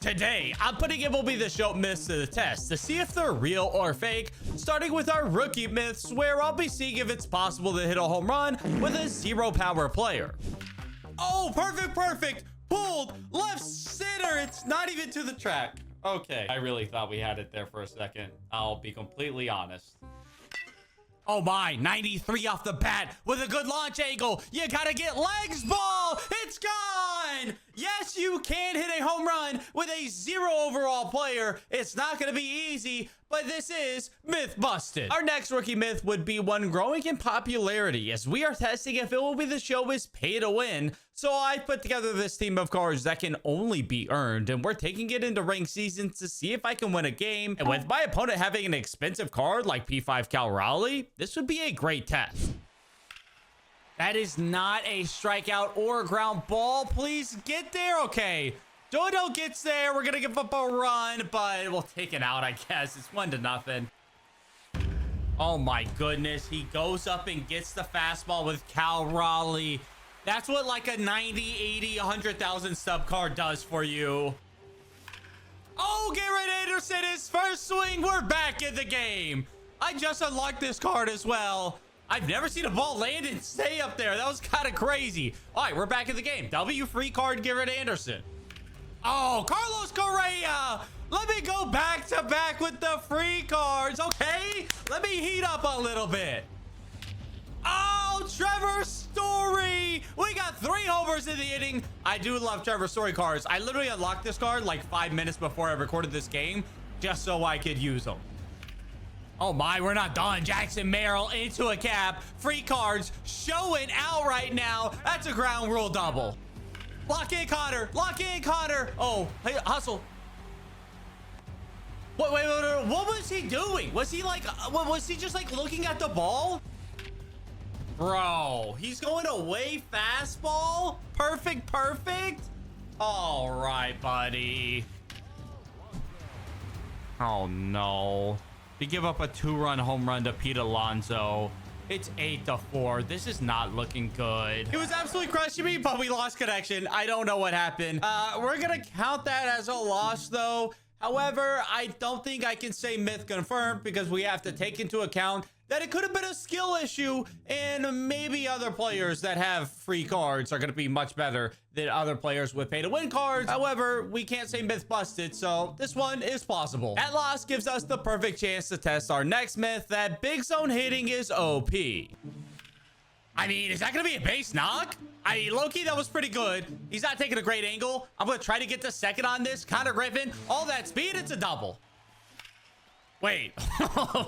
Today, I'm putting MLB The Show myths to the test to see if they're real or fake, starting with our rookie myths, where I'll be seeing if it's possible to hit a home run with a zero power player. Oh, perfect. Pulled left center. It's not even to the track. Okay, I really thought we had it there for a second. I'll be completely honest. Oh my, 93 off the bat with a good launch angle. You gotta get legs, ball. It's gone. Yes, you can hit a home run with a zero overall player. It's not gonna be easy, but this is myth busted. Our next rookie myth would be one growing in popularity, as we are testing if MLB The Show is pay to win. So I put together this team of cards that can only be earned, and we're taking it into ranked seasons to see if I can win a game. And with my opponent having an expensive card like P5 Cal Raleigh, this would be a great test. That is not a strikeout or a ground ball. Please get there. Okay. Dodo gets there. We're going to give up a run, but we'll take it out, I guess. It's 1-0. Oh my goodness. He goes up and gets the fastball with Cal Raleigh. That's what like a 90, 80, 100,000 stub card does for you. Oh, Garrett Anderson, his first swing. We're back in the game. I just unlocked this card as well. I've never seen a ball land and stay up there. That was kind of crazy. All right, we're back in the game. W free card, Garrett Anderson. Oh, Carlos Correa. Let me go back to back with the free cards. Okay, let me heat up a little bit. Oh, Trevor Story. We got 3 homers in the inning. I do love Trevor Story cards. I literally unlocked this card like 5 minutes before I recorded this game just so I could use them. Oh my, we're not done. Jackson Merrill into a cap. Free cards showing out right now. That's a ground rule double. Lock in Connor. Lock in Connor. Oh, hey, hustle. Wait. What was he doing? Was he like, was he just like looking at the ball? Bro, he's going away fastball. Perfect. All right, buddy. Oh no. To give up a 2-run home run to Pete Alonso. It's 8-4. This is not looking good. It was absolutely crushing me, but we lost connection. I don't know what happened. We're gonna count that as a loss though. However, I don't think I can say myth confirmed because we have to take into account that it could have been a skill issue, and maybe other players that have free cards are going to be much better than other players with pay to win cards. However, we can't say myth busted, so this one is plausible. That loss gives us the perfect chance to test our next myth, that big zone hitting is OP. I mean, is that going to be a base knock? I mean, low-key, that was pretty good. He's not taking a great angle. I'm going to try to get to second on this. Connor Griffin, all that speed, it's a double. Wait,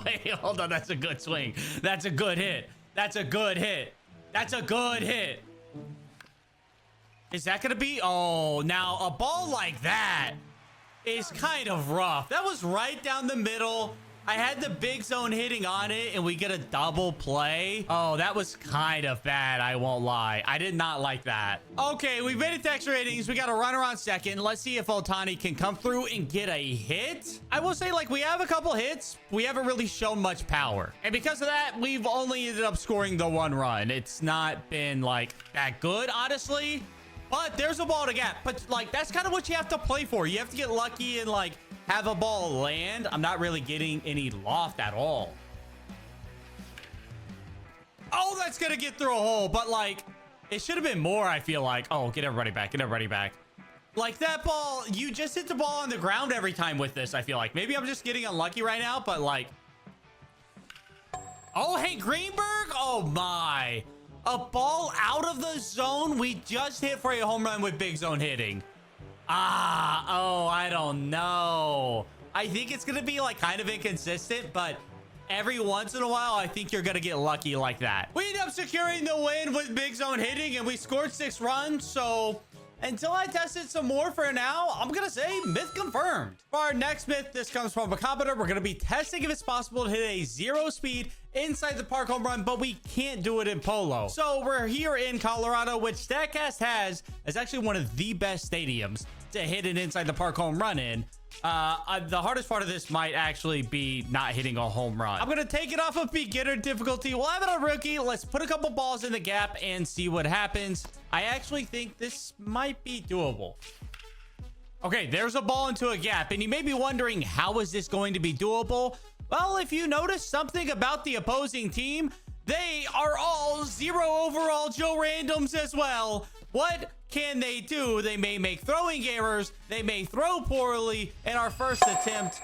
wait, hold on. That's a good swing. That's a good hit. That's a good hit. Is that going to be? Oh, now a ball like that is kind of rough. That was right down the middle. I had the big zone hitting on it and we get a double play. Oh, that was kind of bad. I won't lie. I did not like that. Okay, we made it to extra innings. We got a runner on second. Let's see if Ohtani can come through and get a hit. I will say, like, we have a couple hits. We haven't really shown much power. And because of that, we've only ended up scoring the 1 run. It's not been, like, that good, honestly. But there's a ball to gap. But, like, that's kind of what you have to play for. You have to get lucky and, like, have a ball land. I'm not really getting any loft at all. Oh, that's gonna get through a hole, but like it should have been more. I feel like, oh, get everybody back. Like that ball, you just hit the ball on the ground every time with this. I feel like maybe I'm just getting unlucky right now, but like, oh, hey, Greenberg. Oh my, a ball out of the zone. We just hit for a home run with big zone hitting. Oh, I don't know. I think it's going to be like kind of inconsistent, but every once in a while, I think you're going to get lucky like that. We end up securing the win with big zone hitting and we scored 6 runs. So until I test it some more for now, I'm going to say myth confirmed. For our next myth, this comes from a commenter. We're going to be testing if it's possible to hit a 0 speed inside the park home run, but we can't do it in Polo. So we're here in Colorado, which StatCast has as actually one of the best stadiums to hit an inside the park home run in. The hardest part of this might actually be not hitting a home run. I'm gonna take it off of beginner difficulty. We'll have it on rookie. Let's put a couple balls in the gap and see what happens. I actually think this might be doable. Okay, there's a ball into a gap, and you may be wondering, how is this going to be doable? Well, if you notice something about the opposing team, they are all 0 overall Joe Randoms as well. What can they do? They may make throwing errors. They may throw poorly. In our first attempt...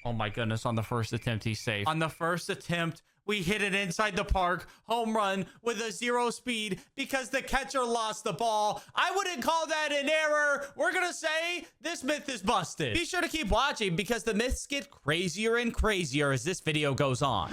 Oh my goodness, on the first attempt, he's safe. On the first attempt, we hit it inside the park. Home run with a 0 speed because the catcher lost the ball. I wouldn't call that an error. We're going to say this myth is busted. Be sure to keep watching because the myths get crazier and crazier as this video goes on.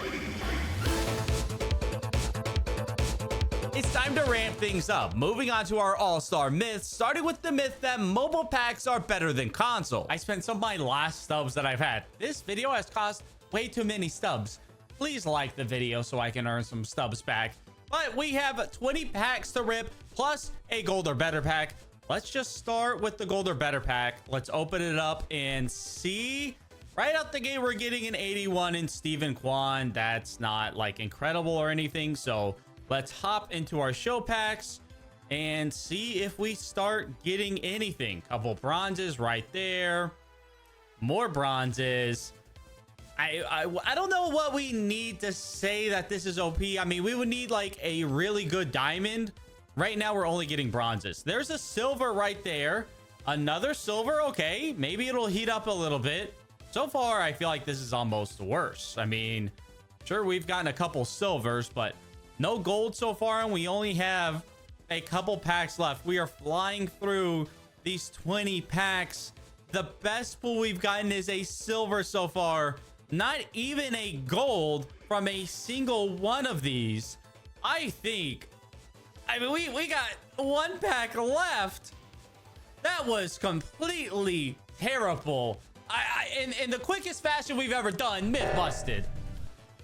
It's time to ramp things up. Moving on to our all-star myths, starting with the myth that mobile packs are better than console. I spent some of my last stubs that I've had. This video has cost way too many stubs. Please like the video so I can earn some stubs back. But we have 20 packs to rip plus a gold or better pack. Let's just start with the gold or better pack. Let's open it up and see. Right out the gate, we're getting an 81 in Steven Kwan. That's not like incredible or anything. So let's hop into our show packs and see if we start getting anything. Couple bronzes right there. More bronzes. I don't know what we need to say that this is OP. I mean, we would need like a really good diamond. Right now, we're only getting bronzes. There's a silver right there. Another silver. Okay, maybe it'll heat up a little bit. So far, I feel like this is almost worse. I mean, sure, we've gotten a couple silvers, but no gold so far, and we only have a couple packs left. We are flying through these 20 packs. The best pull we've gotten is a silver so far. Not even a gold from a single one of these. I mean, we got one pack left. That was completely terrible. In the quickest fashion we've ever done, myth busted.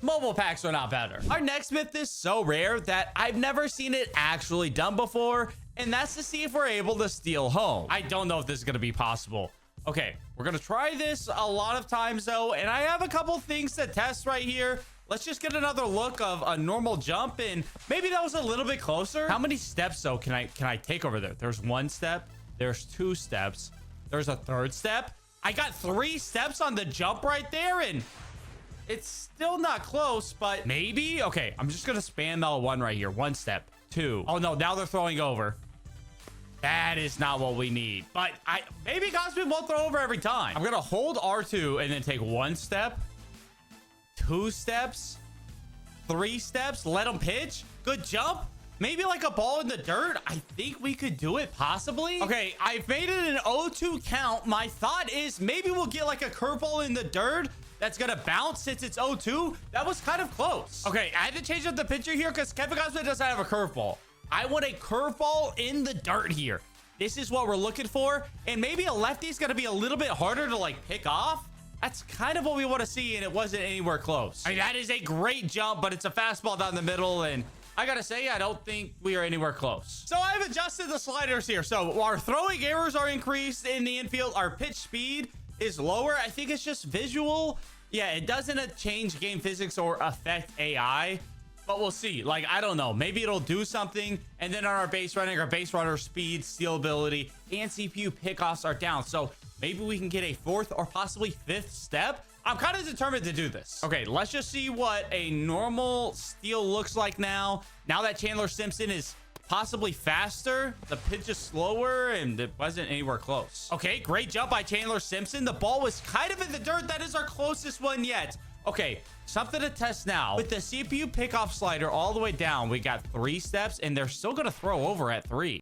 Mobile packs are not better. Our next myth is so rare that I've never seen it actually done before, and that's to see if we're able to steal home. I don't know if this is going to be possible. Okay, we're going to try this a lot of times, though, and I have a couple things to test right here. Let's just get another look of a normal jump, and maybe that was a little bit closer. How many steps, though, can I take over there? There's 1 step. There's 2 steps. There's a 3rd step. I got 3 steps on the jump right there, and it's still not close, but maybe. Okay, I'm just going to spam L1 right here. 1 step, 2. Oh, no, now they're throwing over. That is not what we need, but maybe Cosmin won't throw over every time. I'm going to hold R2 and then take 1 step, 2 steps, 3 steps, let him pitch. Good jump. Maybe like a ball in the dirt. I think we could do it possibly. Okay, I've made it an 0-2 count. My thought is maybe we'll get like a curveball in the dirt that's gonna bounce since it's 0-2. That was kind of close. Okay, I had to change up the picture here because Kevin Cosmin doesn't have a curveball. I want a curveball in the dirt here. This is what we're looking for. And maybe a lefty is gonna be a little bit harder to like pick off. That's kind of what we want to see, and it wasn't anywhere close. I mean, that is a great jump, but it's a fastball down the middle, and I gotta say, I don't think we are anywhere close. So I've adjusted the sliders here. So our throwing errors are increased in the infield. Our pitch speed is lower. I think it's just visual. Yeah, it doesn't change game physics or affect AI, but we'll see. Like, I don't know. Maybe it'll do something. And then on our base runner speed, steal ability, and CPU pickoffs are down. So maybe we can get a 4th or possibly 5th step. I'm kind of determined to do this. Okay, let's just see what a normal steal looks like now. Now that Chandler Simpson is possibly faster, the pitch is slower, and it wasn't anywhere close. Okay, great jump by Chandler Simpson. The ball was kind of in the dirt. That is our closest one yet. Okay, something to test now. With the CPU pickoff slider all the way down, we got 3 steps, and they're still gonna throw over at 3.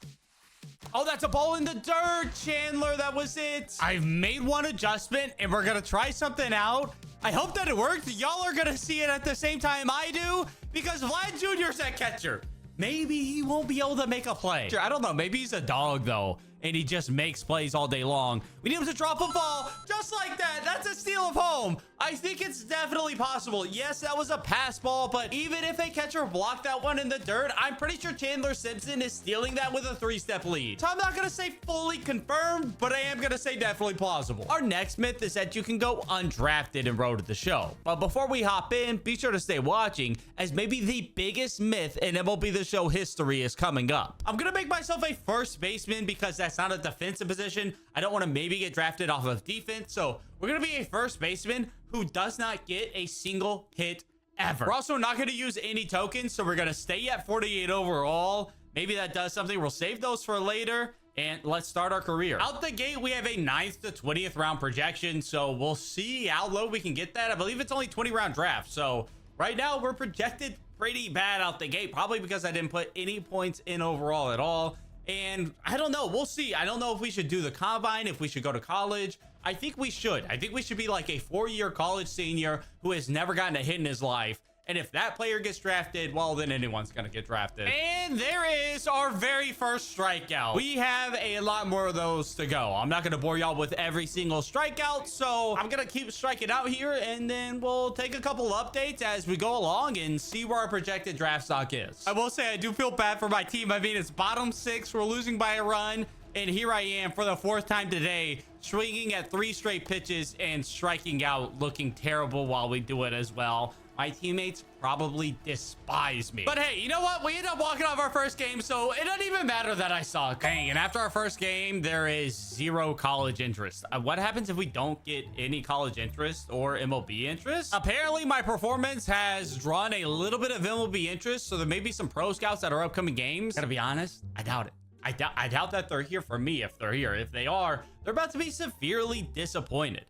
Oh, that's a ball in the dirt, Chandler. That was it. I've made one adjustment, and we're going to try something out. I hope that it worked. Y'all are going to see it at the same time I do, because Vlad Jr.'s at catcher. Maybe he won't be able to make a play. I don't know. Maybe he's a dog, though, and he just makes plays all day long. We need him to drop a ball just like that. That's a steal of home. I think it's definitely possible. Yes, that was a pass ball, but even if a catcher blocked that one in the dirt, I'm pretty sure Chandler Simpson is stealing that with a 3-step lead. So I'm not going to say fully confirmed, but I am going to say definitely plausible. Our next myth is that you can go undrafted in Road to the Show. But before we hop in, be sure to stay watching, as maybe the biggest myth in MLB The Show history is coming up. I'm going to make myself a first baseman because that's That's not a defensive position. I don't want to maybe get drafted off of defense. So we're going to be a first baseman who does not get a single hit ever. We're also not going to use any tokens. So we're going to stay at 48 overall. Maybe that does something. We'll save those for later. And let's start our career. Out the gate, we have a 9th to 20th round projection. So we'll see how low we can get that. I believe it's only 20 round draft. So right now we're projected pretty bad out the gate, probably because I didn't put any points in overall at all. And I don't know. We'll see. I don't know if we should do the combine, if we should go to college. I think we should. I think we should be like a 4-year college senior who has never gotten a hit in his life. And if that player gets drafted, well, then anyone's going to get drafted. And there is our very first strikeout. We have a lot more of those to go. I'm not going to bore y'all with every single strikeout. So I'm going to keep striking out here, and then we'll take a couple updates as we go along and see where our projected draft stock is. I will say I do feel bad for my team. I mean, it's bottom 6. We're losing by a run. And here I am for the 4th time today, swinging at 3 straight pitches and striking out, looking terrible while we do it as well. My teammates probably despise me. But hey, you know what? We end up walking off our first game, so it doesn't even matter that I suck. Dang, and after our first game, there is 0 college interest. What happens if we don't get any college interest or MLB interest? Apparently, my performance has drawn a little bit of MLB interest, so there may be some pro scouts at our upcoming games. Gotta be honest, I doubt it. I doubt that they're here for me if they're here. If they are, they're about to be severely disappointed.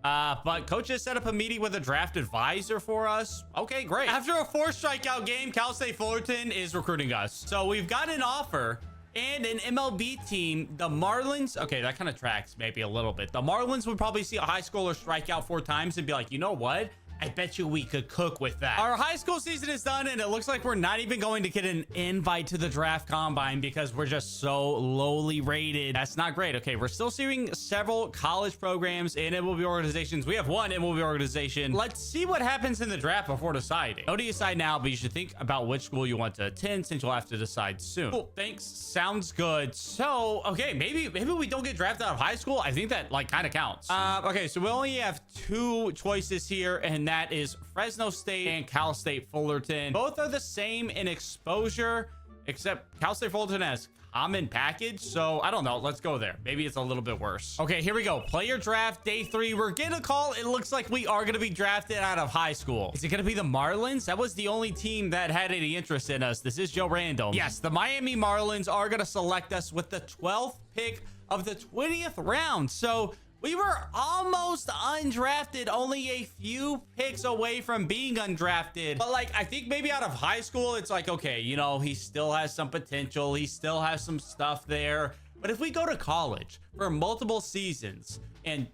But coach has set up a meeting with a draft advisor for us. Okay, great. After a 4 strikeout game, Cal State Fullerton is recruiting us. So we've got an offer and an MLB team. The Marlins. Okay, that kind of tracks maybe a little bit. The Marlins would probably see a high schooler strike out 4 times and be like, you know what? I bet you we could cook with that. Our high school season is done, and it looks like we're not even going to get an invite to the draft combine because we're just so lowly rated. That's not great. Okay, we're still seeing several college programs and MLB organizations. We have one MLB organization. Let's see what happens in the draft before deciding. No decide now, but you should think about which school you want to attend since you'll have to decide soon. Cool, thanks. Sounds good. So, okay, maybe we don't get drafted out of high school. I think that like kind of counts. Okay, so we only have 2 choices here, and that is Fresno State and Cal State Fullerton. Both are the same in exposure, except Cal State Fullerton has common package. So I don't know. Let's go there. Maybe it's a little bit worse. Okay, here we go. Player draft day 3. We're getting a call. It looks like we are going to be drafted out of high school. Is it going to be the Marlins? That was the only team that had any interest in us. This is Joe Random. Yes, the Miami Marlins are going to select us with the 12th pick of the 20th round. So we were almost undrafted, only a few picks away from being undrafted. But like, I think maybe out of high school, it's like, okay, you know, he still has some potential. He still has some stuff there. But if we go to college for multiple seasons and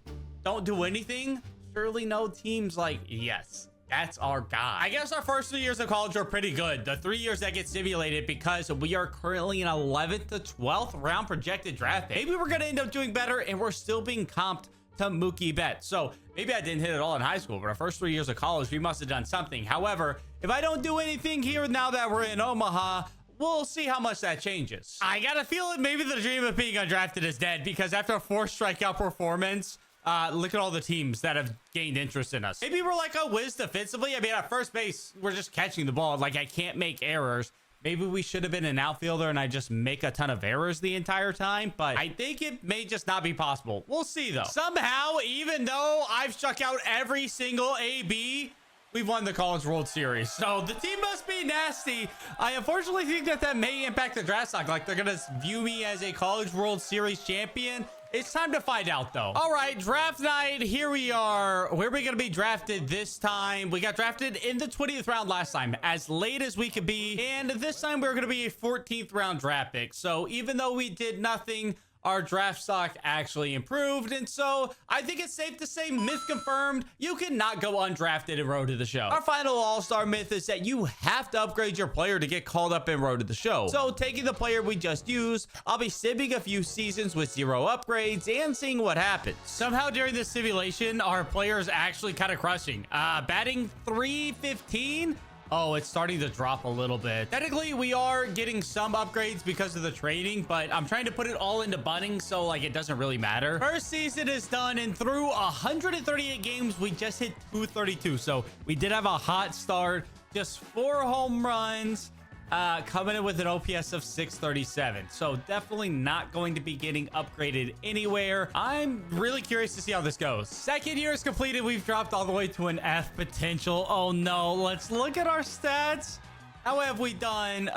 don't do anything, surely no team's like, yes, that's our guy. I guess our first 3 years of college are pretty good. The 3 years that get simulated because we are currently an 11th to 12th round projected draft pick. Maybe we're going to end up doing better and we're still being comped to Mookie Betts. So maybe I didn't hit it all in high school, but our first 3 years of college, we must have done something. However, if I don't do anything here now that we're in Omaha, we'll see how much that changes. I got a feeling maybe the dream of being undrafted is dead because after a 4 strikeout performance, look at all the teams that have gained interest in us. Maybe we're like a whiz defensively. I mean, at first base, we're just catching the ball. Like, I can't make errors. Maybe we should have been an outfielder and I just make a ton of errors the entire time. But I think it may just not be possible. We'll see, though. Somehow, even though I've struck out every single AB, we've won the College World Series. So the team must be nasty. I unfortunately think that may impact the draft stock. Like, they're going to view me as a College World Series champion. It's time to find out, though. All right, draft night. Here we are. Where are we going to be drafted this time? We got drafted in the 20th round last time, as late as we could be. And this time, we're going to be a 14th round draft pick. So even though we did nothing, our draft stock actually improved. And so I think it's safe to say, myth confirmed, you cannot go undrafted in Road to the Show. Our final all-star myth is that you have to upgrade your player to get called up in Road to the Show. So taking the player we just used, I'll be simming a few seasons with 0 upgrades and seeing what happens. Somehow during this simulation, our player is actually kind of crushing. Batting 315. Oh, it's starting to drop a little bit. Technically, we are getting some upgrades because of the trading, but I'm trying to put it all into bunning, so like it doesn't really matter. First season is done, and through 138 games, we just hit 232. So we did have a hot start, just 4 home runs, coming in with an OPS of 637. So definitely not going to be getting upgraded anywhere. I'm really curious to see how this goes. Second year is completed. We've dropped all the way to an F potential. Oh no, let's look at our stats. How have we done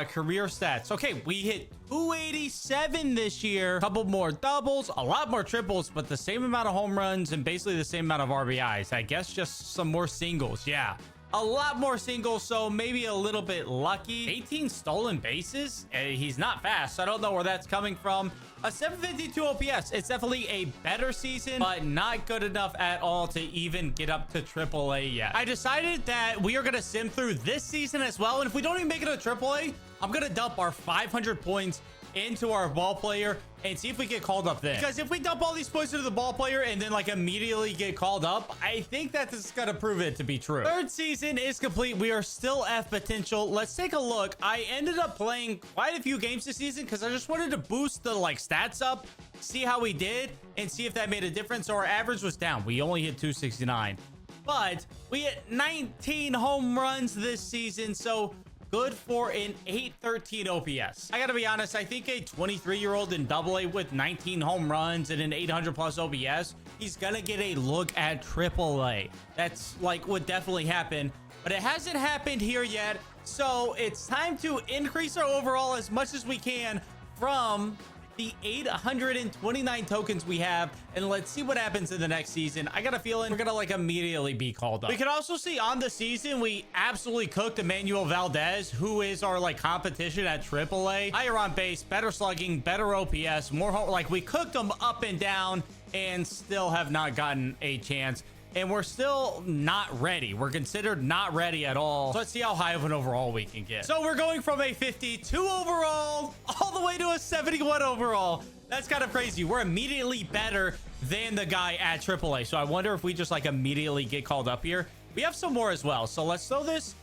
career stats? Okay, we hit 287 this year. A couple more doubles, a lot more triples, but the same amount of home runs and basically the same amount of RBIs. I guess just some more singles. Yeah, a lot more singles, so maybe a little bit lucky. 18 stolen bases. He's not fast, so I don't know where that's coming from. A 752 OPS. It's definitely a better season, but not good enough at all to even get up to AAA yet. I decided that we are going to sim through this season as well, and if we don't even make it to AAA, I'm going to dump our 500 points into our ball player and see if we get called up then. Because if we dump all these points into the ball player and then like immediately get called up, I think that this is gonna prove it to be true. Third season is complete. We are still F potential. Let's take a look. I ended up playing quite a few games this season because I just wanted to boost the like stats up, see how we did, and see if that made a difference. So our average was down. We only hit 269, but we hit 19 home runs this season. So good for an 813 OPS. I gotta be honest, I think a 23-year-old in AA with 19 home runs and an 800 plus OPS, he's gonna get a look at AAA. That's like would definitely happen, but it hasn't happened here yet. So it's time to increase our overall as much as we can from the 829 tokens we have, and let's see what happens in the next season. I got a feeling we're gonna like immediately be called up. We can also see on the season we absolutely cooked Emmanuel Valdez, who is our like competition at AAA. Higher on base, better slugging, better OPS, more like we cooked them up and down and still have not gotten a chance. And we're still not ready. We're considered not ready at all. So let's see how high of an overall we can get. So we're going from a 52 overall all the way to a 71 overall. That's kind of crazy. We're immediately better than the guy at AAA. So I wonder if we just like immediately get called up here. We have some more as well. So let's throw this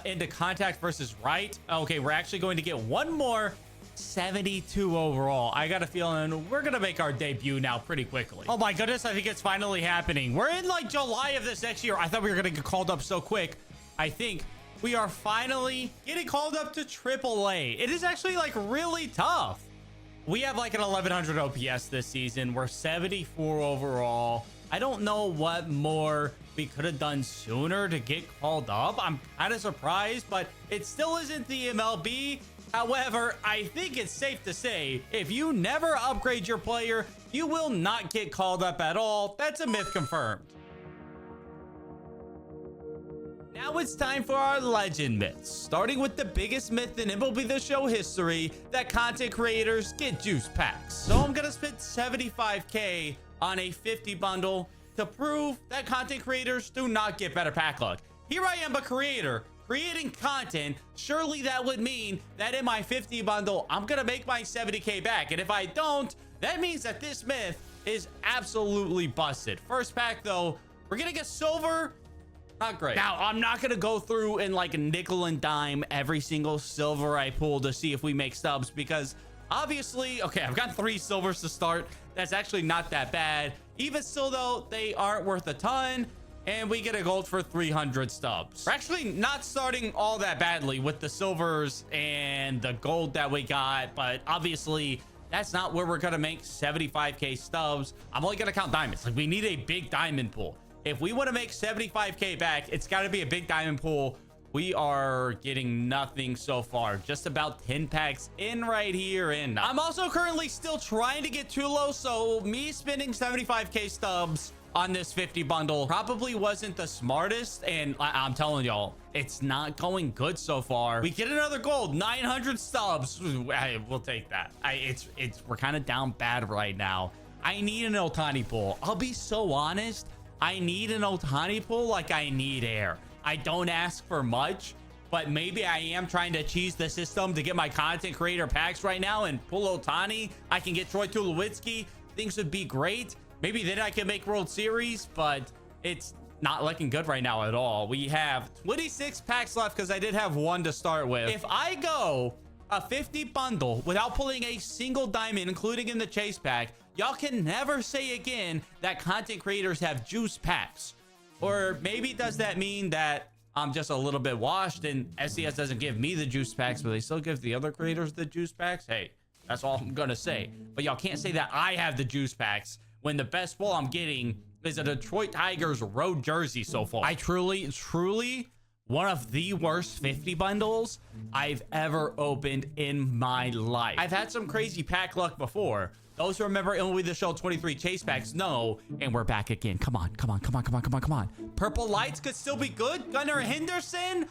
into contact versus right. Okay, we're actually going to get one more 72 overall. I got a feeling we're gonna make our debut now pretty quickly. Oh my goodness, I think it's finally happening. We're in like July of this next year. I thought we were gonna get called up so quick. I think we are finally getting called up to AAA. It is actually like really tough. We have like an 1100 OPS this season. We're 74 overall. I don't know what more we could have done sooner to get called up. I'm kind of surprised, but it still isn't the MLB. However, I think it's safe to say if you never upgrade your player, you will not get called up at all. That's a myth confirmed. Now it's time for our legend myths, starting with the biggest myth in MLB The Show history, that content creators get juice packs. So I'm gonna spend 75k on a 50 bundle to prove that content creators do not get better pack luck. Here I am, a creator creating content. Surely that would mean that in my 50 bundle, I'm gonna make my 70k back. And if I don't, that means that this myth is absolutely busted. First pack though, we're gonna get silver. Not great. Now, I'm not gonna go through and like nickel and dime every single silver I pull to see if we make stubs, because obviously, okay, I've got 3 silvers to start. That's actually not that bad. Even still though, they aren't worth a ton. And we get a gold for 300 stubs. We're actually not starting all that badly with the silvers and the gold that we got, but obviously that's not where we're gonna make 75k stubs. I'm only gonna count diamonds. Like, we need a big diamond pool. If we want to make 75k back, it's got to be a big diamond pool. We are getting nothing so far. Just about 10 packs in right here. And I'm also currently still trying to get Tulo, so me spending 75k stubs on this 50 bundle probably wasn't the smartest, and I'm telling y'all, it's not going good so far. We get another gold, 900 stubs. We'll take that. We're kind of down bad right now. I need an Ohtani pool. I'll be so honest, I need an Ohtani pool like I need air. I don't ask for much, but maybe I am trying to cheese the system to get my content creator packs right now and pull Ohtani. I can get Troy Tulowitzki. Things would be great. Maybe then I can make World Series, but it's not looking good right now at all. We have 26 packs left because I did have 1 to start with. If I go a 50 bundle without pulling a single diamond, including in the chase pack, y'all can never say again that content creators have juice packs. Or maybe does that mean that I'm just a little bit washed, and SES doesn't give me the juice packs, but they still give the other creators the juice packs. Hey, that's all I'm gonna say. But y'all can't say that I have the juice packs when the best ball I'm getting is a Detroit Tigers road jersey so far. I truly one of the worst 50 bundles I've ever opened in my life. I've had some crazy pack luck before. Those who remember MLB The Show 23 chase packs know, and we're back again. Come on. Purple lights could still be good. Gunnar Henderson,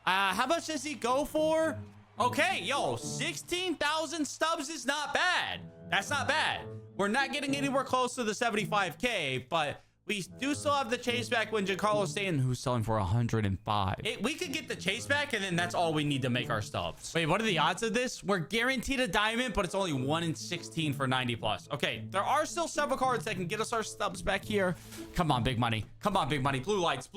how much does he go for? Okay, yo, 16,000 stubs is not bad. That's not bad. We're not getting anywhere close to the 75K, but we do still have the chase back when Giancarlo Stanton, who's selling for 105. We could get the chase back, and then that's all we need to make our stubs. Wait, what are the odds of this? We're guaranteed a diamond, but it's only 1 in 16 for 90 plus. Okay, there are still several cards that can get us our stubs back here. Come on, big money. Come on, big money. Blue lights.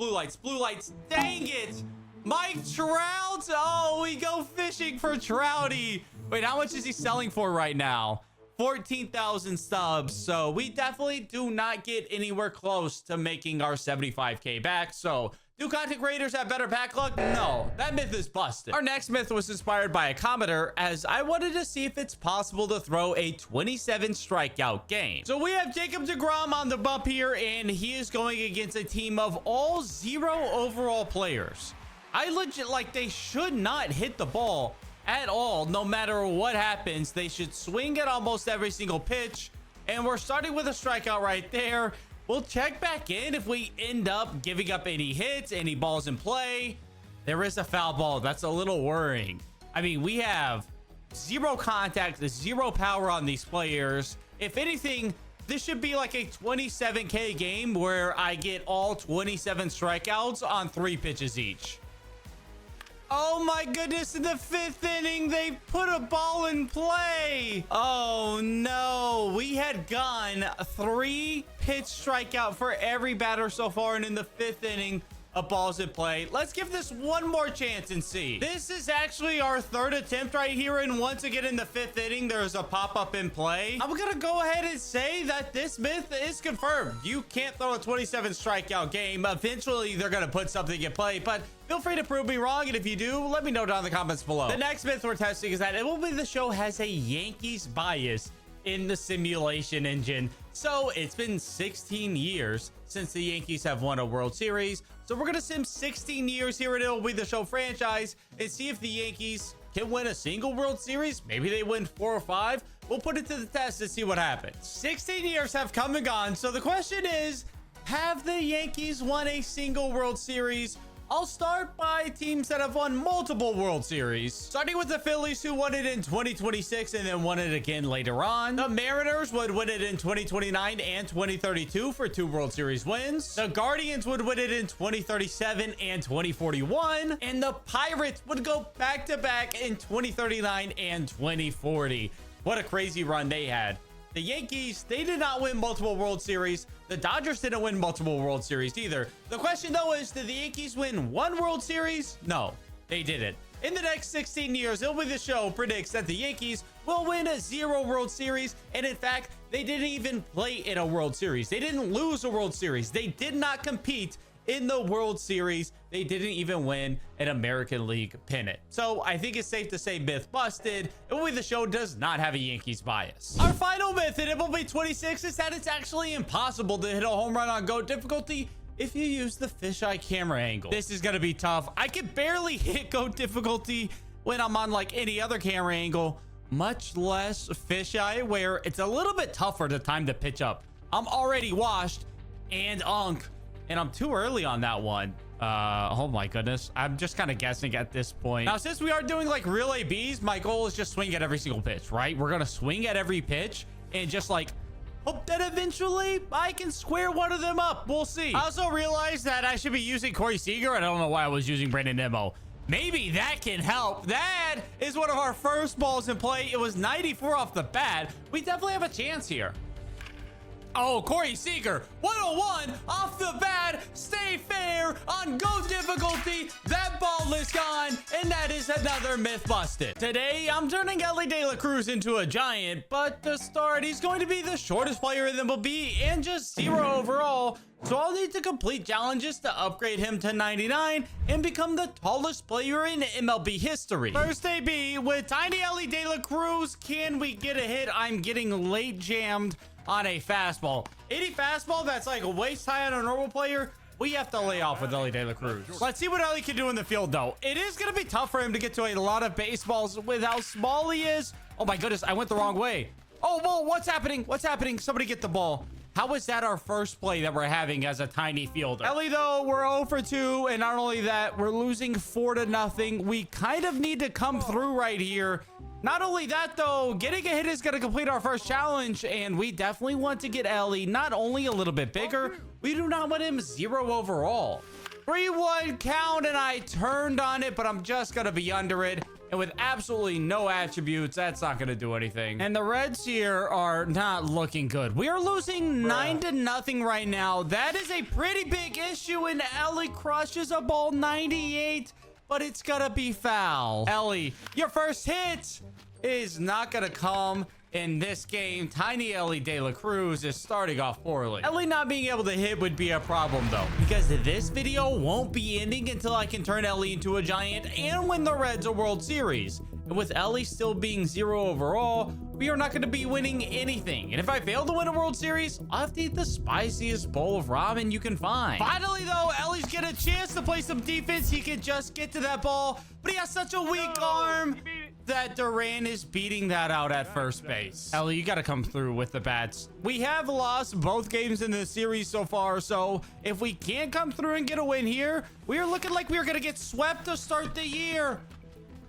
Dang it. Mike Trout. Oh, we go fishing for Trouty. Wait, how much is he selling for right now? 14,000 stubs. So we definitely do not get anywhere close to making our 75K back. So do content creators have better pack luck? No, that myth is busted. Our next myth was inspired by a commenter, as I wanted to see if it's possible to throw a 27 strikeout game. So we have Jacob deGrom on the bump here, and he is going against a team of all 0 overall players. I legit, like, they should not hit the ball at all. No matter what happens, they should swing at almost every single pitch, and we're starting with a strikeout right there. We'll check back in if we end up giving up any hits, any balls in play. There is a foul ball. That's a little worrying. I mean, we have 0 contact, 0 power on these players. If anything, this should be like a 27K game where I get all 27 strikeouts on 3 pitches each. Oh my goodness, in the 5th inning, they put a ball in play. Oh no, we had gone 3 pitch strikeout for every batter so far, and in the 5th inning, a ball's in play. Let's give this one more chance and see. This is actually our 3rd attempt right here, and once again in the 5th inning, there's a pop-up in play. I'm gonna go ahead and say that this myth is confirmed. You can't throw a 27 strikeout game. Eventually, they're gonna put something in play, but feel free to prove me wrong, and if you do, let me know down in the comments below. The next myth we're testing is that MLB The Show has a Yankees bias in the simulation engine. So it's been 16 years since the Yankees have won a World Series. So we're gonna sim 16 years here at MLB The Show franchise and see if the Yankees can win a single World Series. Maybe they win 4 or 5. We'll put it to the test and see what happens. 16 years have come and gone. So the question is, have the Yankees won a single World Series? I'll start by teams that have won multiple World Series, starting with the Phillies, who won it in 2026 and then won it again later on. The Mariners would win it in 2029 and 2032 for 2 World Series wins. The Guardians would win it in 2037 and 2041. And the Pirates would go back-to-back in 2039 and 2040. What a crazy run they had. The Yankees, they did not win multiple World Series. The Dodgers didn't win multiple World Series either. The question, though, is, did the Yankees win 1 World Series? No, they didn't. In the next 16 years, MLB The Show predicts that the Yankees will win a 0 World Series. And in fact, they didn't even play in a World Series. They didn't lose a World Series. They did not compete in the World Series. They didn't even win an American League pennant. So I think it's safe to say myth busted. MLB The Show does not have a Yankees bias. Our final myth in MLB 26 is that it's actually impossible to hit a home run on GOAT difficulty if you use the fisheye camera angle. This is gonna be tough. I can barely hit GOAT difficulty when I'm on like any other camera angle, much less fisheye, where it's a little bit tougher to time the pitch up. I'm already washed and and I'm too early on that one. Oh my goodness. I'm just kind of guessing at this point. Now, since we are doing like real ABs, my goal is just swing at every single pitch, right? We're gonna swing at every pitch and just like hope that eventually I can square one of them up. We'll see. I also realized that I should be using Corey Seager. I don't know why I was using Brandon Nimmo. Maybe that can help. That is one of our first balls in play. It was 94 off the bat. We definitely have a chance here. Oh, Corey Seager, 101 off the bat. Stay fair on GO difficulty. That ball is gone, and that is another myth busted. Today, I'm turning Elly De La Cruz into a giant, but to start, he's going to be the shortest player in the MLB and just 0 overall. So I'll need to complete challenges to upgrade him to 99 and become the tallest player in MLB history. First AB with tiny Elly De La Cruz. Can we get a hit? I'm getting late jammed on a fastball. 80 fastball, that's like waist high on a normal player. We have to lay off with Elly De La Cruz. Let's see what Elly can do in the field, though. It is going to be tough for him to get to a lot of baseballs with how small he is. Oh, my goodness. I went the wrong way. Oh, whoa. What's happening? What's happening? Somebody get the ball. How is that our first play that we're having as a tiny fielder? Elly, though, we're 0 for 2. And not only that, we're losing 4-0. We kind of need to come through right here. Not only that, though, getting a hit is going to complete our first challenge, and we definitely want to get Elly not only a little bit bigger, we do not want him 0 overall. 3-1 count, and I turned on it, but I'm just going to be under it. And with absolutely no attributes, that's not going to do anything. And the Reds here are not looking good. We are losing 9-0 right now. That is a pretty big issue, and Elly crushes a ball 98. But it's gonna be foul. Elly, your first hit is not gonna come in this game. Tiny Elly De La Cruz is starting off poorly. Elly not being able to hit would be a problem, though, because this video won't be ending until I can turn Elly into a giant and win the Reds a World Series. And with Elly still being 0 overall, we are not going to be winning anything. And if I fail to win a World Series, I'll have to eat the spiciest bowl of ramen you can find. Finally, though, Elly's get a chance to play some defense. He can just get to that ball, but he has such a weak arm that Duran is beating that out at first base. Elly, you got to come through with the bats. We have lost both games in the series so far, so if we can't come through and get a win here, we are looking like we are going to get swept to start the year.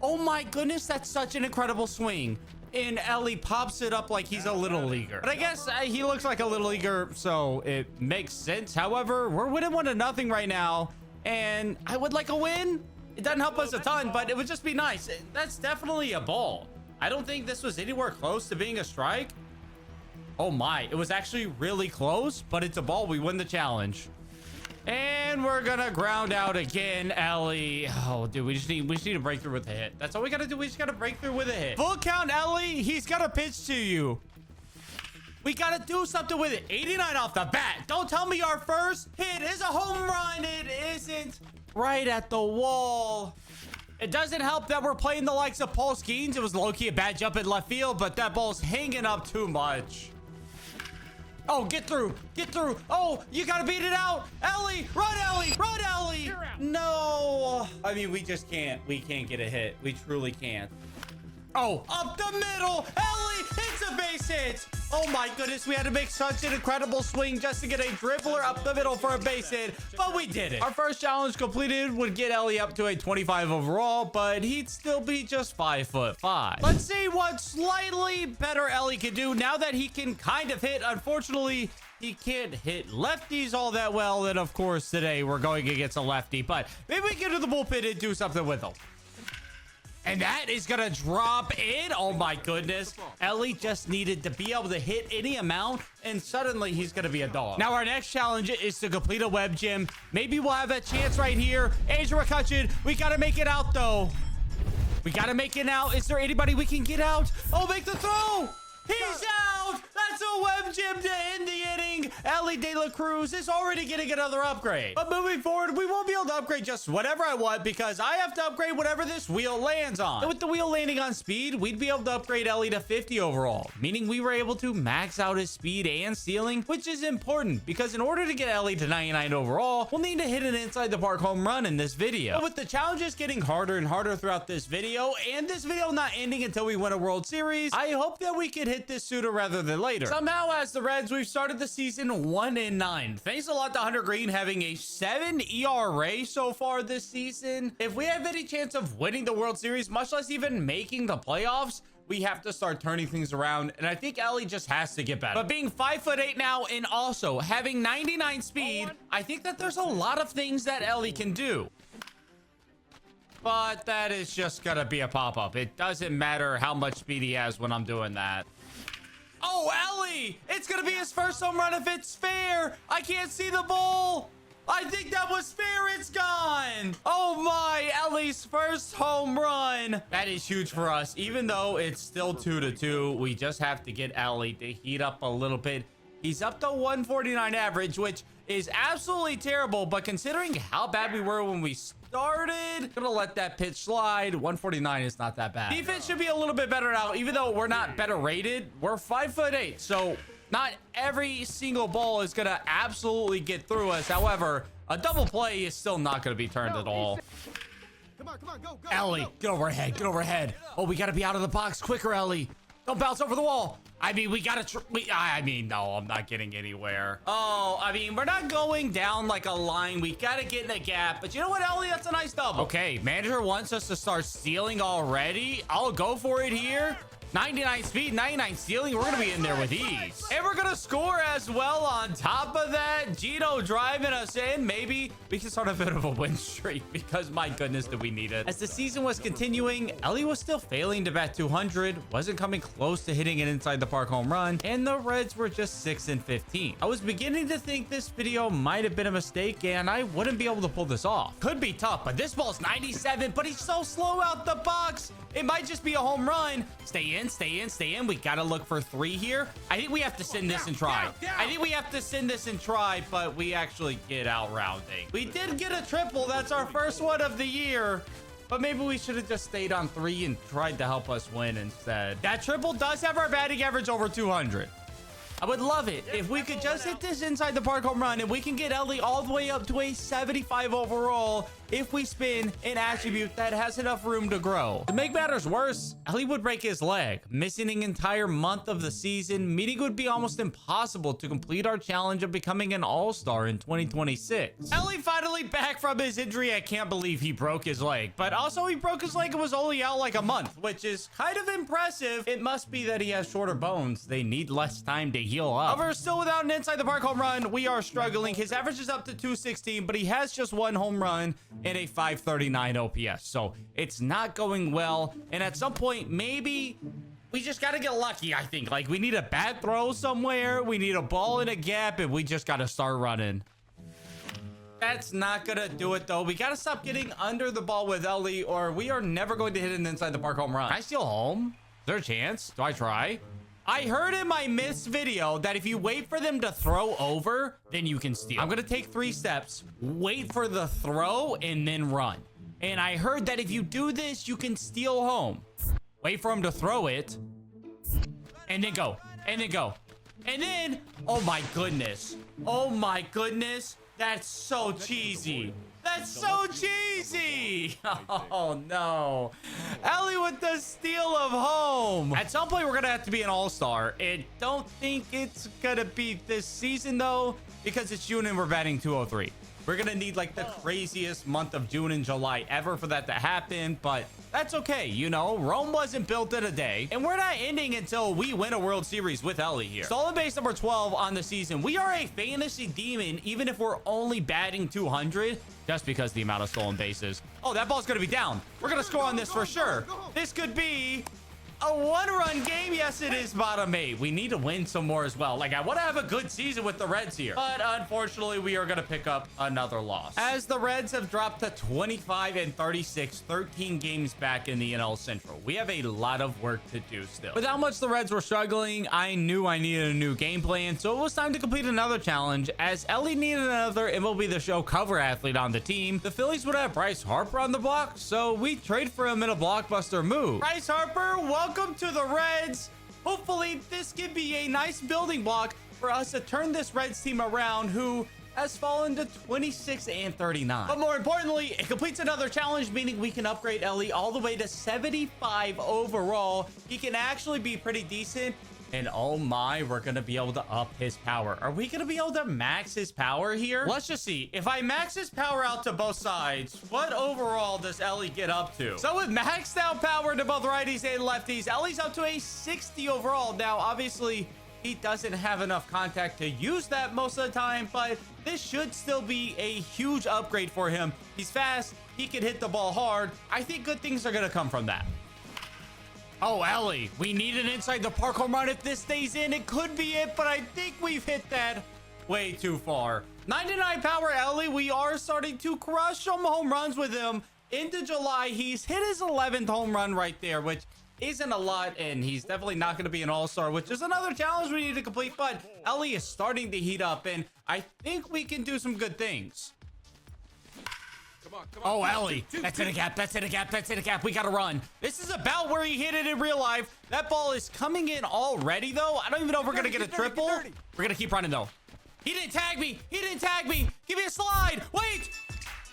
Oh my goodness, that's such an incredible swing. And Elly pops it up like he's a little leaguer. But I guess he looks like a little leaguer, so it makes sense. However, we're winning 1-0 right now, and I would like a win. It doesn't help us a ton, but it would just be nice. That's definitely a ball. I don't think this was anywhere close to being a strike. Oh my, it was actually really close, but it's a ball. We win the challenge. And we're gonna ground out again, Elly. Oh, dude, we just need to break through with a hit. That's all we gotta do. We just gotta break through with a hit. Full count, Elly. He's got a pitch to you. We gotta do something with it. 89 off the bat. Don't tell me our first hit is a home run. It isn't. Right at the wall. It doesn't help that we're playing the likes of Paul Skeens. It was low-key a bad jump in left field, but that ball's hanging up too much. Oh, get through. Get through. Oh, you got to beat it out. Elly, run, Elly. Run, Elly. No. I mean, we just can't. We can't get a hit. We truly can't. Oh, up the middle. Elly, it's a base hit. Oh, my goodness. We had to make such an incredible swing just to get a dribbler up the middle for a base hit, but we did it. Our first challenge completed would get Elly up to a 25 overall, but he'd still be just 5'5". Let's see what slightly better Elly can do now that he can kind of hit. Unfortunately, he can't hit lefties all that well. And of course, today we're going against a lefty, but maybe we can get to the bullpen and do something with him. And that is going to drop in. Oh, my goodness. Elly just needed to be able to hit any amount, and suddenly he's going to be a dog. Now, our next challenge is to complete a web gym. Maybe we'll have a chance right here. Asia McCutcheon, we got to make it out, though. We got to make it out. Is there anybody we can get out? Oh, make the throw. He's out. That's a web gym to end the inning. Elly De La Cruz is already getting another upgrade. But moving forward, we won't be able to upgrade just whatever I want because I have to upgrade whatever this wheel lands on. And with the wheel landing on speed, we'd be able to upgrade Elly to 50 overall, meaning we were able to max out his speed and stealing, which is important because in order to get Elly to 99 overall, we'll need to hit an inside the park home run in this video. But with the challenges getting harder and harder throughout this video, and this video not ending until we win a World Series, I hope that we could hit this sooner rather than later. Somehow, as the Reds, we've started the season 1-9. Thanks a lot to Hunter Green having a 7 ERA so far this season. If we have any chance of winning the World Series, much less even making the playoffs, we have to start turning things around, and I think Elly just has to get better. But being 5'8" now and also having 99 speed, I think that there's a lot of things that Elly can do. But that is just gonna be a pop-up. It doesn't matter how much speed he has when I'm doing that. Oh, Ellie! It's gonna be his first home run if it's fair. I can't see the ball. I think that was fair. It's gone. Oh my, Ellie's first home run. That is huge for us. Even though it's still 2-2, we just have to get Ellie to heat up a little bit. He's up to 149 average, which is absolutely terrible. But considering how bad we were when we started, gonna let that pitch slide. 149 is not that bad. Defense should be a little bit better now. Even though we're not better rated, we're 5'8". So not every single ball is gonna absolutely get through us. However, a double play is still not gonna be turned at all. Come on, go. Ellie, get overhead, get overhead. Oh, we gotta be out of the box quicker, Ellie. Don't bounce over the wall. I mean, we gotta, no, I'm not getting anywhere. Oh, I mean, we're not going down like a line. We gotta get in a gap. But you know what, Ellie? That's a nice double. Okay, manager wants us to start stealing already. I'll go for it here. 99 speed, 99 stealing. We're gonna be in there with ease. And we're gonna score as well on top of that. Gino driving us in. Maybe we can start a bit of a win streak because my goodness did we need it. As the season was continuing, Ellie was still failing to bat 200, wasn't coming close to hitting an inside the park home run, and the Reds were just 6-15. I was beginning to think this video might have been a mistake and I wouldn't be able to pull this off. Could be tough, but this ball's 97, but he's so slow out the box. It might just be a home run. Stay in. We gotta look for 3 here. I think we have to send this and try. But we actually get out rounding. We did get a triple. That's our first one of the year. But maybe we should have just stayed on 3 and tried to help us win instead. That triple does have our batting average over 200. I would love it if we could just hit this inside the park home run and we can get Ellie all the way up to a 75 overall if we spin an attribute that has enough room to grow. To make matters worse, Ellie would break his leg, missing an entire month of the season, meaning it would be almost impossible to complete our challenge of becoming an all-star in 2026. Ellie finally back from his injury. I can't believe he broke his leg, but also he broke his leg and was only out like a month, which is kind of impressive. It must be that he has shorter bones. They need less time to heal up. However, still without an inside the park home run, we are struggling. His average is up to 216, but he has just 1 home run and a 539 OPS. So it's not going well. And at some point, maybe we just got to get lucky, I think. Like, we need a bad throw somewhere. We need a ball in a gap, and we just got to start running. That's not going to do it, though. We got to stop getting under the ball with Ellie, or we are never going to hit an inside the park home run. Can I steal home? Is there a chance? Do I try? I heard in my missed video that if you wait for them to throw over, then you can steal. I'm going to take 3 steps, wait for the throw, and then run. And I heard that if you do this, you can steal home. Wait for him to throw it, and then go, and then go. And then, oh my goodness. Oh my goodness. That's so cheesy. That's so cheesy. Oh, no. Ellie with the steal of home. At some point, we're going to have to be an all-star. I don't think it's going to be this season, though, because it's June and we're batting 203. We're going to need like the craziest month of June and July ever for that to happen, but that's okay. You know, Rome wasn't built in a day, and we're not ending until we win a World Series with Ellie here. Stolen base number 12 on the season. We are a fantasy demon, even if we're only batting 200, just because the amount of stolen bases. Oh, that ball's going to be down. We're going to score on this for sure. This could be a 1-run game. Yes, it is bottom 8. We need to win some more as well. Like, I want to have a good season with the Reds here, but unfortunately we are going to pick up another loss as the Reds have dropped to 25-36, 13 games back in the NL Central. We have a lot of work to do still. With how much the Reds were struggling, I knew I needed a new game plan, so it was time to complete another challenge. As Ellie needed another MLB The Show cover athlete on the team, the Phillies would have Bryce Harper on the block, so we trade for him in a blockbuster move. Bryce Harper, welcome to the Reds. Hopefully this can be a nice building block for us to turn this Reds team around, who has fallen to 26-39. But more importantly, it completes another challenge, meaning we can upgrade Ellie all the way to 75 overall. He can actually be pretty decent. And oh my, we're going to be able to up his power. Are we going to be able to max his power here? Let's just see. If I max his power out to both sides, what overall does Ellie get up to? So with maxed out power to both righties and lefties, Ellie's up to a 60 overall. Now, obviously, he doesn't have enough contact to use that most of the time, but this should still be a huge upgrade for him. He's fast. He can hit the ball hard. I think good things are going to come from that. Oh, Ellie, we need an inside the park home run. If this stays in, it could be it, but I think we've hit that way too far. 99 power Ellie, we are starting to crush some home runs with him. Into July, he's hit his 11th home run right there, which isn't a lot, and he's definitely not going to be an all-star, which is another challenge we need to complete, but Ellie is starting to heat up, and I think we can do some good things. Come on. Oh, Ellie, that's in a gap, that's in a gap, that's in a gap. We got to run. This is about where he hit it in real life. That ball is coming in already, though. I don't even know if we're going to get a triple. We're going to keep running, though. He didn't tag me. He didn't tag me. Give me a slide. Wait.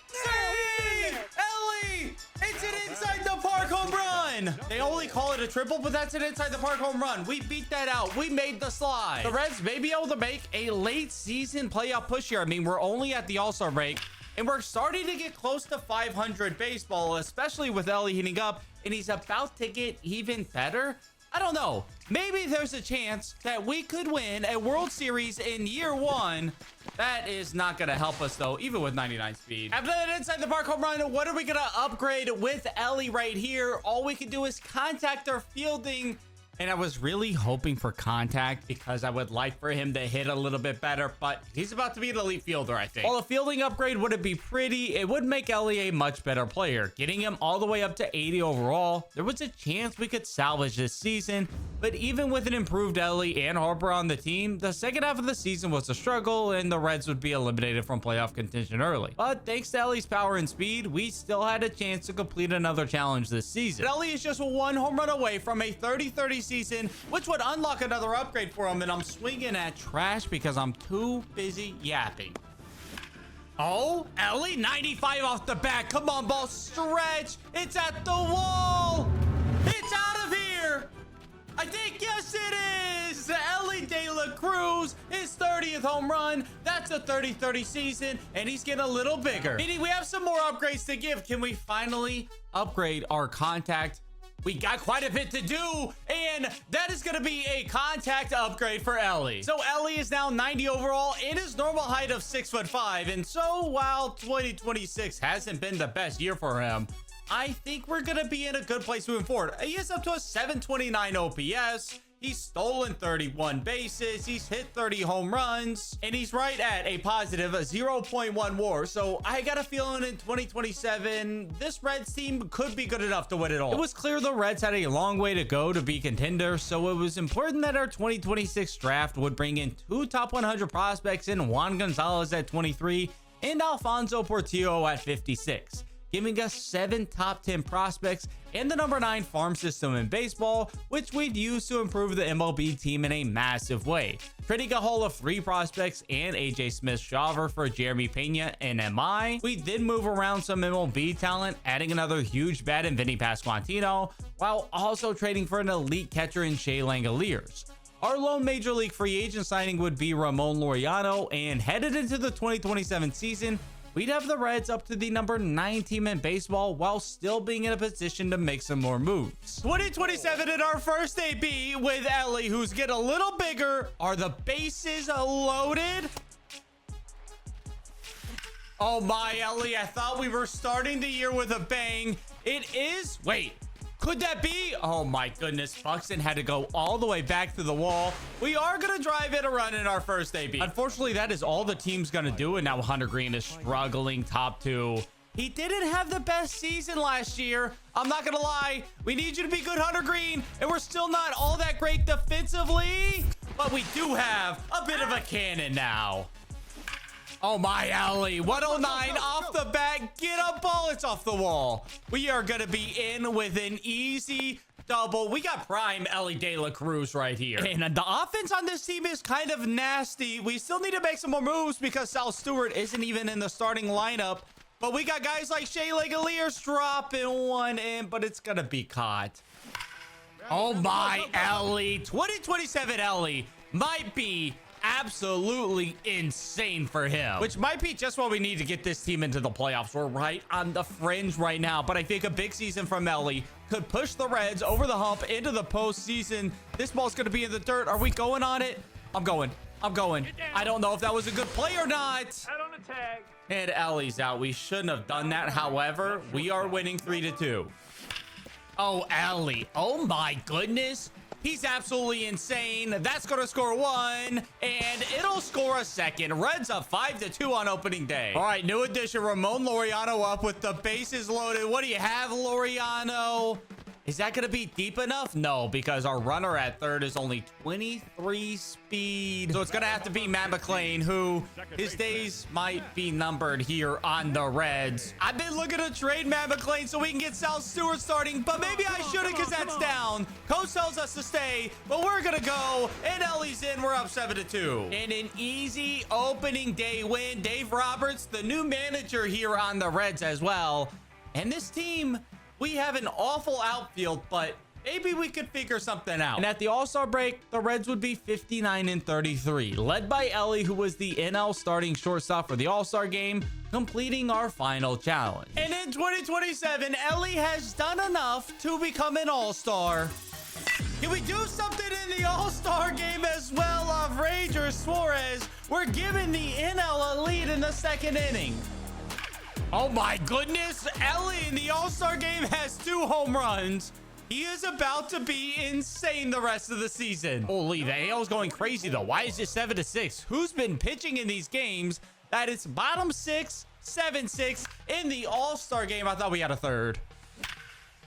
Save! Ellie! It's an inside the park home run. They only call it a triple, but that's an inside the park home run. We beat that out. We made the slide. The Reds may be able to make a late season playoff push here. I mean, we're only at the All-Star break, and we're starting to get close to 500 baseball, especially with Ellie heating up, and he's about to get even better. I don't know. Maybe there's a chance that we could win a World Series in year one. That is not going to help us, though, even with 99 speed. After that inside the park home run, what are we going to upgrade with Ellie right here? All we can do is contact our fielding. And I was really hoping for contact because I would like for him to hit a little bit better, but he's about to be an elite fielder, I think. While a fielding upgrade wouldn't be pretty, it would make Ellie a much better player. Getting him all the way up to 80 overall, there was a chance we could salvage this season, but even with an improved Ellie and Harper on the team, the second half of the season was a struggle and the Reds would be eliminated from playoff contention early. But thanks to Ellie's power and speed, we still had a chance to complete another challenge this season. But Ellie is just one home run away from a 30-30 season, which would unlock another upgrade for him, and I'm swinging at trash because I'm too busy yapping. Oh, Ellie, 95 off the bat. Come on, ball, stretch. It's at the wall. It's out of here. I think, yes, it is. Ellie De La Cruz, his 30th home run. That's a 30-30 season, and he's getting a little bigger. Meaning we have some more upgrades to give. Can we finally upgrade our contact? We got quite a bit to do, and that is going to be a contact upgrade for Ellie. So Ellie is now 90 overall in his normal height of 6'5", and so while 2026 hasn't been the best year for him, I think we're going to be in a good place moving forward. He is up to a 729 OPS. He's stolen 31 bases. He's hit 30 home runs, and he's right at a positive 0.1 WAR. So I got a feeling in 2027, this Reds team could be good enough to win it all. It was clear the Reds had a long way to go to be contenders, so it was important that our 2026 draft would bring in 2 top 100 prospects in Juan Gonzalez at 23 and Alfonso Portillo at 56. Giving us 7 top 10 prospects and the number 9 farm system in baseball, which we'd use to improve the MLB team in a massive way. Trading a haul of 3 prospects and AJ Smith-Shawver for Jeremy Pena and MI. We then move around some MLB talent, adding another huge bat in Vinny Pasquantino, while also trading for an elite catcher in Shea Langoliers. Our lone major league free agent signing would be Ramon Laureano, and headed into the 2027 season, we'd have the Reds up to the number 9 team in baseball while still being in a position to make some more moves. 2027 in our first AB with Ellie, who's getting a little bigger. Are the bases loaded? Oh my, Ellie, I thought we were starting the year with a bang. It is. Wait. Could that be? Oh my goodness, Buxton had to go all the way back to the wall. We are going to drive in a run in our first AB. Unfortunately, that is all the team's going to do, and now Hunter Green is struggling top 2. He didn't have the best season last year. I'm not going to lie. We need you to be good, Hunter Green, and we're still not all that great defensively, but we do have a bit of a cannon now. Oh my, Ellie, 109 off the bat. Get a ball. It's off the wall. We are going to be in with an easy double. We got prime Ellie De La Cruz right here. And the offense on this team is kind of nasty. We still need to make some more moves because Sal Stewart isn't even in the starting lineup. But we got guys like Shea Langoliers dropping one in, but it's going to be caught. Oh my, Ellie. 2027 Ellie might be absolutely insane for him, which might be just what we need to get this team into the playoffs. We're right on the fringe right now, but I think a big season from Ellie could push the Reds over the hump into the postseason. This ball's going to be in the dirt. Are we going on it? I'm going. I don't know if that was a good play or not. Out on the tag. And Ellie's out. We shouldn't have done that. However, we are winning 3-2. Oh, Ellie. Oh, my goodness. He's absolutely insane. That's going to score 1, and it'll score a second. Reds up 5-2 on opening day. All right, new addition, Ramon Laureano up with the bases loaded. What do you have, Laureano? Is that going to be deep enough? No, because our runner at third is only 23 speed. So it's going to have to be Matt McClain, who his days might be numbered here on the Reds. I've been looking to trade Matt McClain so we can get Sal Stewart starting, but maybe I shouldn't because that's down. Coach tells us to stay, but we're going to go. And Ellie's in. We're up 7-2. And an easy opening day win. Dave Roberts, the new manager here on the Reds as well. And this team... we have an awful outfield, but maybe we could figure something out. And at the All-Star break, the Reds would be 59-33, led by Ellie, who was the NL starting shortstop for the All-Star game, completing our final challenge. And in 2027, Ellie has done enough to become an All-Star. Can we do something in the All-Star game as well of Ranger Suarez? We're giving the NL a lead in the second inning. Oh my goodness, Ellie in the All-Star game has 2 home runs. He is about to be insane the rest of the season. Holy, the AL's going crazy though. Why is it 7-6? Who's been pitching in these games? That is bottom 6, 7-6 in the All-Star game. I thought we had a third.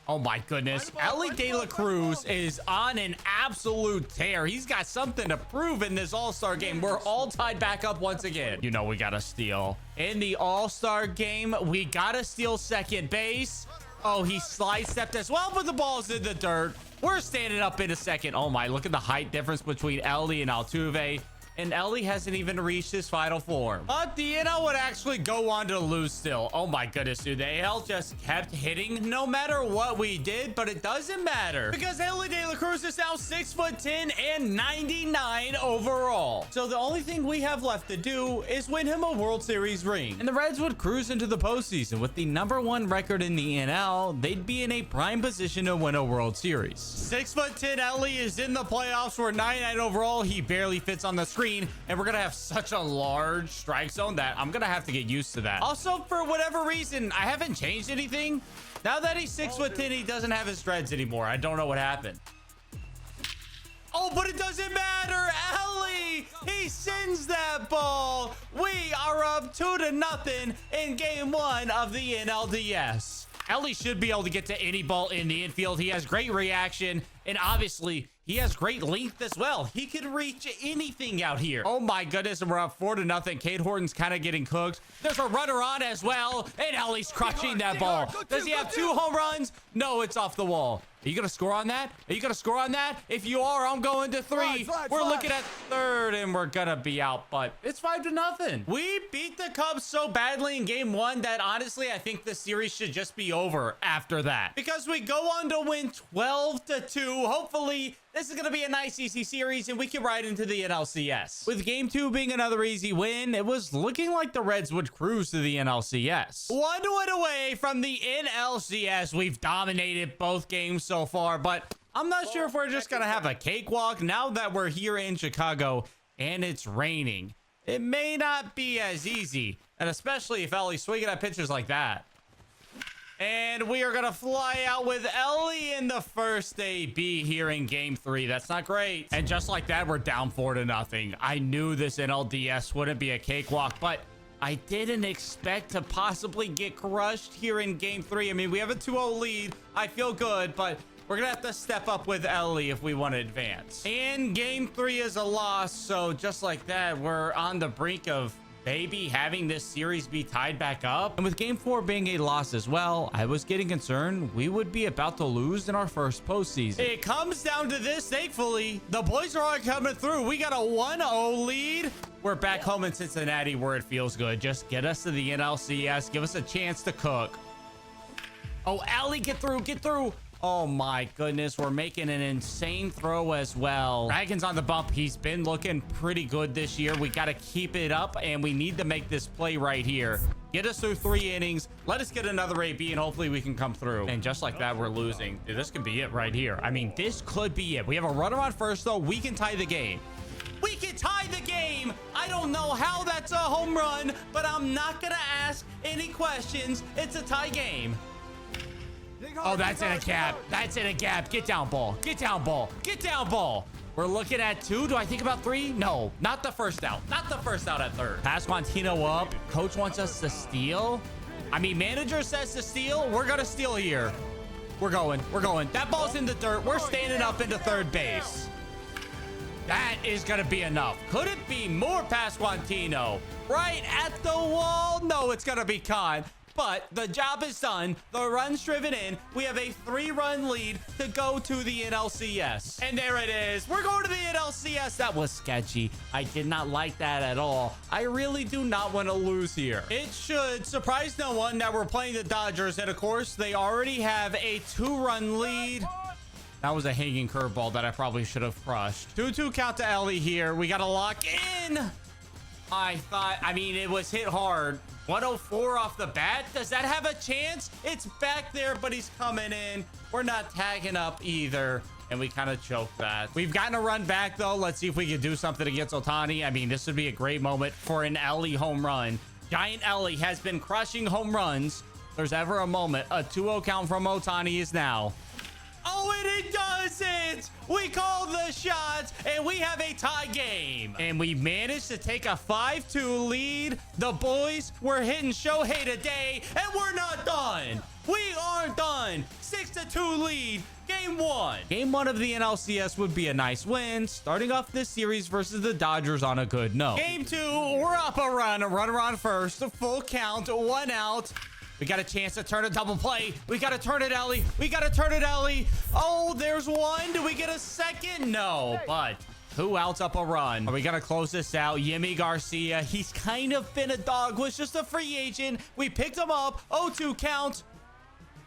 Oh my goodness. Ellie De La Cruz is on an absolute tear. He's got something to prove in this All-Star game. We're all tied back up once again. You know we got to steal. In the All-Star game, we got to steal second base. Oh, he slide stepped as well, but the ball's in the dirt. We're standing up in a second. Oh my, look at the height difference between Ellie and Altuve. And Ellie hasn't even reached his final form. But the NL would actually go on to lose still. Oh my goodness, dude. The AL just kept hitting no matter what we did, but it doesn't matter because Ellie De La Cruz is now 6'10" and 99 overall. So the only thing we have left to do is win him a World Series ring. And the Reds would cruise into the postseason with the #1 record in the NL. They'd be in a prime position to win a World Series. 6'10" Ellie is in the playoffs. We're 99 overall. He barely fits on the screen. And we're gonna have such a large strike zone that I'm gonna have to get used to that. Also, for whatever reason, I haven't changed anything. Now that he's 6'10", he doesn't have his dreads anymore. I don't know what happened. Oh, but it doesn't matter. Ellie, he sends that ball. We are up 2-0 in game 1 of the NLDS. Ellie should be able to get to any ball in the infield. He has great reaction, and obviously he has great length as well. He can reach anything out here. Oh my goodness, and we're up 4-0. Cade Horton's kind of getting cooked. There's a runner on as well, and Ellie's crushing that ball. Does he have 2 home runs? No, it's off the wall. Are you gonna score on that? Are you gonna score on that? If you are, I'm going to 3. We're looking at third, and we're gonna be out, but it's 5-0. We beat the Cubs so badly in game 1 that honestly, I think the series should just be over after that because we go on to win 12-2. Hopefully, this is going to be a nice, easy series, and we can ride into the NLCS. With game 2 being another easy win, it was looking like the Reds would cruise to the NLCS. 1 win away from the NLCS. We've dominated both games so far, but I'm not sure if we're just going to have a cakewalk now that we're here in Chicago and it's raining. It may not be as easy, and especially if Ellie's swinging at pitches like that. And we are going to fly out with Ellie in the first AB here in game 3. That's not great. And just like that, we're down 4-0. I knew this NLDS wouldn't be a cakewalk, but I didn't expect to possibly get crushed here in game 3. I mean, we have a 2-0 lead. I feel good, but we're going to have to step up with Ellie if we want to advance. And game 3 is a loss. So just like that, we're on the brink of maybe having this series be tied back up. And with game 4 being a loss as well, I was getting concerned we would be about to lose in our first postseason. It comes down to this, thankfully. The boys are all coming through. We got a 1-0 lead. We're back home in Cincinnati where it feels good. Just get us to the NLCS. Give us a chance to cook. Oh, Ellie, get through, get through. Oh my goodness, we're making an insane throw as well. Dragon's on the bump. He's been looking pretty good this year. We got to keep it up, and we need to make this play right here. Get us through 3 innings. Let us get another AB, and hopefully we can come through. And just like that, we're losing. Dude, this could be it right here. I mean, this could be it. We have a runner on first, though. We can tie the game. We can tie the game. I don't know how that's a home run, but I'm not going to ask any questions. It's a tie game. Oh, that's in a gap. That's in a gap. Get down, ball. Get down, ball. Get down, ball. We're looking at 2. Do I think about 3? No, not the first out. Not the first out at 3rd. Pass Montino up. Coach wants us to steal. I mean, manager says to steal. We're going to steal here. We're going. We're going. That ball's in the dirt. We're standing up into 3rd base. That is going to be enough. Could it be more Pasquantino? Right at the wall? No, it's going to be Khan. But the job is done. The run's driven in. We have a 3-run lead to go to the NLCS. And there it is. We're going to the NLCS. That was sketchy. I did not like that at all. I really do not want to lose here. It should surprise no one that we're playing the Dodgers. And of course, they already have a 2-run lead. That was a hanging curveball that I probably should have crushed. 2-2 count to Ellie here. We got to lock in. I mean, it was hit hard. 104 off the bat. Does that have a chance? It's back there, but he's coming in. We're not tagging up either. And we kind of choked that. We've gotten a run back, though. Let's see if we can do something against Ohtani. I mean, this would be a great moment for an Ellie home run. Giant Ellie has been crushing home runs. If there's ever a moment, a 2-0 count from Ohtani is now. Oh, and it doesn't! We called the shots, and we have a tie game. And we managed to take a 5-2 lead. The boys were hitting Shohei today, and we're not done. We aren't done. 6-2 lead. Game 1. Game 1 of the NLCS would be a nice win, starting off this series versus the Dodgers on a good note. Game 2, we're up a runner on first. A full count, 1 out. We got a chance to turn a double play. We got to turn it, Ellie. We got to turn it, Ellie. Oh, there's 1. Do we get a second? No, but 2 outs up a run. Are we going to close this out? Yimi Garcia, he's kind of been a dog. Was just a free agent. We picked him up. 0-2 count.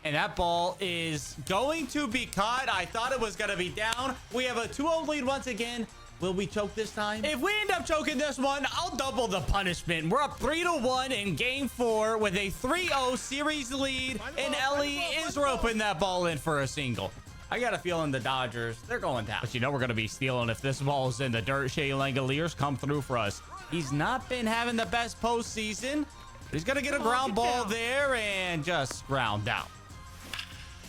And that ball is going to be caught. I thought it was going to be down. We have a 2-0 lead once again. Will we choke this time? If we end up choking this one, I'll double the punishment. We're up 3-1 in game 4 with a 3-0 series lead. And Ellie is roping that ball in for a single. I got a feeling the Dodgers, they're going down. But you know we're going to be stealing if this ball is in the dirt. Shea Langoliers come through for us. He's not been having the best postseason. He's going to get a ground ball there and just ground out.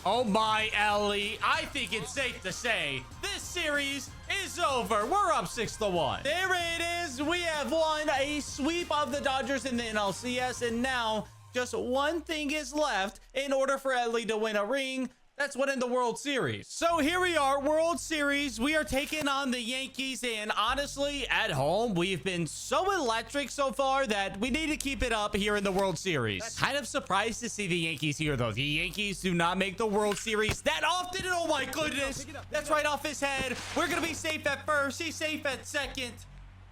Oh my, Ellie. I think it's safe to say this series is over. We're up 6-1. There it is. We have won a sweep of the Dodgers in the NLCS. And now just one thing is left in order for Ellie to win a ring. That's winning the World Series. So here we are, World Series. We are taking on the Yankees, and honestly, at home, we've been so electric so far that we need to keep it up here in the World Series. Kind of surprised to see the Yankees here, though. The Yankees do not make the World Series that often. Oh my goodness, that's right off his head. We're gonna be safe at first. He's safe at second.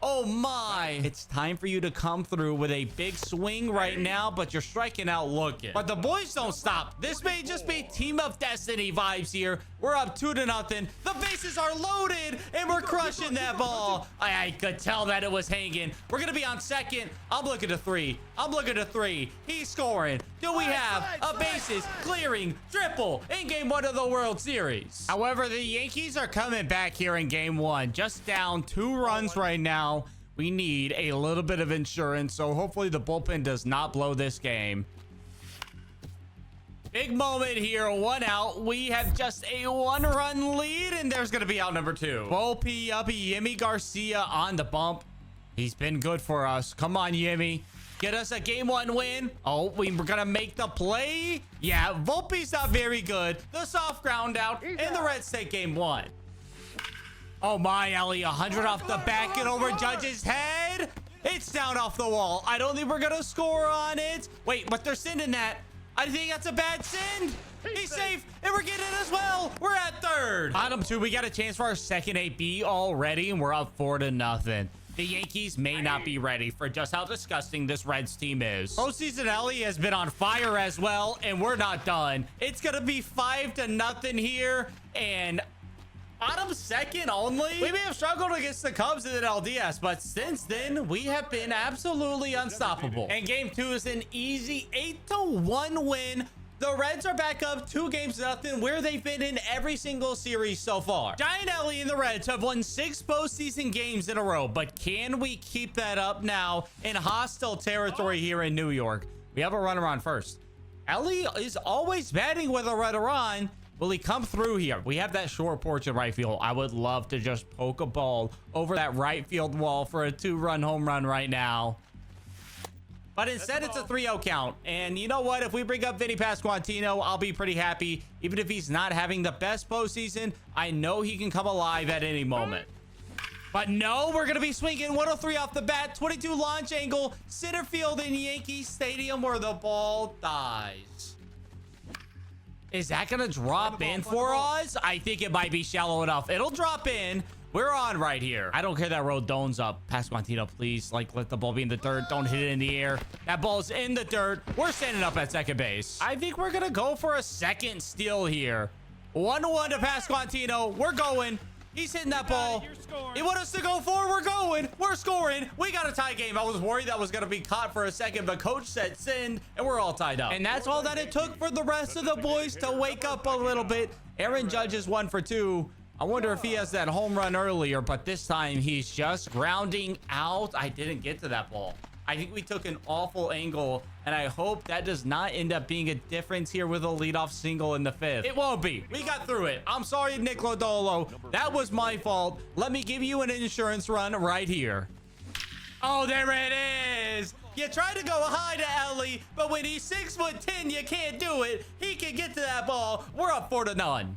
Oh my. It's time for you to come through with a big swing right now, but you're striking out looking. But the boys don't stop. This may just be Team of Destiny vibes here. We're up 2-0. The bases are loaded, and we're crushing that ball. I could tell that it was hanging. We're going to be on second. I'm looking to 3. I'm looking to 3. He's scoring. Do we have a bases clearing triple in game 1 of the World Series? However, the Yankees are coming back here in game 1. Just down 2 runs right now. We need a little bit of insurance, so hopefully the bullpen does not blow this game. Big moment here, 1 out. We have just a 1-run lead, and there's going to be out number 2. Volpe up, Yimi Garcia on the bump. He's been good for us. Come on, Yimi. Get us a game 1 win. Oh, we're going to make the play. Yeah, Volpe's not very good. The soft ground out, and the Reds take game 1. Oh my, Ellie, 100 off the back and over Judge's head. It's down off the wall. I don't think we're going to score on it. Wait, but they're sending that. I think that's a bad send. He's safe, and we're getting it as well. We're at 3rd. Bottom 2, we got a chance for our second AB already, and we're up 4-0. The Yankees may not be ready for just how disgusting this Reds team is. Postseason Ellie has been on fire as well, and we're not done. It's going to be 5-0 here, and bottom second only. We may have struggled against the Cubs in the LDS, but since then, we have been absolutely unstoppable. And game 2 is an easy 8-1 win. The Reds are back up 2-0 where they've been in every single series so far. Giant Ellie and the Reds have won 6 postseason games in a row, but can we keep that up now in hostile territory here in New York? We have a runner on first. Ellie is always batting with a runner on. Will he come through here? We have that short porch in right field. I would love to just poke a ball over that right field wall for a 2-run home run right now. But instead, it's a 3-0 count. And you know what? If we bring up Vinny Pasquantino, I'll be pretty happy. Even if he's not having the best postseason, I know he can come alive at any moment. But no, we're going to be swinging 103 off the bat, 22 launch angle, center field in Yankee Stadium where the ball dies. Is that going to drop in for us? I think it might be shallow enough. It'll drop in. We're on right here. I don't care that Rodon's up. Pasquantino, please, like, let the ball be in the dirt. Don't hit it in the air. That ball's in the dirt. We're standing up at second base. I think we're going to go for a second steal here. 1-1 to Pasquantino. We're going. He's hitting that ball. He want us to go forward. We're going. We're scoring. We got a tie game. I was worried that was going to be caught for a second, but coach said send, and we're all tied up. And that's all that it took for the rest of the boys to wake up a little bit. Aaron Judge is 1 for 2. I wonder if he has that home run earlier, but this time he's just grounding out. I didn't get to that ball. I think we took an awful angle, and I hope that does not end up being a difference here with a leadoff single in the 5th. It won't be. We got through it. I'm sorry, Nick Lodolo. That was my fault. Let me give you an insurance run right here. Oh, there it is. You try to go high to Ellie, but when he's 6'10", you can't do it. He can get to that ball. We're up 4-0.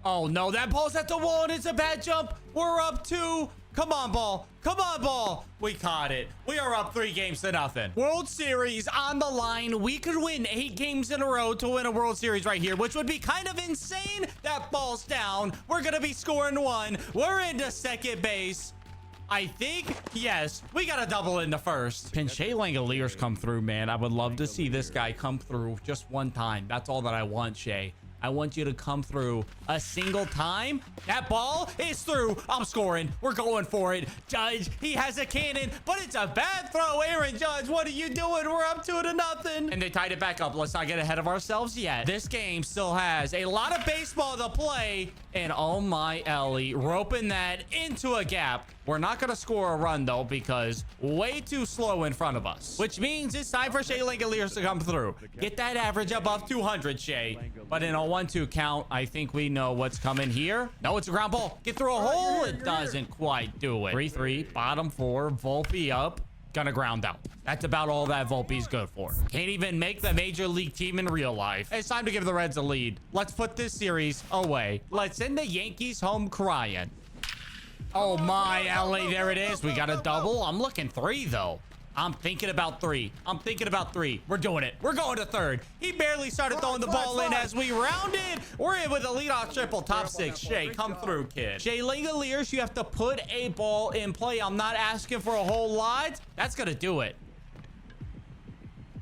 Oh, no, that ball's at the wall, and it's a bad jump. We're up 2. Come on, ball. Come on, ball. We caught it. We are up 3-0. World Series on the line. We could win 8 games in a row to win a World Series right here, which would be kind of insane. That ball's down. We're going to be scoring 1. We're into second base. I think, yes, we got a double in the 1st. Can Shea Langoliers come through, man? I would love to see this guy come through just one time. That's all that I want, Shea. I want you to come through a single time. That ball is through. I'm scoring. We're going for it. Judge, he has a cannon, but it's a bad throw. Aaron Judge, what are you doing? We're up 2-0. And they tied it back up. Let's not get ahead of ourselves yet. This game still has a lot of baseball to play. And oh my, Ellie, roping that into a gap. We're not going to score a run, though, because way too slow in front of us, which means it's time for Shea Langoliers to come through. Get that average above 200, Shea. But in a 1-2 count, I think we know what's coming here. No, it's a ground ball. Get through a hole. It doesn't quite do it. 3-3, bottom 4, Volpe up. Gonna ground out. That's about all that Volpe's good for. Can't even make the major league team in real life. It's time to give the Reds a lead. Let's put this series away. Let's send the Yankees home crying. Oh my, Ellie, there it is. We got a double. I'm looking 3, though. I'm thinking about 3. I'm thinking about 3. We're doing it. We're going to 3rd. He barely started throwing the ball in as we rounded. We're in with a leadoff triple, top 6. Shea, come through, kid. Shea Langoliers, you have to put a ball in play. I'm not asking for a whole lot. That's going to do it.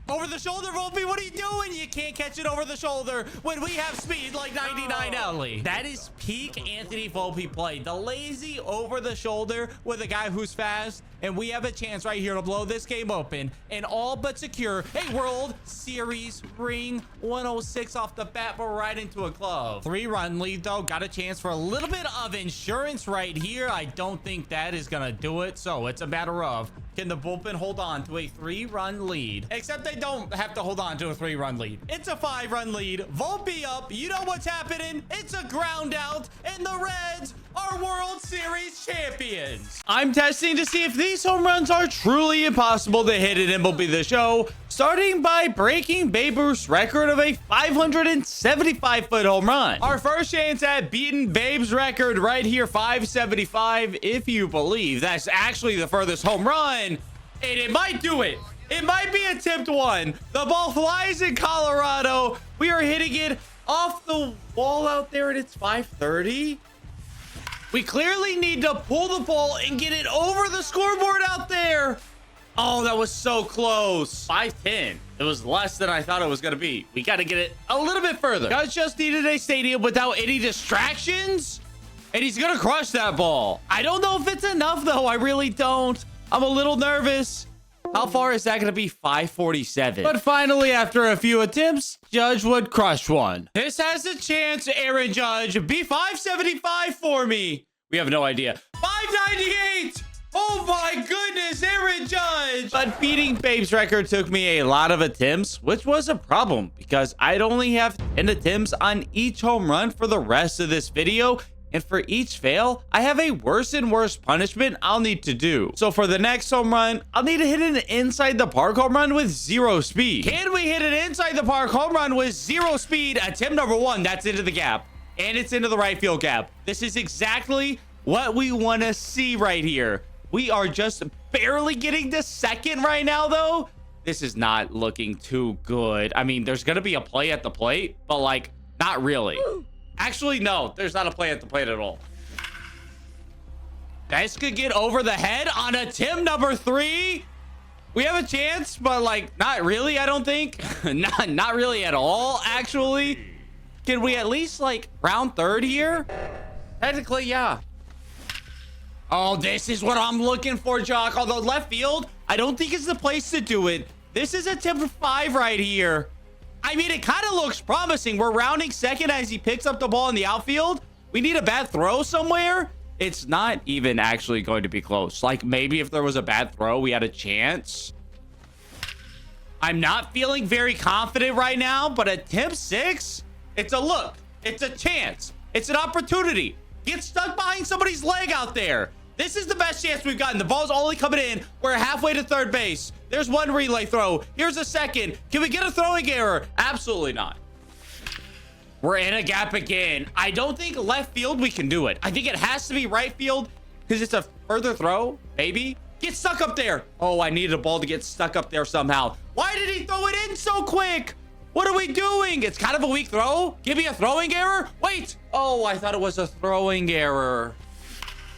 Over the shoulder, Volpe, what are you doing? You can't catch it over the shoulder when we have speed like 99 Ellie. That is peak Anthony Volpe play. The lazy over the shoulder with a guy who's fast. And we have a chance right here to blow this game open and all but secure a World Series ring. 106 off the bat, but right into a glove. 3-run lead, though. Got a chance for a little bit of insurance right here. I don't think that is going to do it. So it's a matter of, can the bullpen hold on to a 3-run lead? Except they don't have to hold on to a 3-run lead. It's a 5-run lead. Volpe up. You know what's happening. It's a ground out, and the Reds are World Series champions. I'm testing to see if these home runs are truly impossible to hit at MLB The Show, starting by breaking Babe Ruth's record of a 575-foot home run. Our first chance at beating Babe's record right here, 575, if you believe that's actually the furthest home run, and it might do it. It might be attempt 1. The ball flies in Colorado. We are hitting it off the wall out there, and it's 530. We clearly need to pull the ball and get it over the scoreboard out there. Oh, that was so close. 510. It was less than I thought it was going to be. We got to get it a little bit further. Guys just needed a stadium without any distractions. And he's going to crush that ball. I don't know if it's enough, though. I really don't. I'm a little nervous. How far is that going to be? 547. But finally, after a few attempts, Judge would crush one. This has a chance, Aaron Judge. Be 575 for me. We have no idea. 598. Oh my goodness, Aaron Judge. good, but beating Babe's record took me a lot of attempts, which was a problem because I'd only have 10 attempts on each home run for the rest of this video. And for each fail, I have a worse and worse punishment I'll need to do. So for the next home run, I'll need to hit an inside the park home run with 0 speed. Can we hit an inside the park home run with 0 speed? Attempt number 1, that's into the gap. And it's into the right field gap. This is exactly what we want to see right here. We are just barely getting to second right now, though. This is not looking too good. I mean, there's going to be a play at the plate, but like, not really. Actually, no, there's not a play at the plate at all. This could get over the head on attempt number 3. We have a chance, but like, not really, I don't think. not really at all, actually. Can we at least like round third here? Technically, yeah. Oh, this is what I'm looking for, Jock. Although left field, I don't think is the place to do it. This is attempt 5 right here. I mean, it kind of looks promising. We're rounding second as he picks up the ball in the outfield. We need a bad throw somewhere. It's not even actually going to be close. Like, maybe if there was a bad throw, we had a chance. I'm not feeling very confident right now, but attempt 6, it's a look. It's a chance. It's an opportunity. Get stuck behind somebody's leg out there. This is the best chance we've gotten. The ball's only coming in. We're halfway to third base. There's one relay throw. Here's a second. Can we get a throwing error? Absolutely not. We're in a gap again. I don't think left field we can do it. I think it has to be right field because it's a further throw. Maybe. Get stuck up there. Oh, I needed a ball to get stuck up there somehow. Why did he throw it in so quick? What are we doing? It's kind of a weak throw. Give me a throwing error. Wait. Oh, I thought it was a throwing error.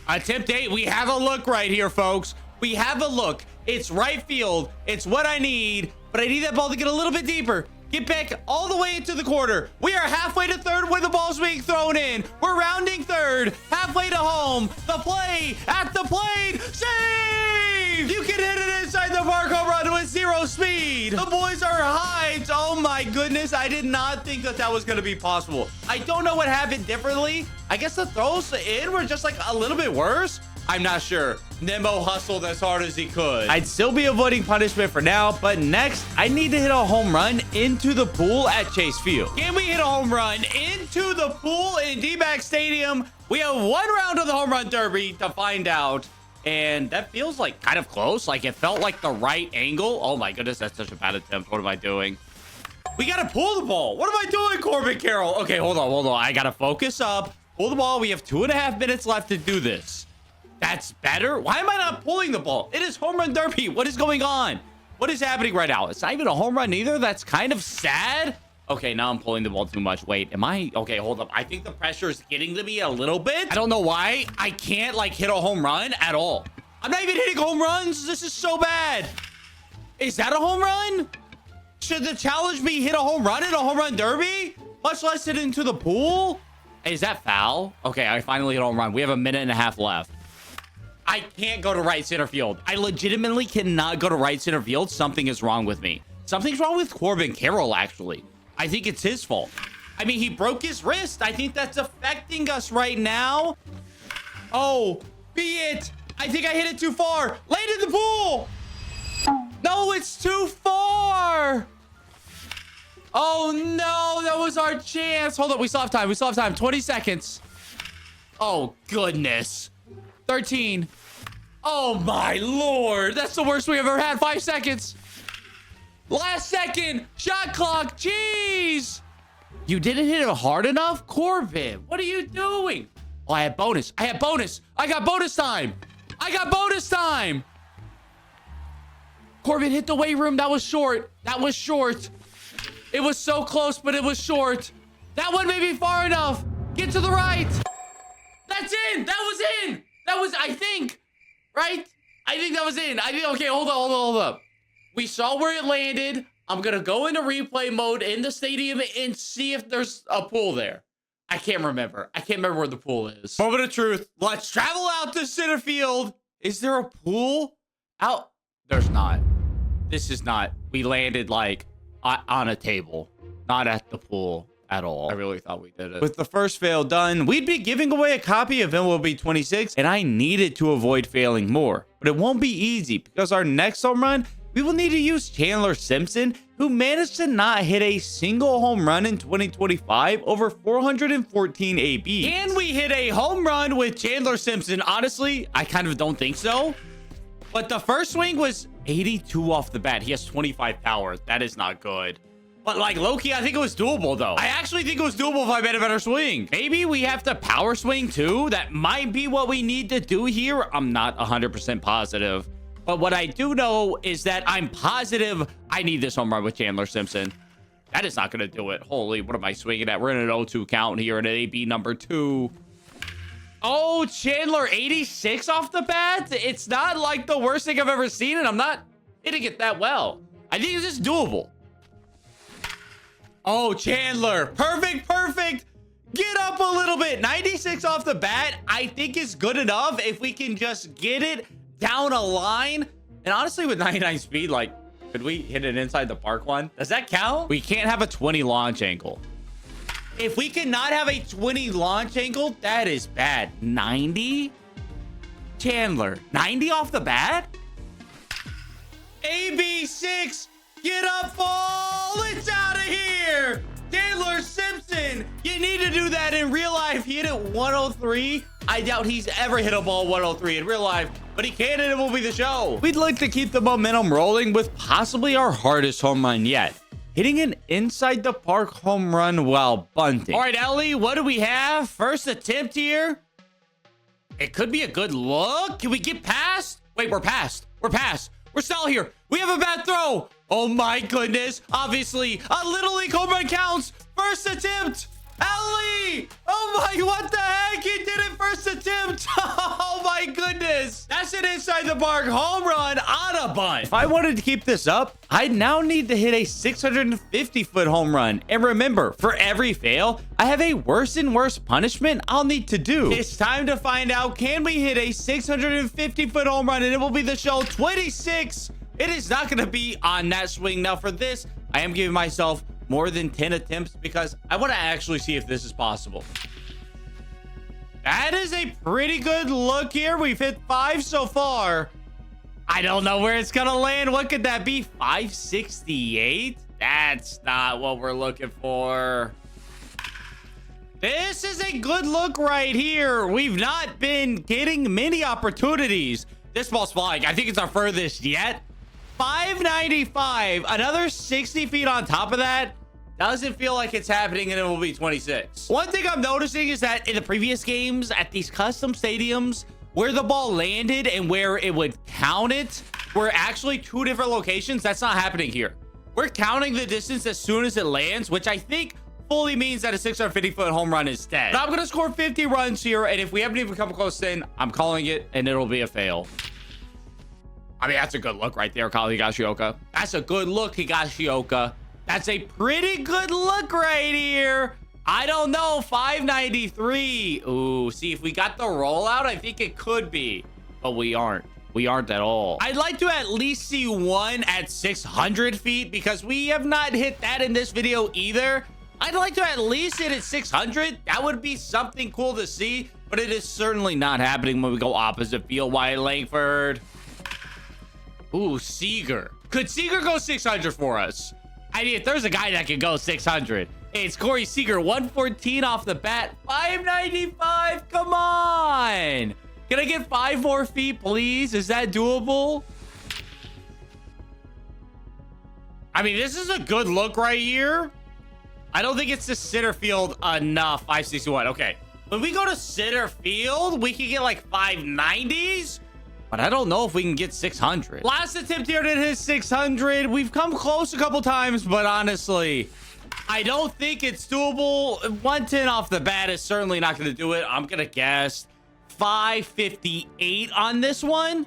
Attempt 8. We have a look right here, folks. We have a look. It's right field. It's what I need, but I need that ball to get a little bit deeper. Get back all the way into the corner. We are halfway to third where the ball's being thrown in. We're rounding third, halfway to home. The play at the plate. Save! You can hit it inside the park home run with 0 speed. The boys are hyped. Oh my goodness. I did not think that that was going to be possible. I don't know what happened differently. I guess the throws in were just like a little bit worse. I'm not sure. Nemo hustled as hard as he could. I'd still be avoiding punishment for now, but next, I need to hit a home run into the pool at Chase Field. Can we hit a home run into the pool in D-Back Stadium? We have 1 round of the home run derby to find out, and that feels like kind of close. Like it felt like the right angle. Oh my goodness, that's such a bad attempt. What am I doing? We gotta pull the ball. What am I doing, Corbin Carroll? Okay, hold on. I gotta focus up. Pull the ball. We have 2.5 minutes left to do this. That's better. Why am I not pulling the ball? It is home run derby. What is going on? What is happening right now? It's not even a home run either. That's kind of sad. Okay, now I'm pulling the ball too much. Wait, am I? Okay, hold up. I think the pressure is getting to me a little bit. I don't know why. I can't like hit a home run at all. I'm not even hitting home runs. This is so bad. Is that a home run? Should the challenge be hit a home run in a home run derby? Much less hit into the pool? Is that foul? Okay, I finally hit a home run. We have 1.5 minutes left. I can't go to right center field. I legitimately cannot go to right center field. Something is wrong with me. Something's wrong with Corbin Carroll, actually. I think it's his fault. I mean, he broke his wrist. I think that's affecting us right now. Oh, be it. I think I hit it too far. Land in the pool. No, it's too far. Oh, no. That was our chance. Hold up. We still have time. 20 seconds. Oh, goodness. 13. Oh my lord, that's the worst we ever had. 5 seconds. Last second. Shot clock. Jeez. You didn't hit it hard enough, Corbin. What are you doing? Oh, I had bonus. I got bonus time. Corbin hit the weight room. That was short. It was so close, but it was short. That one may be far enough. Get to the right. That's in. That was, I think, right? I think that was in. Okay, hold up. We saw where it landed. I'm going to go into replay mode in the stadium and see if there's a pool there. I can't remember where the pool is. Moment of truth. Let's travel out to center field. Is there a pool out? There's not. This is not. We landed like on a table, not at the pool. at all. I really thought we did it. With the first fail done, we'd be giving away a copy of MLB 26, and I needed to avoid failing more. But it won't be easy because our next home run, we will need to use Chandler Simpson, who managed to not hit a single home run in 2025 over 414 AB. Can we hit a home run with Chandler Simpson? Honestly, I kind of don't think so. But the first swing was 82 off the bat. He has 25 power. That is not good. But like low-key, I think it was doable though. I actually think it was doable if I made a better swing. Maybe we have to power swing too. That might be what we need to do here. I'm not 100% positive. But what I do know is that I'm positive I need this home run with Chandler Simpson. That is not going to do it. Holy, what am I swinging at? We're in an 0-2 count here in an AB number 2. Oh, Chandler 86 off the bat. It's not like the worst thing I've ever seen, and I'm not hitting it that well. I think it's just doable. Oh, Chandler. Perfect, perfect. Get up a little bit. 96 off the bat, I think is good enough if we can just get it down a line. And honestly, with 99 speed, like, could we hit it inside the park one? Does that count? We can't have a 20 launch angle. If we cannot have a 20 launch angle, that is bad. 90? Chandler, 90 off the bat? AB6, get up, ball. It's out of here. Chandler Simpson, you need to do that in real life. He hit it 103. I doubt he's ever hit a ball 103 in real life, but he can, and it will be the show. We'd like to keep the momentum rolling with possibly our hardest home run yet. Hitting an inside the park home run while bunting. All right, Ellie, what do we have? First attempt here. It could be a good look. Can we get past? Wait, we're past. We're past. We're still here. We have a bad throw. Oh my goodness. Obviously, a Little League home run counts. First attempt. Ellie! Oh my, what the heck? He did it first attempt. Oh my goodness. That's an inside the park home run on a bunt. If I wanted to keep this up, I now need to hit a 650-foot home run. And remember, for every fail, I have a worse and worse punishment I'll need to do. It's time to find out, can we hit a 650-foot home run? And it will be the show 26. It is not going to be on that swing. Now for this, I am giving myself more than 10 attempts because I want to actually see if this is possible. That is a pretty good look here. We've hit 5 so far. I don't know where it's going to land. What could that be? 568? That's not what we're looking for. This is a good look right here. We've not been getting many opportunities. This ball's flying. I think it's our furthest yet. 595, another 60 feet on top of that. Doesn't feel like it's happening, and it will be 26. One thing I'm noticing is that in the previous games at these custom stadiums, where the ball landed and where it would count it were actually 2 different locations. That's not happening here. We're counting the distance as soon as it lands, which I think fully means that a 650-foot home run is dead. But I'm gonna score 50 runs here, and if we haven't even come close, then I'm calling it, and it'll be a fail. I mean, that's a good look right there, Kyle Higashioka. That's a good look, Higashioka. That's a pretty good look right here. I don't know, 593. Ooh, see, if we got the rollout, I think it could be, but we aren't. We aren't at all. I'd like to at least see one at 600 feet because we have not hit that in this video either. I'd like to at least hit at 600. That would be something cool to see, but it is certainly not happening when we go opposite field. Wyatt Langford. Ooh, Seager. Could Seager go 600 for us? I mean, if there's a guy that can go 600, it's Corey Seager. 114 off the bat. 595. Come on. Can I get 5 more feet, please? Is that doable? I mean, this is a good look right here. I don't think it's to center field enough. 561. Okay. When we go to center field, we can get like 590s. But I don't know if we can get 600. Last attempt here to hit 600. We've come close a couple times, but honestly, I don't think it's doable. 110 off the bat is certainly not going to do it. I'm going to guess 558 on this one.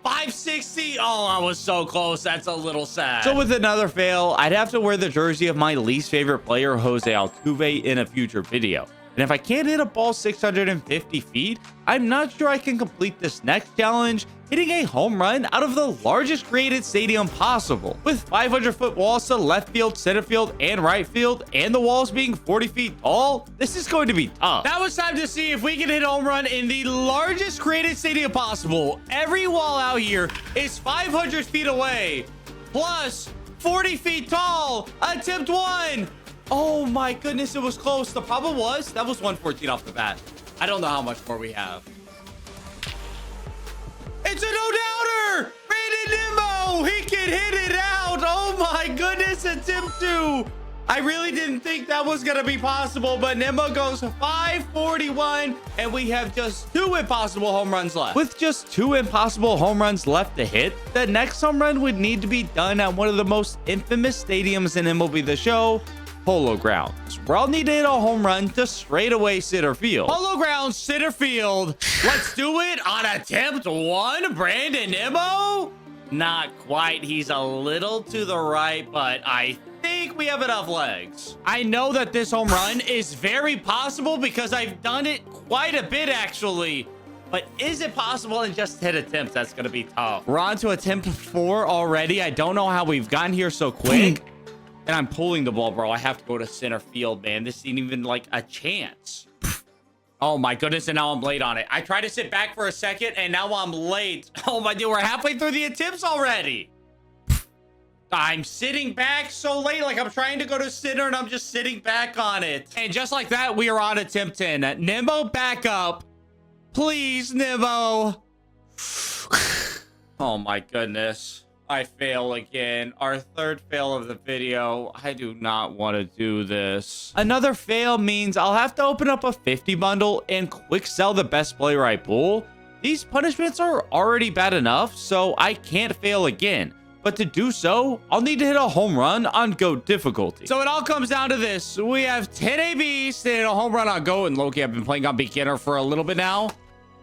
560. Oh, I was so close. That's a little sad. So with another fail, I'd have to wear the jersey of my least favorite player, Jose Altuve, in a future video. And if I can't hit a ball 650 feet, I'm not sure I can complete this next challenge, hitting a home run out of the largest created stadium possible. With 500-foot walls to left field, center field, and right field, and the walls being 40 feet tall, this is going to be tough. Now it's time to see if we can hit a home run in the largest created stadium possible. Every wall out here is 500 feet away, plus 40 feet tall. Attempt one. Oh my goodness, it was close. The problem was that was 114 off the bat. I don't know how much more we have. It's a no-doubter! Brandon Nimmo! He can hit it out! Oh my goodness, attempt two! I really didn't think that was gonna be possible, but Nimmo goes 541, and we have just 2 impossible home runs left. With just 2 impossible home runs left to hit, the next home run would need to be done at one of the most infamous stadiums in MLB The Show, Polo Grounds, where I'll need to hit a home run to straightaway center field. Polo Grounds, center field. Let's do it on attempt 1. Brandon Nimmo? Not quite. He's a little to the right, but I think we have enough legs. I know that this home run is very possible because I've done it quite a bit, actually. But is it possible in just 10 attempts? That's going to be tough. We're on to attempt 4 already. I don't know how we've gotten here so quick. And I'm pulling the ball, bro. I have to go to center field, man. This isn't even like a chance. Oh my goodness, and now I'm late on it. I tried to sit back for a second, and now I'm late. Oh my dude, we're halfway through the attempts already. I'm sitting back so late, like I'm trying to go to center, and I'm just sitting back on it. And just like that, we are on attempt 10. Nimmo, back up. Please, Nimmo. Oh my goodness. I fail again. Our 3rd fail of the video. I do not want to do this. Another fail means I'll have to open up a 50 bundle and quick sell the best player I pull. These punishments are already bad enough, so I can't fail again. But to do so, I'll need to hit a home run on GOAT difficulty. So it all comes down to this. We have 10 ABs to hit a home run on GOAT, and Loki, I've been playing on beginner for a little bit now.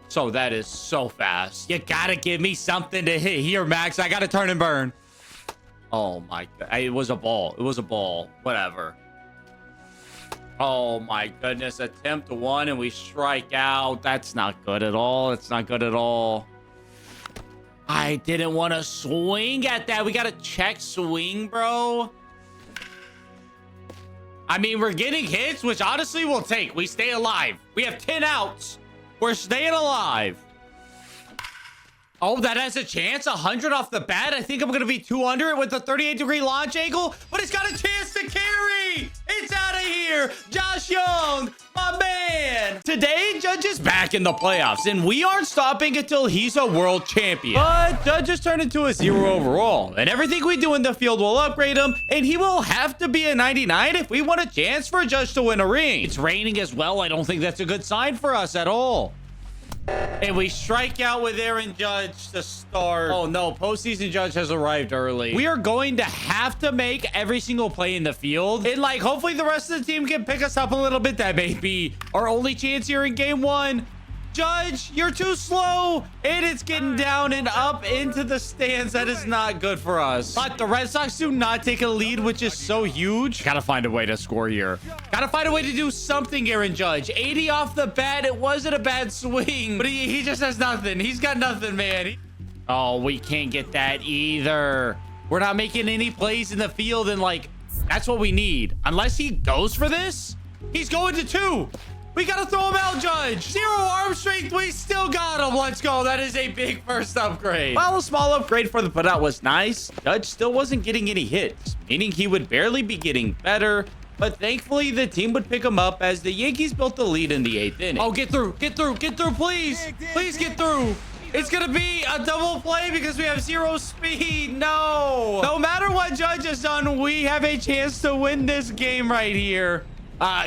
So that is so fast. You gotta give me something to hit here, Max. I gotta turn and burn. Oh my god. It was a ball. It was a ball. Whatever. Oh my goodness. Attempt 1 and we strike out. That's not good at all. It's not good at all. I didn't want to swing at that. We gotta check swing, bro. I mean, we're getting hits, which honestly we'll take. We stay alive. We have 10 outs. We're staying alive. Oh, that has a chance. 100 off the bat. I think I'm going to be 200 it with a 38-degree launch angle, but it's got a chance to carry. It's out of here. Josh Young, my man. Today, Judge is back in the playoffs, and we aren't stopping until he's a world champion. But Judge has turned into a 0 overall, and everything we do in the field will upgrade him, and he will have to be a 99 if we want a chance for Judge to win a ring. It's raining as well. I don't think that's a good sign for us at all. And we strike out with Aaron Judge to start. Oh no, postseason Judge has arrived early. We are going to have to make every single play in the field. And like, hopefully the rest of the team can pick us up a little bit. That may be our only chance here in game 1. Judge, you're too slow. And it's getting down and up into the stands. That is not good for us. But the Red Sox do not take a lead, which is so huge. Gotta find a way to score here. Gotta find a way to do something, Aaron Judge. 80 off the bat. It wasn't a bad swing, but he just has nothing. He's got nothing, man. Oh, we can't get that either. We're not making any plays in the field, and like, that's what we need. Unless he goes for this, he's going to 2. We gotta throw him out, Judge. 0 arm strength. We still got him. Let's go. That is a big first upgrade. While a small upgrade for the putout was nice, Judge still wasn't getting any hits, meaning he would barely be getting better. But thankfully, the team would pick him up as the Yankees built the lead in the 8th inning. Oh, get through. Get through. Get through, please. Please get through. It's gonna be a double play because we have 0 speed. No matter what Judge has done, we have a chance to win this game right here.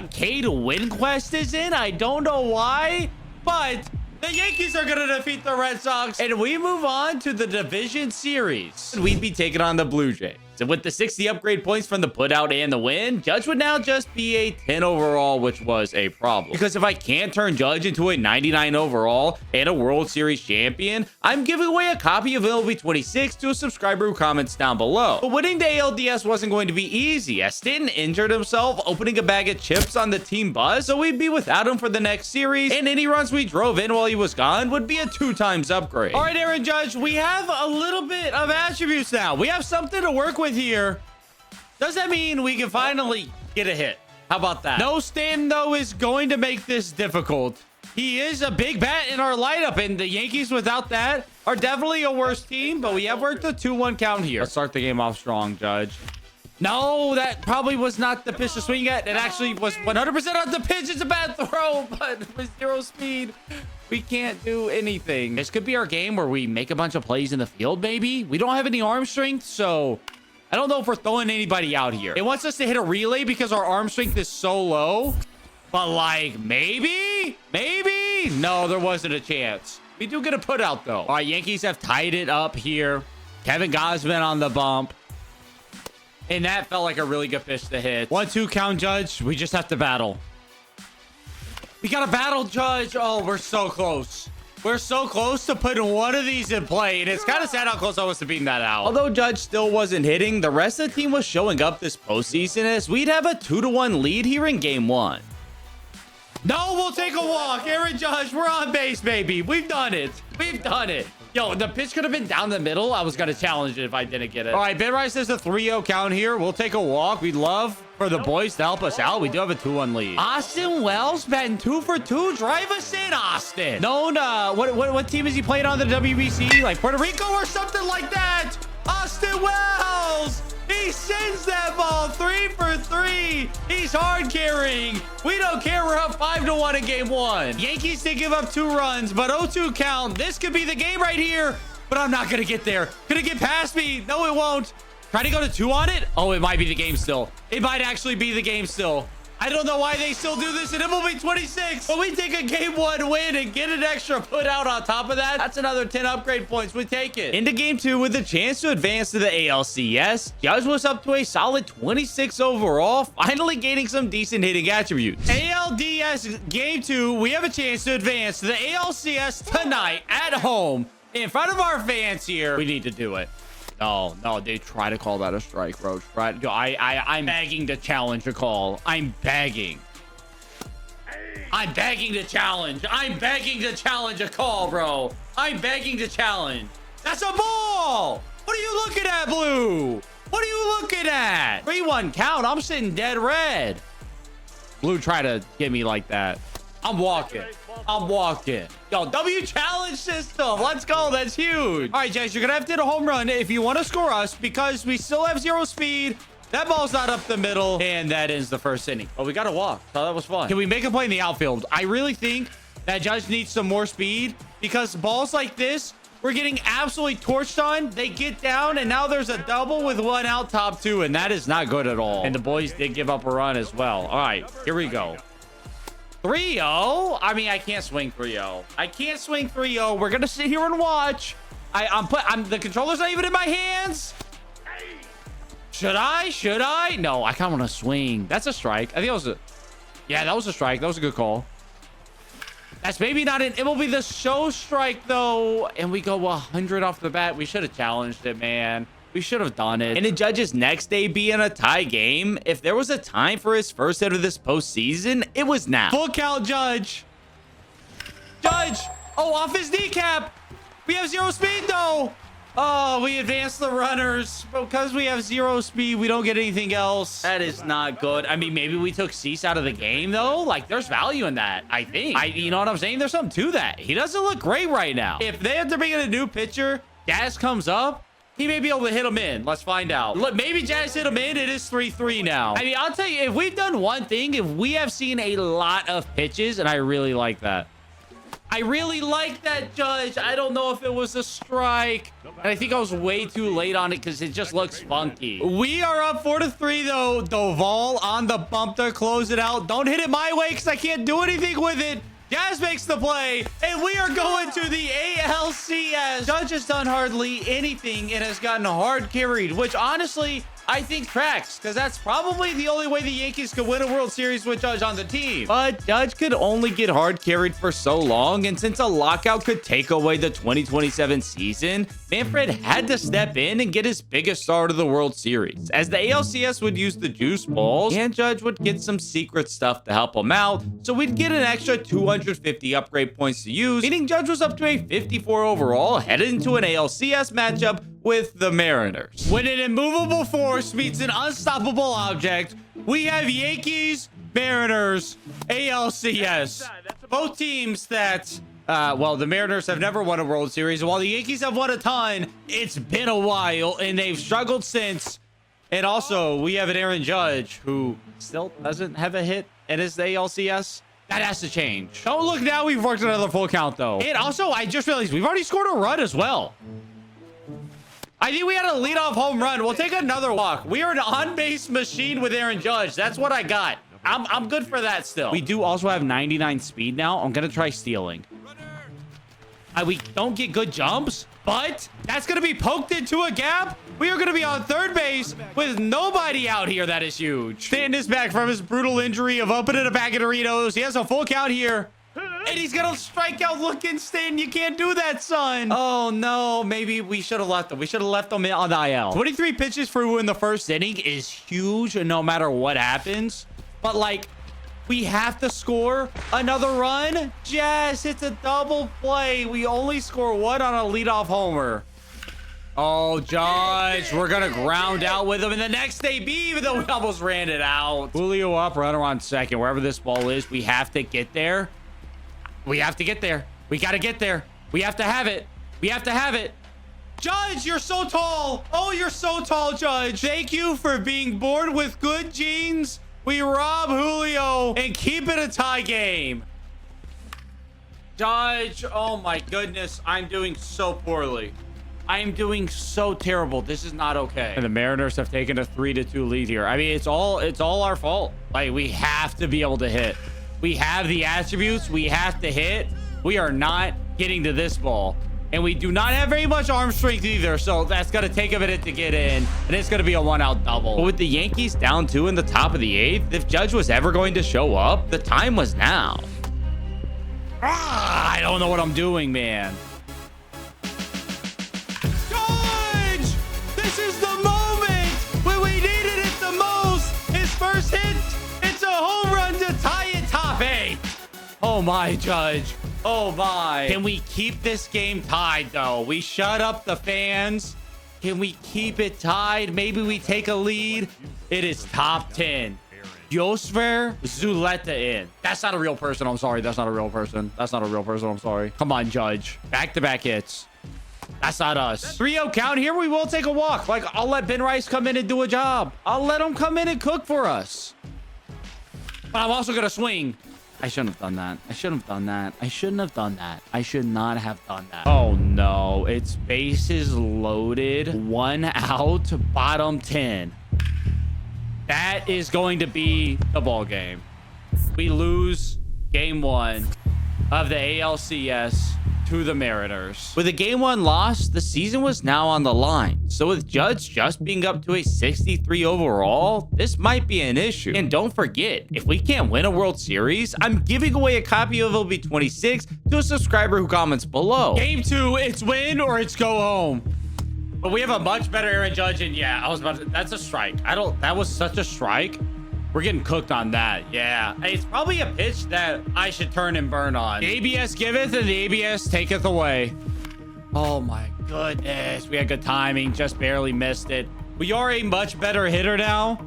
Cade Winquest is in. I don't know why, but the Yankees are going to defeat the Red Sox, and we move on to the division series. We'd be taking on the Blue Jays. points. And with the 60 upgrade points from the putout and the win, Judge would now just be a 10 overall, which was a problem. Because if I can't turn Judge into a 99 overall and a World Series champion, I'm giving away a copy of MLB 26 to a subscriber who comments down below. But winning the ALDS wasn't going to be easy, as Stanton injured himself opening a bag of chips on the team bus, so we'd be without him for the next series, and any runs we drove in while he was gone would be a 2x upgrade. All right, Aaron Judge, we have a little bit of attributes now. We have something to work with here. Does that mean we can finally get a hit? How about that? No Stanton, though, is going to make this difficult. He is a big bat in our lineup, and the Yankees without that are definitely a worse team, but we have worked a 2-1 count here. Let's start the game off strong, Judge. No, that probably was not the pitch to swing at. It actually was 100% on the pitch. It's a bad throw, but with 0 speed, we can't do anything. This could be our game where we make a bunch of plays in the field, maybe. We don't have any arm strength, so I don't know if we're throwing anybody out here. It wants us to hit a relay because our arm strength is so low. But like, maybe? No, there wasn't a chance. We do get a put out, though. All right, Yankees have tied it up here. Kevin Gausman on the bump. And that felt like a really good pitch to hit. 1-2 count, Judge. We just have to battle. We got to battle, Judge. Oh, we're so close. We're so close to putting one of these in play. And it's kind of sad how close I was to beating that out. Although Judge still wasn't hitting, the rest of the team was showing up this postseason as we'd have a 2-1 lead here in game 1. No, we'll take a walk. Aaron Judge, we're on base, baby. We've done it. We've done it. Yo, the pitch could have been down the middle. I was going to challenge it if I didn't get it. All right, Ben Rice says a 3-0 count here. We'll take a walk. We'd love for the boys to help us out. We do have a 2-1 lead. Austin Wells batting 2 for 2. Drive us in, Austin. Known, what team is he playing on the WBC? Like Puerto Rico or something like that? Austin Wells. He sends that ball 3 for 3. He's hard carrying. We don't care. We're up 5-1 in game 1. Yankees did give up 2 runs, but 0-2 count. This could be the game right here, but I'm not going to get there. Gonna get past me. No, it won't. Try to go to 2 on it. Oh, it might be the game still. It might actually be the game still. I don't know why they still do this in MLB 26, but we take a game 1 win and get an extra put out on top of that. That's another 10 upgrade points. We take it. Into game 2 with a chance to advance to the ALCS. Judge was up to a solid 26 overall, finally gaining some decent hitting attributes. ALDS game 2, we have a chance to advance to the ALCS tonight at home in front of our fans here. We need to do it. No, they try to call that a strike, Roach. Right? I'm begging to challenge a call. I'm begging to challenge. I'm begging to challenge a call, bro. I'm begging to challenge. That's a ball. What are you looking at, Blue? What are you looking at? 3-1 count. I'm sitting dead red. Blue try to get me like that. I'm walking. Yo, W challenge system. Let's go. That's huge. All right, Jace, you're going to have to hit a home run if you want to score us because we still have 0 speed. That ball's not up the middle, and that ends the first inning. Oh, we got to walk. So that was fun. Can we make a play in the outfield? I really think that Judge needs some more speed because balls like this, we're getting absolutely torched on. They get down, and now there's a double with 1 out, top 2, and that is not good at all. And the boys did give up a run as well. All right, here we go. 3-0. I mean, I can't swing 3-0. I can't swing 3-0. We're gonna sit here and watch. The controller's not even in my hands. Should I? No, I kind of want to swing. That's a strike. I think that was that was a strike. That was a good call. That's maybe not an MLB The Show strike though. And we go 100 off the bat. We should have challenged it, man. We should have done it. And in Judge's next day being a tie game, if there was a time for his first hit of this postseason, it was now. Full count, Judge. Oh, off his kneecap. We have 0 speed, though. Oh, we advanced the runners. Because we have 0 speed, we don't get anything else. That is not good. I mean, maybe we took Cease out of the game, though. Like, there's value in that, I think. You know what I'm saying? There's something to that. He doesn't look great right now. If they have to bring in a new pitcher, Jazz comes up, he may be able to hit him in. Let's find out. Look, maybe Jazz hit him in. It is 3-3 now. I mean, I'll tell you, if we've done one thing, if we have seen a lot of pitches, and I really like that. I really like that, Judge. I don't know if it was a strike. And I think I was way too late on it because it just looks funky. We are up 4-3, though. Doval on the bump to close it out. Don't hit it my way because I can't do anything with it. Jazz makes the play, and we are going to the ALCS. Judge has done hardly anything and has gotten hard carried, which honestly, I think tracks, because that's probably the only way the Yankees could win a World Series with Judge on the team. But Judge could only get hard carried for so long, and since a lockout could take away the 2027 season, Manfred had to step in and get his biggest start of the World Series, as the ALCS would use the juice balls, and Judge would get some secret stuff to help him out, so we'd get an extra 250 upgrade points to use, meaning Judge was up to a 54 overall, headed into an ALCS matchup with the Mariners. When an immovable force meets an unstoppable object, we have Yankees, Mariners, ALCS. Both teams that, well, the Mariners have never won a World Series. While the Yankees have won a ton, it's been a while, and they've struggled since. And also, we have an Aaron Judge who still doesn't have a hit and is the ALCS. That has to change. Oh, look, now we've worked another full count, though. And also, I just realized we've already scored a run as well. I think we had a leadoff home run. We'll take another walk. We are an on-base machine with Aaron Judge. That's what I got. I'm good for that still. We do also have 99 speed now. I'm going to try stealing. We don't get good jumps, but that's going to be poked into a gap. We are going to be on third base with nobody out here. That is huge. Stan is back from his brutal injury of opening a bag of Doritos. He has a full count here. And he's gonna strike out looking, Stan. You can't do that, son. Oh, no. Maybe we should have left him. We should have left him on the IL. 23 pitches for Wu in the first inning is huge no matter what happens. But, like, we have to score another run. Jazz hits a double play. We only score one on a leadoff homer. Oh, Judge, we're going to ground out with him in the next AB, even though we almost ran it out. Julio up, runner on second. Wherever this ball is, we have to get there. We have to get there. We got to get there. We have to have it. We have to have it. Judge, you're so tall. Oh, you're so tall, Judge. Thank you for being born with good genes. We rob Julio and keep it a tie game. Judge, oh my goodness. I'm doing so poorly. I am doing so terrible. This is not okay. And the Mariners have taken a 3-2 lead here. I mean, it's all our fault. Like, we have to be able to hit. We have the attributes. We have to hit. We are not getting to this ball. And we do not have very much arm strength either. So that's going to take a minute to get in. And it's going to be a one-out double. But with the Yankees down 2 in the top of the 8th, if Judge was ever going to show up, the time was now. I don't know what I'm doing, man. Judge! This is the moment when we needed it the most. His first hit. It's a home run to tie it top 8. Oh my, Judge. Oh my. Can we keep this game tied though? We shut up the fans. Can we keep it tied? Maybe we take a lead. It is top 10. Josver Zuleta in. That's not a real person. I'm sorry. That's not a real person. That's not a real person. I'm sorry. Come on, Judge. Back-to-back hits. That's not us. 3-0 count here. We will take a walk. Like, I'll let Ben Rice come in and do a job. I'll let him come in and cook for us. But I'm also going to swing. I shouldn't have done that. I shouldn't have done that. I shouldn't have done that. I should not have done that. Oh, no. It's bases loaded. 1 out. Bottom 10. That is going to be the ball game. We lose game 1 of the ALCS to the Mariners. With a game 1 loss, the season was now on the line. So with Judge just being up to a 63 overall, this might be an issue. And don't forget, if we can't win a World Series, I'm giving away a copy of MLB 26 to a subscriber who comments below. Game 2, it's win or it's go home. But we have a much better Aaron Judge, and yeah, I was about to, that's a strike. That was such a strike. We're getting cooked on that. Yeah. It's probably a pitch that I should turn and burn on. The ABS giveth and the ABS taketh away. Oh my goodness. We had good timing. Just barely missed it. We are a much better hitter now.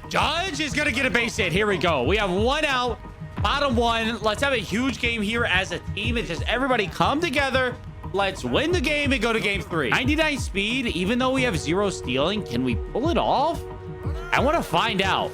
Judge is going to get a base hit. Here we go. We have 1 out. Bottom 1. Let's have a huge game here as a team and just everybody come together. Let's win the game and go to game 3. 99 speed. Even though we have 0 stealing, can we pull it off? I want to find out.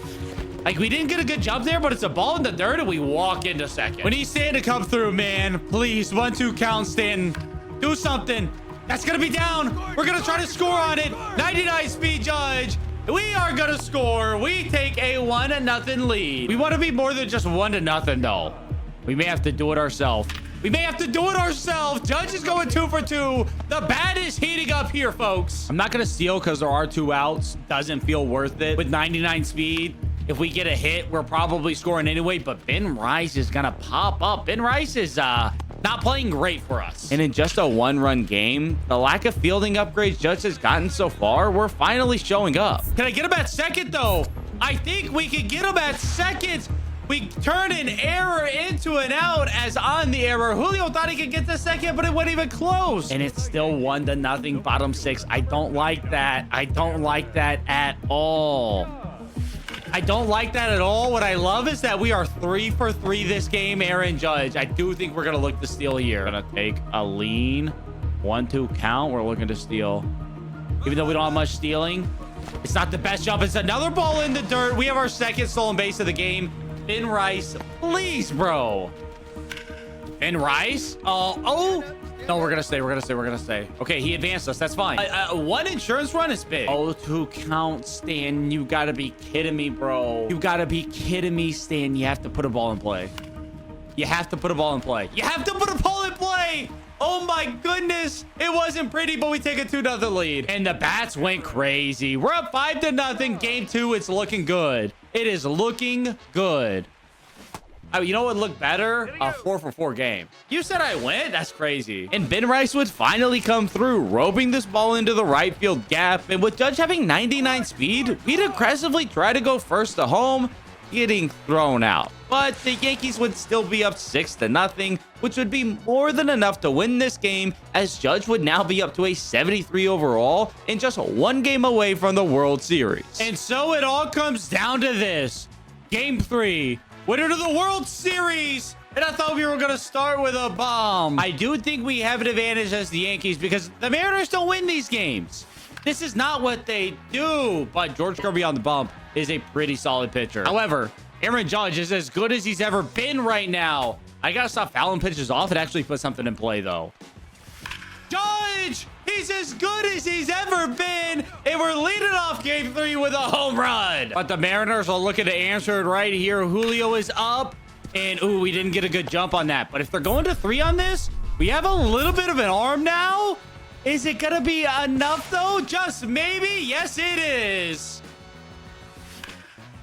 Like, we didn't get a good jump there, but it's a ball in the dirt and we walk into second. We need Stan to come through, man. Please, 1-2 count, Stan. Do something. That's going to be down. We're going to try to score on it. 99 speed, Judge. We are going to score. We take a 1-0 lead. We want to be more than just 1-0, though. We may have to do it ourselves. We may have to do it ourselves. Judge is going 2 for 2. The bat is heating up here, folks. I'm not going to steal because there are 2 outs. Doesn't feel worth it. With 99 speed, if we get a hit, we're probably scoring anyway. But Ben Rice is going to pop up. Ben Rice is not playing great for us. And in just a 1-run game, the lack of fielding upgrades Judge has gotten so far, we're finally showing up. Can I get him at second, though? I think we can get him at second. We turn an error into an out as on the error. Julio thought he could get to second, but it wasn't even close. And it's still 1-0, bottom 6. I don't like that. I don't like that at all. I don't like that at all. What I love is that we are 3 for 3 this game, Aaron Judge. I do think we're going to look to steal here. Going to take a lean. 1-2 count. We're looking to steal. Even though we don't have much stealing. It's not the best jump. It's another ball in the dirt. We have our second stolen base of the game. Ben Rice, please, bro. Ben Rice? Oh. No, we're going to stay. Okay, he advanced us. That's fine. 1 insurance run is big. 0-2 count, Stan. You got to be kidding me, bro. You got to be kidding me, Stan. You have to put a ball in play. You have to put a ball in play. You have to put a ball in play. Oh, my goodness. It wasn't pretty, but we take a 2-0 lead. And the bats went crazy. We're up 5-0. Game 2, it's looking good. It is looking good. I mean, you know what looked better? A 4 for 4 game. You said I win? That's crazy. And Ben Rice would finally come through, roving this ball into the right field gap. And with Judge having 99 speed, we'd aggressively try to go first to home, getting thrown out. But the Yankees would still be up 6-0, which would be more than enough to win this game, as Judge would now be up to a 73 overall and just 1 game away from the World Series. And so it all comes down to this. Game 3, winner to the World Series. And I thought we were going to start with a bomb. I do think we have an advantage as the Yankees because the Mariners don't win these games. This is not what they do. But George Kirby on the bump is a pretty solid pitcher. However, Aaron Judge is as good as he's ever been right now. I got to stop fouling pitches off and actually put something in play, though. Judge! He's as good as he's ever been. And we're leading off game 3 with a home run. But the Mariners are looking to answer it right here. Julio is up. And, ooh, we didn't get a good jump on that. But if they're going to 3 on this, we have a little bit of an arm now. Is it going to be enough, though? Just maybe? Yes, it is.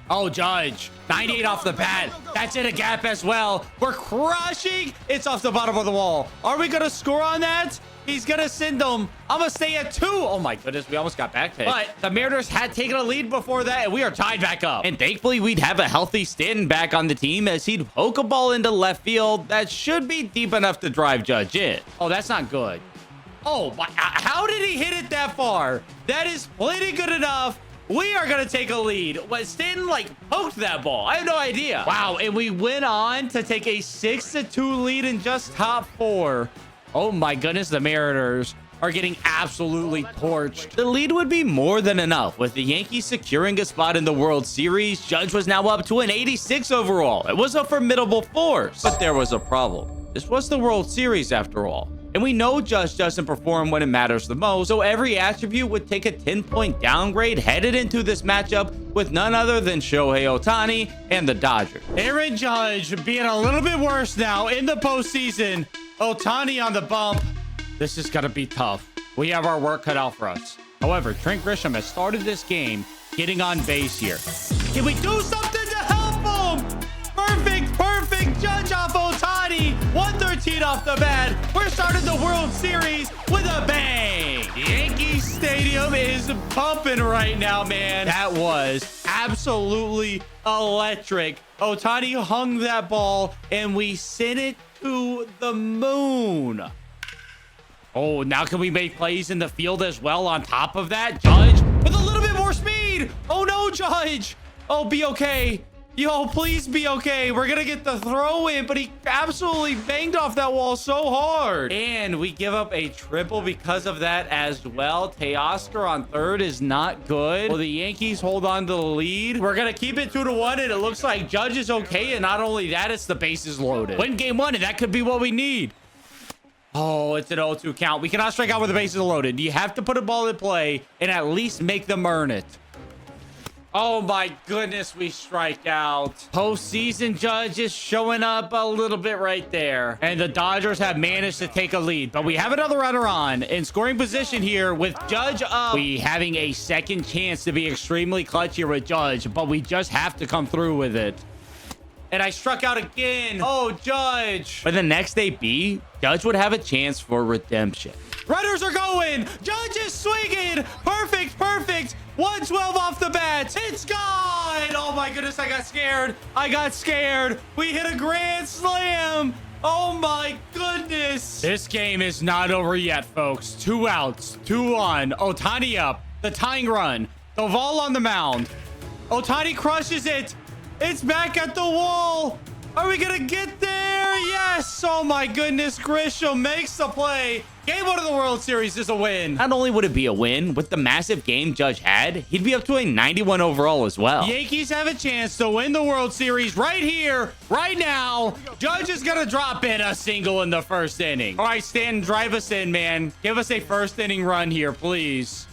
Oh, Judge. 98 off the bat. That's in a gap as well. We're crushing. It's off the bottom of the wall. Are we going to score on that? He's going to send them. I'm going to stay at 2. Oh, my goodness. We almost got back picked. But the Mariners had taken a lead before that, and we are tied back up. And thankfully, we'd have a healthy Stanton back on the team as he'd poke a ball into left field that should be deep enough to drive Judge in. Oh, that's not good. Oh, my. How did he hit it that far? That is plenty good enough. We are going to take a lead. What, Stanton, like, poked that ball? I have no idea. Wow, and we went on to take a 6-2 lead in just top 4. Oh, my goodness, the Mariners are getting absolutely torched. The lead would be more than enough. With the Yankees securing a spot in the World Series, Judge was now up to an 86 overall. It was a formidable force, but there was a problem. This was the World Series, after all. And we know Judge doesn't perform when it matters the most, so every attribute would take a 10-point downgrade headed into this matchup with none other than Shohei Ohtani and the Dodgers. Aaron Judge being a little bit worse now in the postseason. Ohtani on the bump. This is going to be tough. We have our work cut out for us. However, Trent Grisham has started this game getting on base here. Can we do something to help him? Perfect Judge off Ohtani. 113 off the bat. We're starting the World Series with a bang. Yankee Stadium is pumping right now, man. That was absolutely electric. Ohtani hung that ball, and we sent it to the moon. Oh, now can we make plays in the field as well on top of that? Judge with a little bit more speed. Oh, no, Judge. Oh, be okay. Yo, please be okay. We're gonna get the throw in, but he absolutely banged off that wall so hard. And we give up a triple because of that as well. Teoscar on third is not good. Will the Yankees hold on to the lead? We're gonna keep it 2-1, and it looks like Judge is okay. And not only that, it's the bases loaded. Win game 1, and that could be what we need. Oh, it's an 0-2 count. We cannot strike out with the bases loaded. You have to put a ball in play and at least make them earn it. Oh my goodness, we strike out. Postseason Judge is showing up a little bit right there. And the Dodgers have managed to take a lead. But we have another runner on in scoring position here with Judge up. We having a second chance to be extremely clutch here with Judge. But we just have to come through with it. And I struck out again. Oh, Judge. But the next day B, Judge would have a chance for redemption. Runners are going. Judge is swinging. Perfect, perfect. 112 off the bat. It's gone. Oh my goodness, I got scared. I got scared. We hit a grand slam. Oh my goodness. This game is not over yet, folks. 2 outs, 2 on. Ohtani up. The tying run. Doval on the mound. Ohtani crushes it. It's back at the wall. Are we gonna get there? Yes. Oh my goodness. Grisham makes the play. Game 1 of the World Series is a win. Not only would it be a win, with the massive game Judge had, he'd be up to a 91 overall as well. Yankees have a chance to win the World Series right here, right now. Judge is gonna drop in a single in the first inning. All right, Stanton, drive us in, man. Give us a first inning run here, please.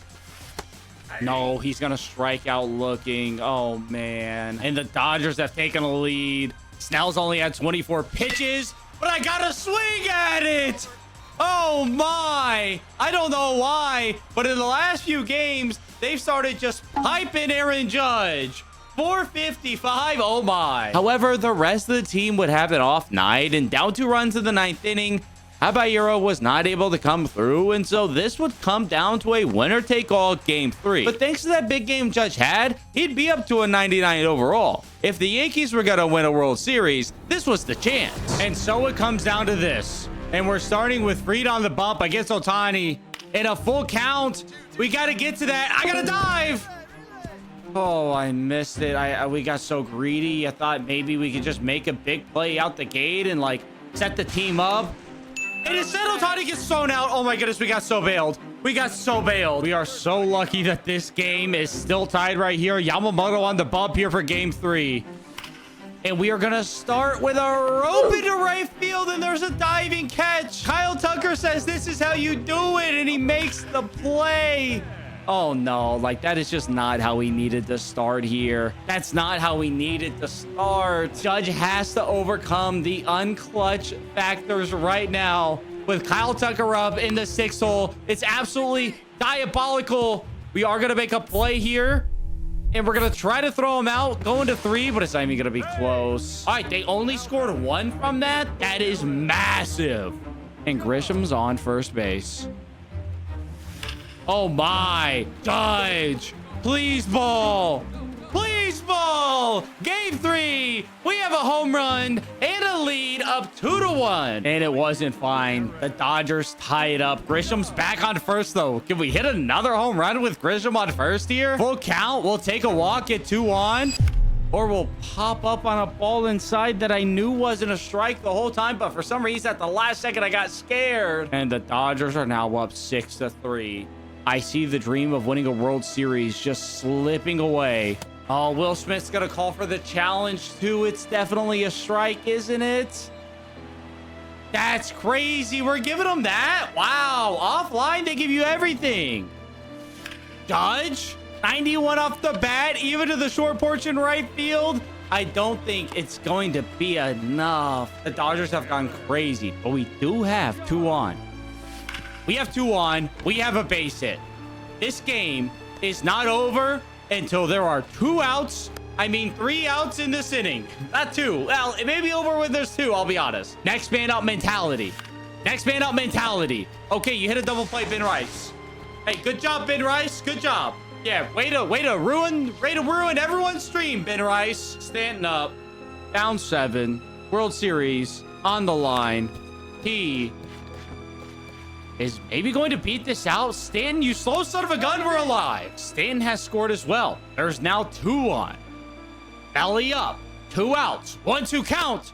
No, he's gonna strike out looking. Oh man. And the Dodgers have taken a lead. Snell's only had 24 pitches, but I gotta swing at it. Oh my. I don't know why, but in the last few games, they've started just piping Aaron Judge. 455. Oh my. However, the rest of the team would have an off night, and down 2 runs in the 9th inning, Caballero was not able to come through, and so this would come down to a winner-take-all game 3. But thanks to that big game Judge had, he'd be up to a 99 overall. If the Yankees were going to win a World Series, this was the chance. And so it comes down to this. And we're starting with Fried on the bump against Ohtani. In a full count, we got to get to that. I got to dive. Oh, I missed it. We got so greedy. I thought maybe we could just make a big play out the gate and, like, set the team up. And instead, Ohtani gets thrown out. Oh my goodness, we got so bailed. We got so bailed. We are so lucky that this game is still tied right here. Yamamoto on the bump here for game 3. And we are going to start with a rope into right field, and there's a diving catch. Kyle Tucker says this is how you do it, and he makes the play. Oh no, like that is just not how we needed to start here. That's not how we needed to start. Judge has to overcome the unclutch factors right now with Kyle Tucker up in the 6th hole. It's absolutely diabolical. We are going to make a play here, and we're going to try to throw him out, going to 3, but it's not even going to be close. All right, they only scored 1 from that. That is massive. And Grisham's on first base. Oh my. Judge, please ball. Please ball. Game 3. We have a home run and a lead up 2-1. And it wasn't fine. The Dodgers tie it up. Grisham's back on first, though. Can we hit another home run with Grisham on first here? Full count. We'll take a walk, get 2 on. Or we'll pop up on a ball inside that I knew wasn't a strike the whole time, but for some reason at the last second I got scared. And the Dodgers are now up 6-3. I see the dream of winning a World Series just slipping away. Oh, Will Smith's gonna call for the challenge too. It's definitely a strike, isn't it? That's crazy. We're giving them that. Wow. Offline, they give you everything. Judge, 91 off the bat, even to the short porch in right field. I don't think it's going to be enough. The Dodgers have gone crazy, but we do have 2 on. We have 2 on. We have a base hit. This game is not over until there are 2 outs. I mean, 3 outs in this inning. Not 2. Well, it may be over when there's 2, I'll be honest. Next man up mentality. Next man up mentality. Okay, you hit a double play, Ben Rice. Hey, good job, Ben Rice. Good job. Yeah, way to ruin everyone's stream, Ben Rice. Stanton up. Down 7. World Series on the line. He is maybe going to beat this out. Stanton, you slow son of a gun, we're alive. Stanton has scored as well. There's now 2 on. Belly up. 2 outs. 1-2 count.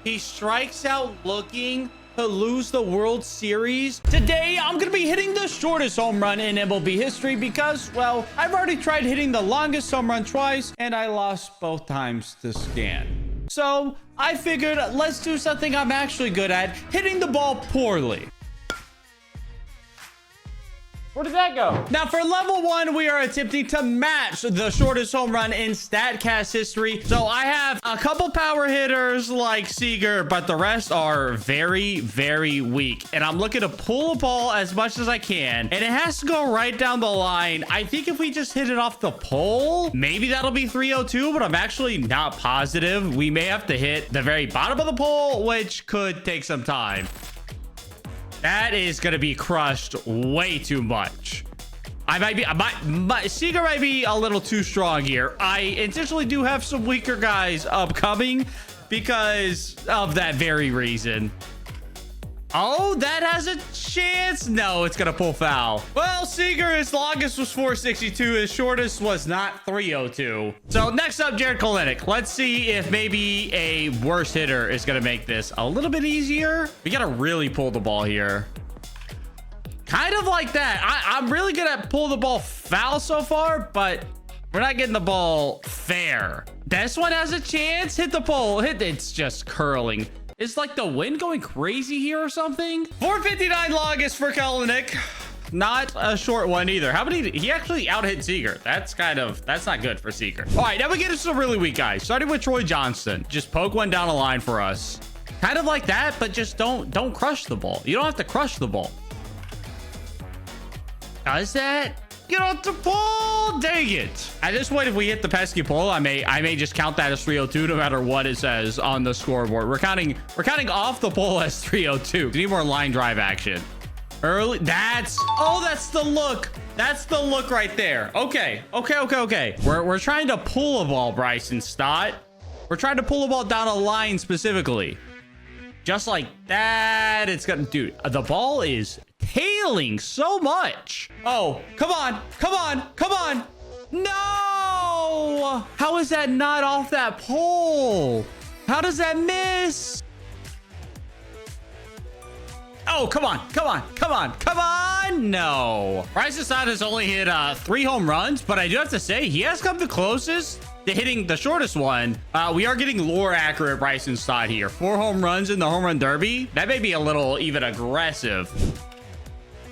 He strikes out looking to lose the World Series. Today, I'm going to be hitting the shortest home run in MLB history because, well, I've already tried hitting the longest home run twice, and I lost both times to Stan. So I figured let's do something I'm actually good at, hitting the ball poorly. Where did that go? Now for level 1, we are attempting to match the shortest home run in StatCast history. So I have a couple power hitters like Seager, but the rest are very, very weak. And I'm looking to pull the ball as much as I can. And it has to go right down the line. I think if we just hit it off the pole, maybe that'll be 302, but I'm actually not positive. We may have to hit the very bottom of the pole, which could take some time. That is going to be crushed way too much. Seager might be a little too strong here. I intentionally do have some weaker guys upcoming because of that very reason. Oh, that has a chance. No, it's going to pull foul. Well, Seager, his longest was 462. His shortest was not 302. So next up, Jared Kalenic. Let's see if maybe a worse hitter is going to make this a little bit easier. We got to really pull the ball here. Kind of like that. I'm really good at pull the ball foul so far, but we're not getting the ball fair. This one has a chance. Hit the pole. It's just curling. Is like the wind going crazy here or something? 459 longest for Kalenic. Not a short one either. How many? He actually out-hit Seager. That's not good for Seager. All right, now we get into some really weak guys. Starting with Troy Johnston. Just poke one down the line for us. Kind of like that, but just don't crush the ball. You don't have to crush the ball. Does that? Get off the pole. Dang it. At this point, if we hit the pesky pole, I may just count that as 302 no matter what it says on the scoreboard. We're counting off the pole as 302. We need more line drive action. Early. That's the look. That's the look right there. Okay. We're trying to pull a ball, Bryson Stott. We're trying to pull a ball down a line specifically. Just like that. It's gonna, dude, the ball is tailing so much. Oh, come on. No! How is that not off that pole? How does that miss? Oh, come on. No. Bryson Stott has only hit 3 home runs, but I do have to say he has come the closest to hitting the shortest one. We are getting lore accurate Bryson Stott here. 4 home runs in the home run derby. That may be a little even aggressive.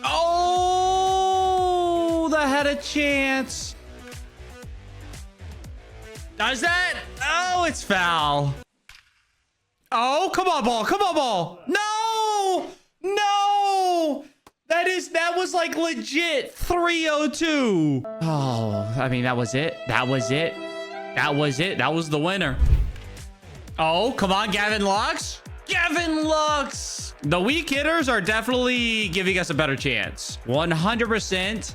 Oh, that had a chance. Does that? Oh, it's foul. Oh, come on, ball. No. That was like legit 302. Oh, I mean, that was it. That was the winner. Oh, come on, Gavin Lux. The weak hitters are definitely giving us a better chance. 100%.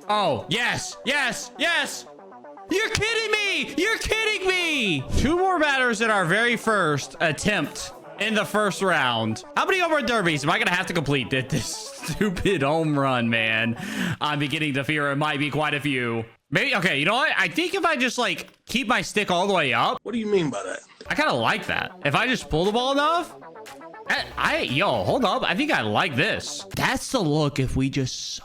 Oh, yes. You're kidding me. 2 more batters in our very first attempt in the first round. How many home run derbies am I gonna have to complete this stupid home run, man? I'm beginning to fear it might be quite a few. Maybe, okay, you know what? I think if I just like keep my stick all the way up. What do you mean by that? I kind of like that. If I just pull the ball enough. Hold up. I think I like this. That's the look if we just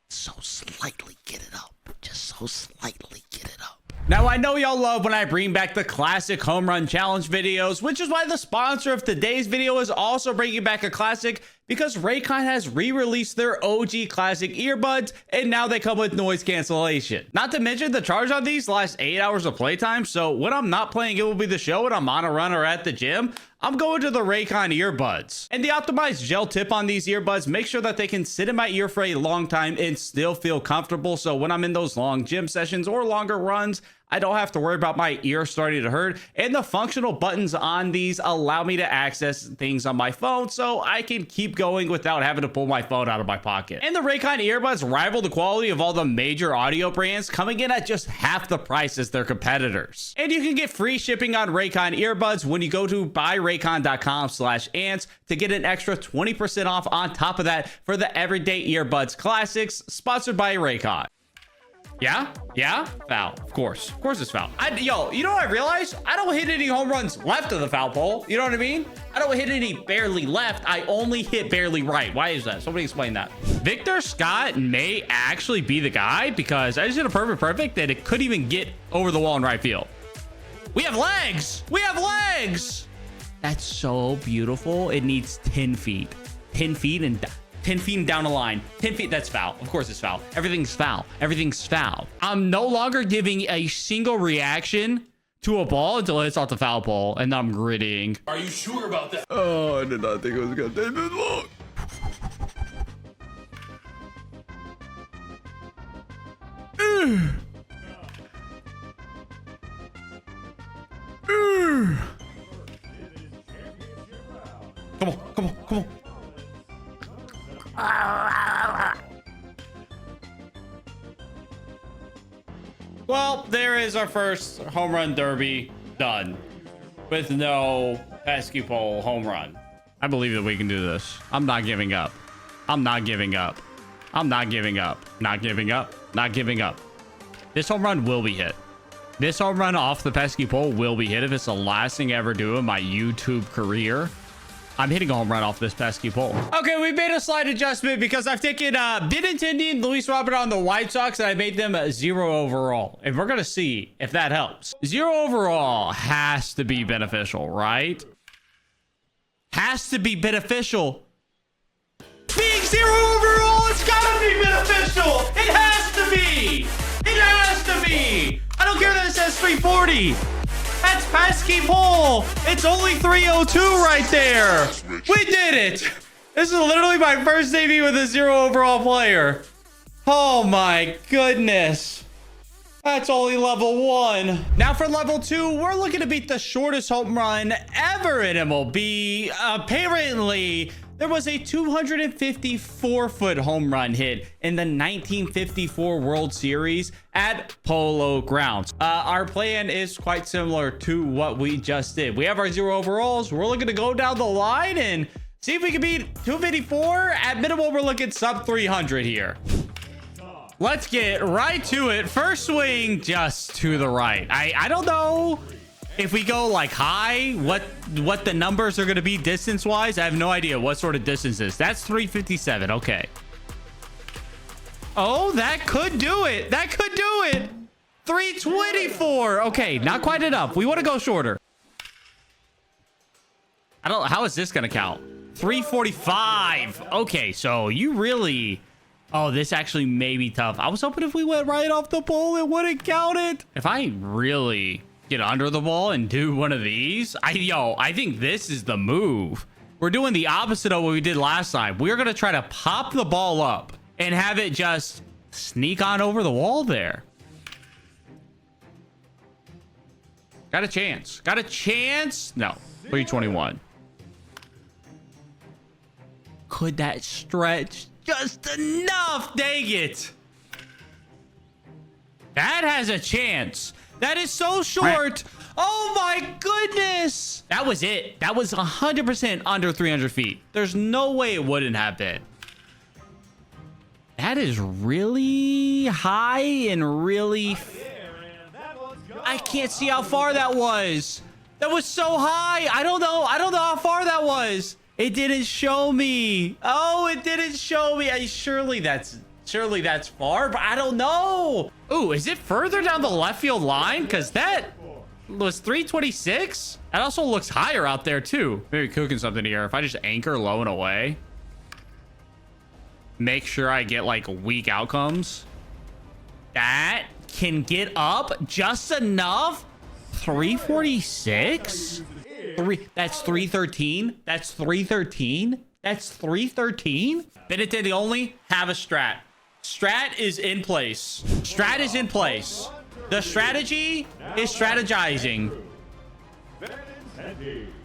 so slightly get it up. Just so slightly get it up. Now, I know y'all love when I bring back the classic home run challenge videos, which is why the sponsor of today's video is also bringing back a classic, because Raycon has re-released their OG classic earbuds, and now they come with noise cancellation. Not to mention the charge on these lasts 8 hours of playtime, so when I'm not playing It Will Be the Show and I'm on a run or at the gym, I'm going to the Raycon earbuds. And the optimized gel tip on these earbuds makes sure that they can sit in my ear for a long time and still feel comfortable, so when I'm in those long gym sessions or longer runs, I don't have to worry about my ear starting to hurt. And the functional buttons on these allow me to access things on my phone, so I can keep going without having to pull my phone out of my pocket. And the Raycon earbuds rival the quality of all the major audio brands, coming in at just half the price as their competitors. And you can get free shipping on Raycon earbuds when you go to buyraycon.com/ants to get an extra 20% off on top of that for the Everyday Earbuds Classics, sponsored by Raycon. Yeah, foul. Of course it's foul. Yo, you know what I realized? I don't hit any home runs left of the foul pole. You know what I mean? I don't hit any barely left. I only hit barely right. Why is that? Somebody explain that. Victor Scott may actually be the guy, because I just did a perfect that it couldn't even get over the wall in right field. We have legs. That's so beautiful. It needs 10 feet. 10 feet and 10 feet down the line. 10 feet. That's foul. Of course it's foul. Everything's foul. Everything's foul. I'm no longer giving a single reaction to a ball until it hits off the foul pole, and I'm grittying. Are you sure about that? Oh, I did not think it was gonna take this long. Come on, come on, come on. Well, there is our first home run derby done with no pesky pole home run. I believe that we can do this. I'm not giving up. I'm not giving up. I'm not giving up. Not giving up. Not giving up. This home run will be hit. This home run off the pesky pole will be hit. If it's the last thing I ever do in my YouTube career, I'm hitting a home run off this pesky pole. Okay, we made a slight adjustment because I've taken Benintendi and Luis Robert on the White Sox and I made them 0 overall. And we're going to see if that helps. 0 overall has to be beneficial, right? Has to be beneficial. Being 0 overall, it's got to be beneficial. It has to be. It has to be. I don't care that it says 340. That's pesky pole. It's only 302 right there. We did it. This is literally my first debut with a 0 overall player. Oh my goodness. That's only level 1. Now for level 2, we're looking to beat the shortest home run ever in MLB. Apparently, there was a 254-foot home run hit in the 1954 World Series at Polo Grounds. Our plan is quite similar to what we just did. We have our 0 overalls. We're looking to go down the line and see if we can beat 254. At minimum, we're looking sub 300 here. Let's get right to it. First swing just to the right. I don't know if we go like high, what the numbers are going to be distance wise. I have no idea what sort of distance is. That's 357. Okay. Oh, that could do it. That could do it. 324. Okay, not quite enough. We want to go shorter. I don't. How is this going to count? 345. Okay, so you really. Oh, this actually may be tough. I was hoping if we went right off the pole, it wouldn't count it. If I really get under the ball and do one of these, I think this is the move. We're doing the opposite of what we did last time. We're going to try to pop the ball up and have it just sneak on over the wall there. Got a chance. Got a chance. No, 321. Could that stretch just enough? Dang it. That has a chance. That is so short. Oh my goodness. That was it. That was 100% under 300 feet. There's no way it wouldn't have been. That is really high and really... I can't see how far that was. That was so high. I don't know how far that was. It didn't show me. Oh, it didn't show me. Surely that's far, but I don't know. Ooh, is it further down the left field line? Because that was 326. That also looks higher out there too. Maybe cooking something here. If I just anchor low and away, make sure I get like weak outcomes. That can get up just enough. 346. That's 313. That's 313. That's 313. Benintendi only have a strat. Strat is in place. Strat is in place. The strategy is strategizing.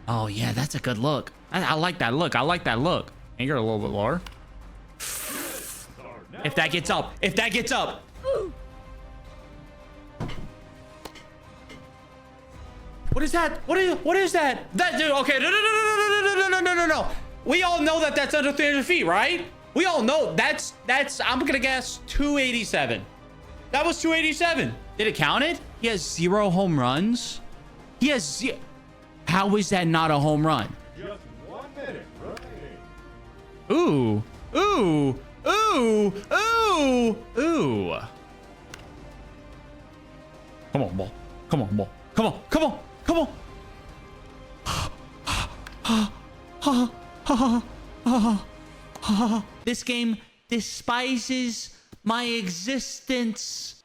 Oh yeah, that's a good look. I like that look. I like that look. Anchor a little bit lower. If that gets up. If that gets up. What is that? What is that? That dude. Okay. No. We all know that that's under 300 feet, right? We all know that's I'm gonna guess 287. That was 287. Did it count it? He has 0 home runs. He has 0. How is that not a home run? Just 1 minute. Ooh. Ooh. Ooh. Ooh. Ooh. Come on, ball. Come on, ball. Come on. Come on. Come on. This game despises my existence.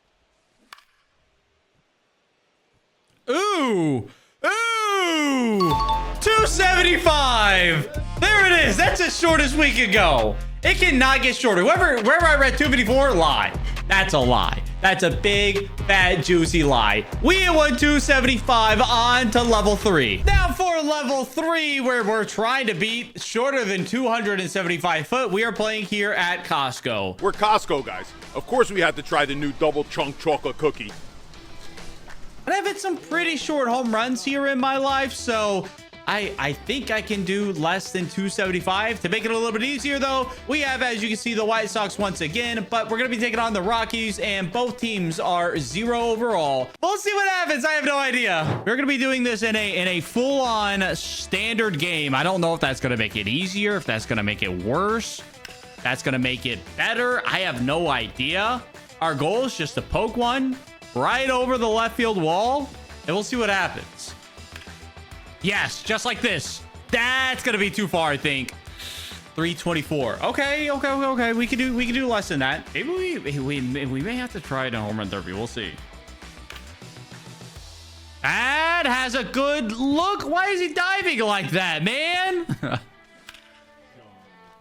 Ooh. Ooh. 275. There it is. That's as short as we could go. It cannot get shorter. Wherever I read 254, lie. That's a lie. That's a big, fat, juicy lie. We hit 275 on to level 3. Now for level 3, where we're trying to beat shorter than 275 foot, we are playing here at Costco. We're Costco guys. Of course we had to try the new double chunk chocolate cookie. And I've hit some pretty short home runs here in my life, so I think I can do less than 275. To make it a little bit easier, though, we have, as you can see, the White Sox once again, but we're going to be taking on the Rockies, and both teams are 0 overall. We'll see what happens. I have no idea. We're going to be doing this in a full-on standard game. I don't know if that's going to make it easier, if that's going to make it worse, that's going to make it better. I have no idea. Our goal is just to poke one right over the left field wall, and we'll see what happens. Yes, just like this. That's gonna be too far, I think. 324. Okay. We can do less than that. Maybe we may have to try it in home run derby. We'll see. That has a good look. Why is he diving like that, man?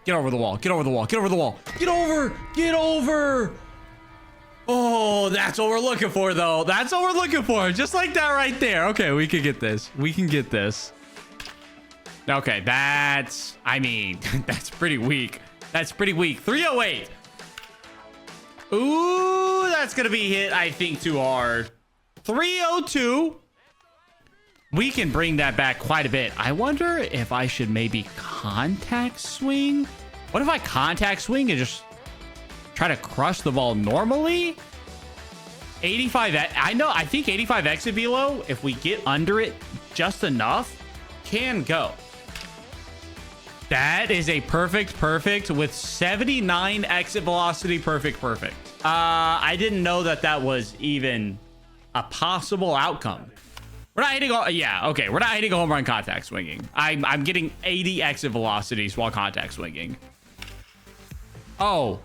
Get over the wall. Get over the wall. Get over the wall. Get over. Get over. Oh, that's what we're looking for, though. That's what we're looking for. Just like that right there. Okay, we can get this. We can get this. Okay, that's... I mean, that's pretty weak. That's pretty weak. 308. Ooh, that's going to be hit, I think, too hard. 302. We can bring that back quite a bit. I wonder if I should maybe contact swing. What if I contact swing and just try to crush the ball normally? 85. I think 85 exit velo, if we get under it just enough, can go. That is a perfect with 79 exit velocity. Perfect. I didn't know that was even a possible outcome. We're not hitting we're not hitting a home run contact swinging. I'm getting 80 exit velocities while contact swinging. Oh,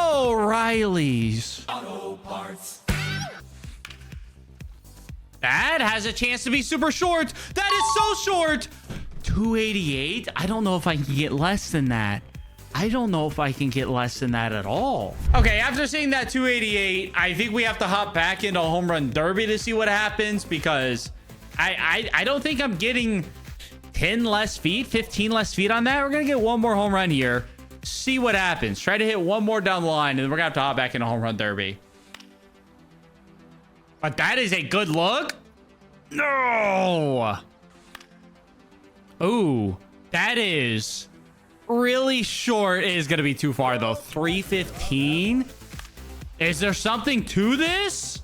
Riley's Auto Parts. That has a chance to be super short. That is so short. 288. I don't know if I can get less than that. I don't know if I can get less than that at all. Okay, after seeing that 288, I think we have to hop back into home run derby to see what happens, because I don't think I'm getting 10 less feet, 15 less feet on that. We're gonna get one more home run here. See what happens. Try to hit one more down the line, and then we're gonna have to hop back in a home run derby. But that is a good look. No. Ooh, that is really short. It is gonna be too far though. 315. Is there something to this?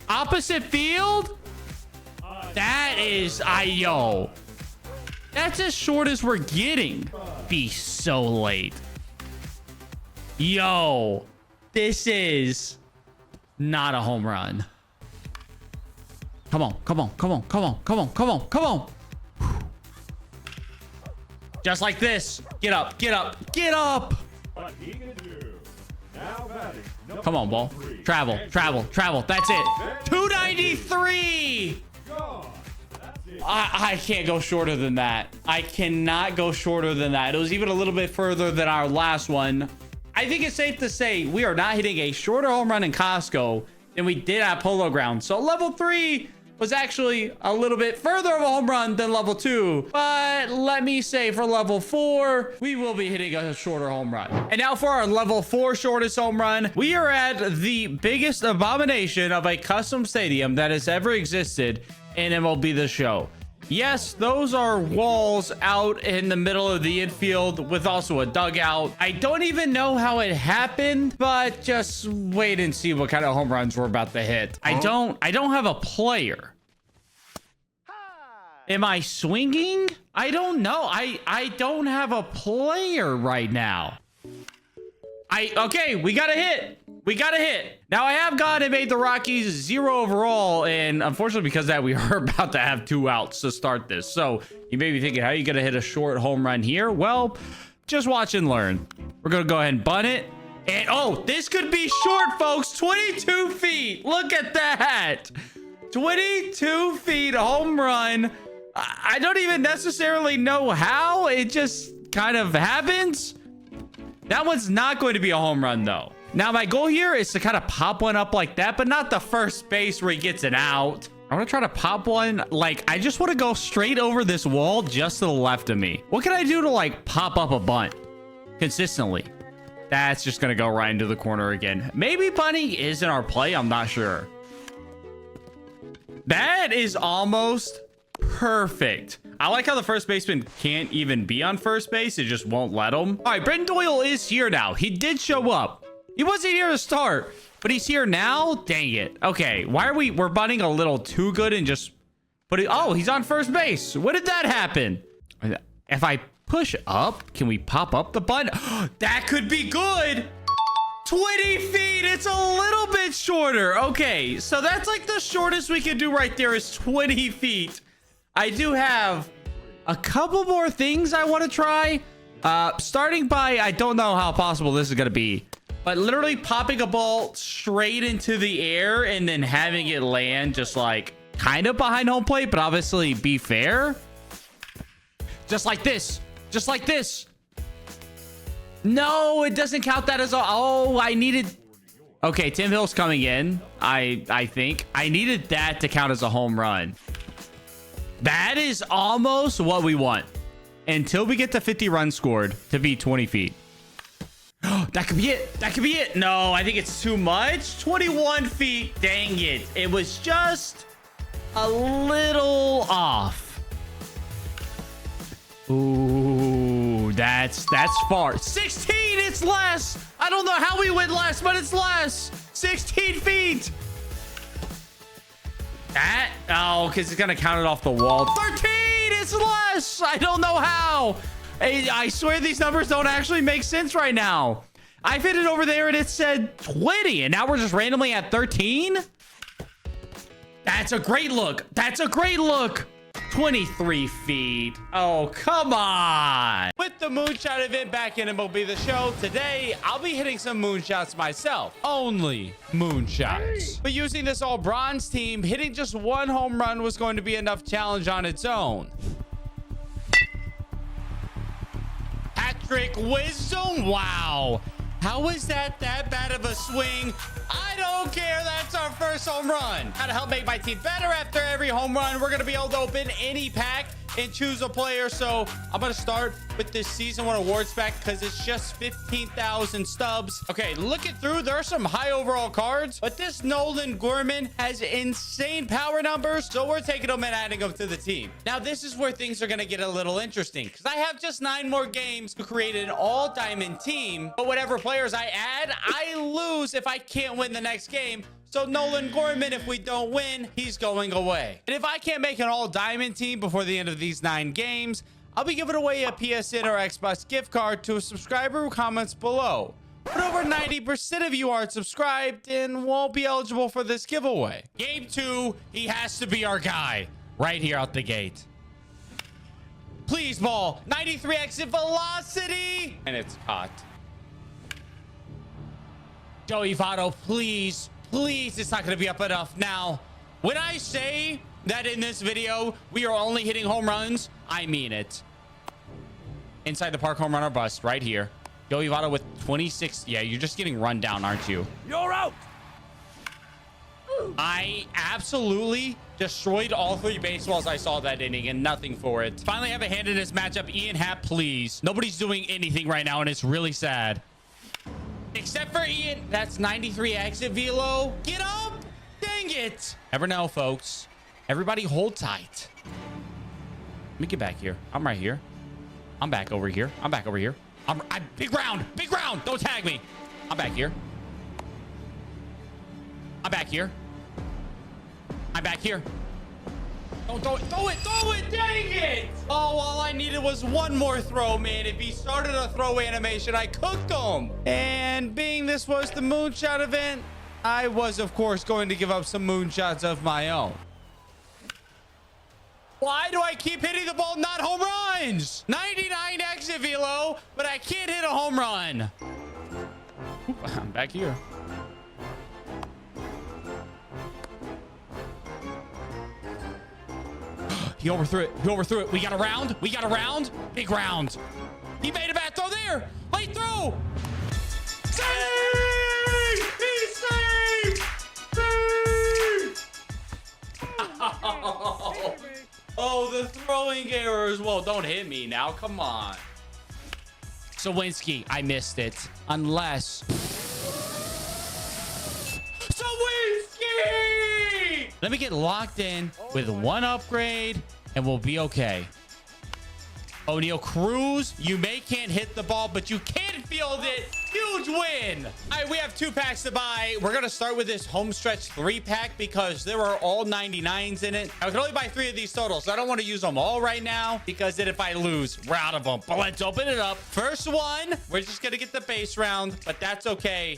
Opposite field? That is, yo. That's as short as we're getting. Be so late. Yo, this is not a home run. Come on. Just like this. Get up. What he gonna do? Now batting. Come on, ball. Travel. That's it. 293. I can't go shorter than that. I cannot go shorter than that. It was even a little bit further than our last one. I think it's safe to say we are not hitting a shorter home run in Costco than we did at Polo Grounds. So level 3 was actually a little bit further of a home run than level 2. But let me say for level 4, we will be hitting a shorter home run. And now for our level 4 shortest home run, we are at the biggest abomination of a custom stadium that has ever existed in MLB The Show. Yes, those are walls out in the middle of the infield with also a dugout. I don't even know how it happened, but just wait and see what kind of home runs we're about to hit. I don't have a player. Am I swinging? I don't know. I don't have a player right now. Okay, we got a hit. Now I have gone and made the Rockies 0 overall, and unfortunately because of that, we are about to have 2 outs to start this. So you may be thinking, how are you gonna hit a short home run here? Well, Just watch and learn. We're going to go ahead and bunt it. And, oh, this could be short, folks. 22 feet. Look at that. 22 feet home run. I don't even necessarily know how. It just kind of happens. That one's not going to be a home run, though. Now, my goal here is to kind of pop one up like that, but not the first base where he gets an out. I want to try to pop one. Like, I just want to go straight over this wall just to the left of me. What can I do to, like, pop up a bunt consistently? That's just going to go right into the corner again. Maybe bunting isn't our play. I'm not sure. That is almost perfect. I like how the first baseman can't even be on first base. It just won't let him. All right, Brenton Doyle is here now. He did show up. He wasn't here to start, but he's here now. Dang it. Okay, why are we're bunting a little too good and just putting... Oh, he's on first base. What did that happen? If I push up, can we pop up the bunt? That could be good. 20 feet. It's a little bit shorter. Okay, so that's like the shortest we can do right there is 20 feet. I do have a couple more things I want to try. Starting by, I don't know how possible this is going to be, but literally popping a ball straight into the air and then having it land just like kind of behind home plate, but obviously be fair. Just like this. Just like this. No, it doesn't count that as a... Oh, I needed... Okay, Tim Hill's coming in. I think. I needed that to count as a home run. That is almost what we want. Until we get to 50 runs scored to be 20 feet. That could be it. That could be it. No, I think it's too much. 21 feet. Dang it. It was just a little off. Ooh, that's far. 16, it's less. I don't know how we went less, but it's less. 16 feet. That, oh, because it's going to count it off the wall. 13, it's less. I don't know how. I swear these numbers don't actually make sense right now. I've hit it over there and it said 20, and now we're just randomly at 13. That's a great look. That's a great look. 23 feet. Oh, come on. With the moonshot event back in MLB The Show, today I'll be hitting some moonshots myself. Only moonshots. But using this all bronze team, hitting just one home run was going to be enough challenge on its own. Hat-trick wisdom. Wow. How is that bad of a swing? I don't care. That's our first home run. How to help make my team better after every home run, we're going to be able to open any pack and choose a player. So I'm going to start with this season 1 awards pack because it's just 15,000 stubs. Okay, looking through, there are some high overall cards, but this Nolan Gorman has insane power numbers. So we're taking them and adding them to the team. Now, this is where things are going to get a little interesting because I have just 9 more games to create an all diamond team. But whatever players I add, I lose if I can't win the next game. So Nolan Gorman, if we don't win, he's going away. And if I can't make an all diamond team before the end of these 9 games, I'll be giving away a PSN or Xbox gift card to a subscriber who comments below. But over 90% of you aren't subscribed and won't be eligible for this giveaway. Game 2, he has to be our guy right here out the gate. Please, ball. 93 exit velocity. And it's caught. Joey Votto, please. Please, it's not going to be up enough. Now, when I say that in this video, we are only hitting home runs, I mean it. Inside the park home run or bust right here. Joey Votto with 26. Yeah, you're just getting run down, aren't you? You're out. I absolutely destroyed all 3 baseballs I saw that inning and nothing for it. Finally have a hand in this matchup. Ian Happ, please. Nobody's doing anything right now, and it's really sad. Except for Ian. That's 93 exit velo. Get up. Dang it. Never know, folks. Everybody hold tight. Let me get back here. I'm right here. I'm back over here. I'm back over here. I'm big round. Big round. Don't tag me. I'm back here. I'm back here. I'm back here. Don't throw it. Throw it. Throw it. Dang it. Oh, all I needed was one more throw, man. If he started a throw animation, I cooked him. And being this was the moonshot event, I was, of course, going to give up some moonshots of my own. Why do I keep hitting the ball, not home runs? 99 exit velo, but I can't hit a home run. Oop, I'm back here. He overthrew it. He overthrew it. We got a round. We got a round. Big round. He made a bad throw there. Late throw. Save! He's saved! Save! Oh, the throwing error as well. Don't hit me now. Come on. Sawinski, I missed it. Unless... Sawinski! Let me get locked in with one upgrade, and we'll be okay. O'Neal Cruz, you can't hit the ball, but you can field it. Huge win. All right, we have 2 packs to buy. We're going to start with this home stretch 3-pack because there are all 99s in it. I can only buy 3 of these totals, so I don't want to use them all right now because then if I lose, we're out of them. But let's open it up. First one, we're just going to get the base round, but that's okay.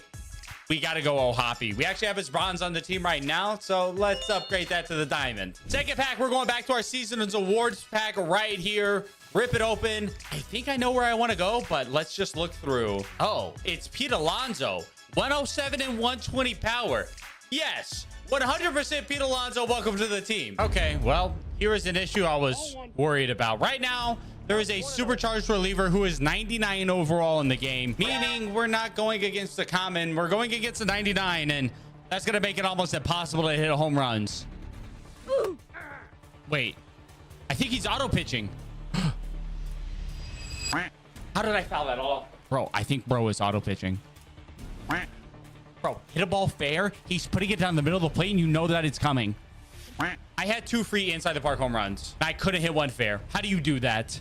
We got to go Hoppy. We actually have his bronze on the team right now, so let's upgrade that to the diamond. Second pack, we're going back to our Seasons Awards pack right here. Rip it open. I think I know where I want to go, but let's just look through. Oh, it's Pete Alonso. 107 and 120 power. Yes, 100% Pete Alonso. Welcome to the team. Okay, well, here is an issue I was worried about. Right now, there is a supercharged reliever who is 99 overall in the game, meaning we're not going against the common. We're going against the 99, and that's going to make it almost impossible to hit home runs. Wait, I think he's auto pitching. How did I foul that off? Bro, I think bro is auto pitching. Bro, hit a ball fair. He's putting it down the middle of the plate, and you know that it's coming. I had 2 free inside the park home runs. I couldn't hit one fair. How do you do that?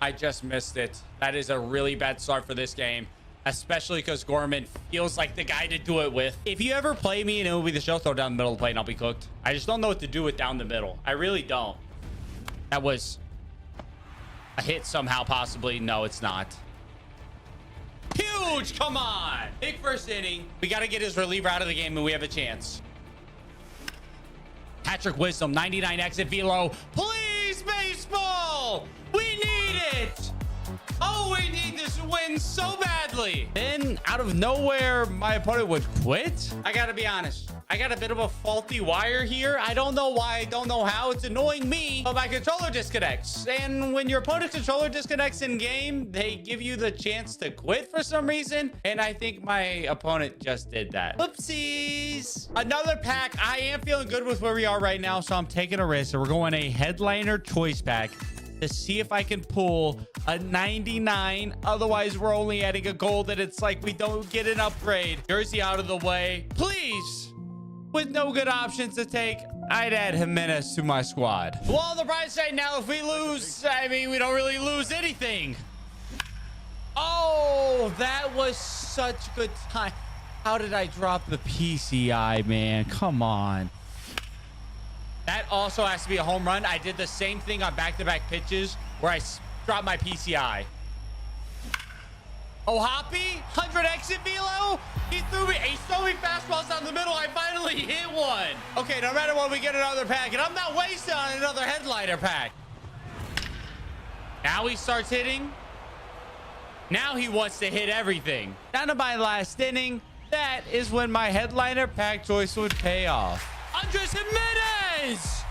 I just missed it. That is a really bad start for this game, especially because Gorman feels like the guy to do it with. If you ever play me and it will be the show, throw down the middle of the plate and I'll be cooked. I just don't know what to do with down the middle. I really don't. That was a hit somehow, possibly. No, it's not. Huge. Come on. Big first inning. We got to get his reliever out of the game and we have a chance. Patrick Wisdom, 99 exit velo. Please, baseball. We need it. Oh, we need this win so badly. Then out of nowhere, my opponent would quit. I got to be honest. I got a bit of a faulty wire here. I don't know why. I don't know how. It's annoying me, but my controller disconnects. And when your opponent's controller disconnects in game, they give you the chance to quit for some reason. And I think my opponent just did that. Whoopsies. Another pack. I am feeling good with where we are right now, so I'm taking a risk. So we're going a headliner choice pack to see if I can pull a 99. Otherwise, we're only adding a gold and it's like we don't get an upgrade. Jersey out of the way. Please. With no good options to take, I'd add Jimenez to my squad. Well, on the bright side now, if we lose, I mean, we don't really lose anything. Oh, that was such good time. How did I drop the PCI, man? Come on. That also has to be a home run. I did the same thing on back-to-back pitches where I dropped my PCI. Oh, Hoppy, 100 exit velo. He threw me fastballs down the middle. I finally hit one. Okay, no matter what, we get another pack, and I'm not wasting on another headliner pack. Now he starts hitting. Now he wants to hit everything. Down to my last inning. That is when my headliner pack choice would pay off. Andres Jimenez.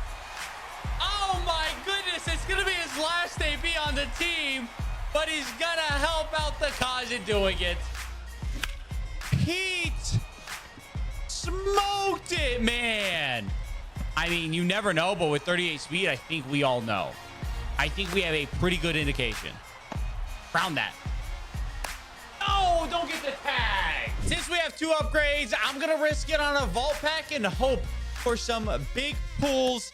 Oh my goodness, it's gonna be his last AB on the team. But he's gonna help out the cause in doing it. Pete smoked it, man. I mean, you never know, but with 38 speed, I think we all know. I think we have a pretty good indication. Round that. No, don't get the tag. Since we have 2 upgrades, I'm gonna risk it on a vault pack and hope for some big pulls.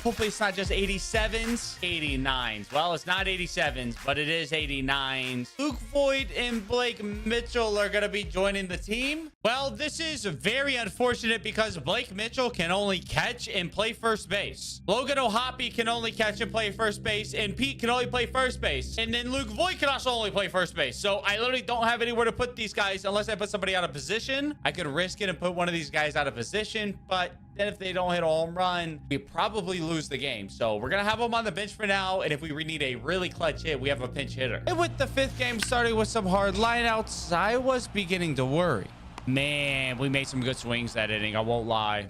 Hopefully it's not just 87s, 89s. Well, it's not 87s, but it is 89s. Luke Voigt and Blake Mitchell are going to be joining the team. Well, this is very unfortunate because Blake Mitchell can only catch and play first base. Logan O'Hoppy can only catch and play first base, and Pete can only play first base. And then Luke Voigt can also only play first base. So I literally don't have anywhere to put these guys unless I put somebody out of position. I could risk it and put one of these guys out of position, but Then if they don't hit a home run, we probably lose the game. So we're going to have them on the bench for now. And if we need a really clutch hit, we have a pinch hitter. And with the fifth game starting with some hard lineouts, I was beginning to worry. Man, we made some good swings that inning. I won't lie.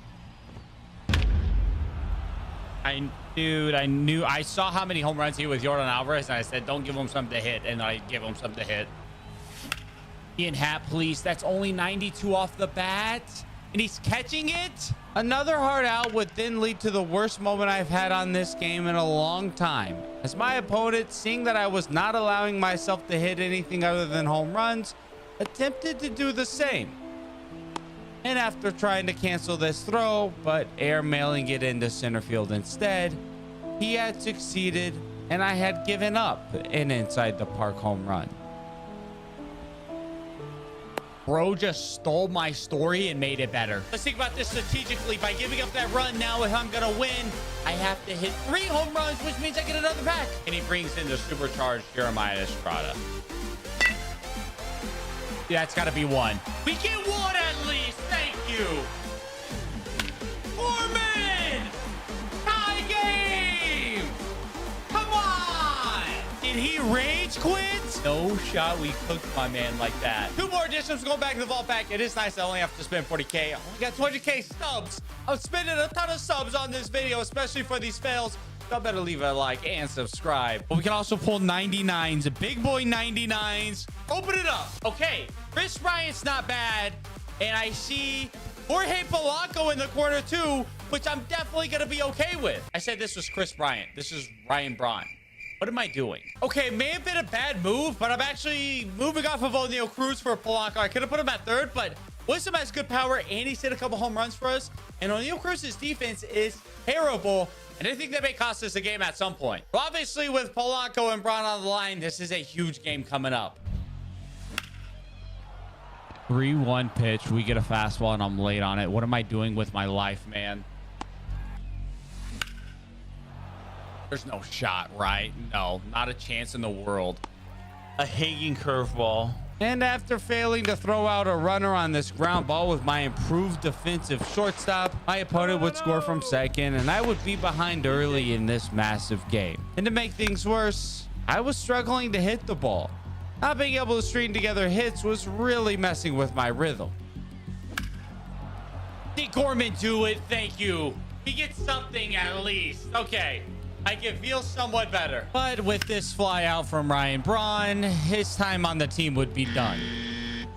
I saw how many home runs he with Jordan Alvarez, and I said, don't give him something to hit. And I give him something to hit. Ian Happ, please. That's only 92 off the bat. And he's catching it. Another hard out would then lead to the worst moment I've had on this game in a long time. As my opponent, seeing that I was not allowing myself to hit anything other than home runs, attempted to do the same. And after trying to cancel this throw, but airmailing it into center field instead, he had succeeded and I had given up an inside the park home run. Bro just stole my story and made it better. Let's think about this strategically. By giving up that run now, if I'm going to win, I have to hit 3 home runs, which means I get another back. And he brings in the supercharged Jeremiah Estrada. Yeah, it's got to be 1. We get 1 at least. Thank you. Foreman! Tie game! Come on! Did he rage quit? No shot. We cooked my man like that. 2 more additions going back to the vault pack. It is nice I only have to spend 40K. I only got 20K stubs. I'm spending a ton of subs on this video, especially for these fails. Y'all better leave a like and subscribe. But we can also pull 99s, big boy 99s. Open it up. Okay, Chris Bryant's not bad. And I see Jorge Polanco in the corner too, which I'm definitely going to be okay with. I said this was Chris Bryant. This is Ryan Braun. What am I doing? Okay, may have been a bad move, but I'm actually moving off of O'Neal Cruz for Polanco. I could have put him at third, but Wisdom has good power, and he's hit a couple home runs for us. And O'Neal Cruz's defense is terrible, and I think that may cost us a game at some point. But obviously, with Polanco and Braun on the line, this is a huge game coming up. 3-1 pitch. We get a fastball, and I'm late on it. What am I doing with my life, man? There's no shot, right? No, not a chance in the world. A hanging curveball. And after failing to throw out a runner on this ground ball with my improved defensive shortstop, my opponent would score from second, and I would be behind early in this massive game. And to make things worse, I was struggling to hit the ball. Not being able to string together hits was really messing with my rhythm. Did Gorman do it? Thank you. He gets something at least. Okay. I can feel somewhat better. But with this fly out from Ryan Braun, his time on the team would be done.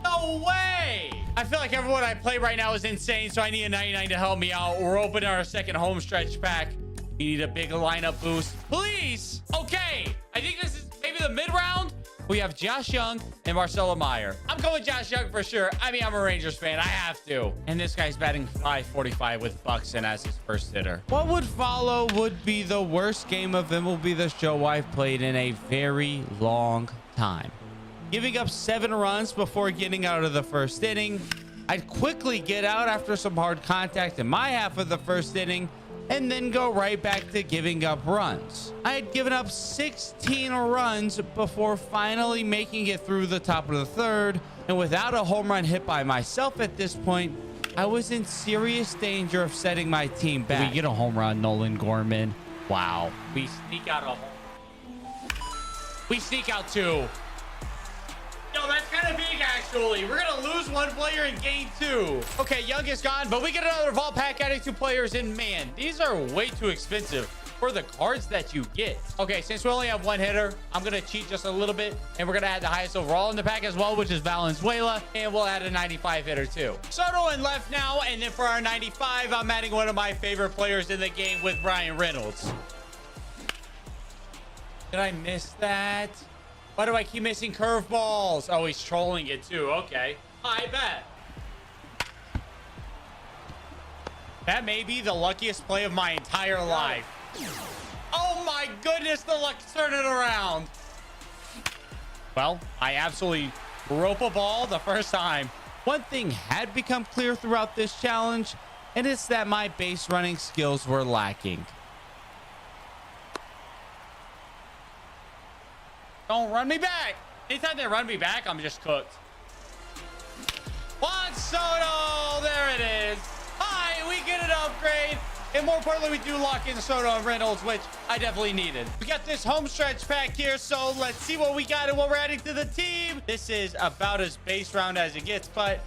No way! I feel like everyone I play right now is insane, so I need a 99 to help me out. We're opening our second home stretch pack. We need a big lineup boost. Please! Okay, I think this is maybe the mid-round. We have Josh Young and Marcelo Meyer. I'm going Josh Young for sure. I mean, I'm a Rangers fan. I have to. And this guy's batting .545 with Buxton as his first hitter. What would follow would be the worst game of MLB The Show I've played in a very long time. Giving up 7 runs before getting out of the first inning. I'd quickly get out after some hard contact in my half of the first inning, and then go right back to giving up runs. I had given up 16 runs before finally making it through the top of the third, and without a home run hit by myself at this point, I was in serious danger of setting my team back. We get a home run, Nolan Gorman. Wow. We sneak out a home. We sneak out 2. Yo, that's kind of big, actually. We're going to lose 1 player in game 2. Okay, Young is gone, but we get another vault pack adding 2 players. And man, these are way too expensive for the cards that you get. Okay, since we only have 1 hitter, I'm going to cheat just a little bit. And we're going to add the highest overall in the pack as well, which is Valenzuela. And we'll add a 95 hitter too. Soto in left now. And then for our 95, I'm adding one of my favorite players in the game with Brian Reynolds. Did I miss that? Why do I keep missing curveballs? Oh, he's trolling it too. Okay. I bet. That may be the luckiest play of my entire life. Oh my goodness, the luck's turning around. Well, I absolutely rope a ball the first time. One thing had become clear throughout this challenge, and it's that my base running skills were lacking. Don't run me back. Anytime they run me back, I'm just cooked. Juan Soto. There it is. Hi, we get an upgrade. And more importantly, we do lock in Soto and Reynolds, which I definitely needed. We got this home stretch pack here, so let's see what we got and what we're adding to the team. This is about as base round as it gets, but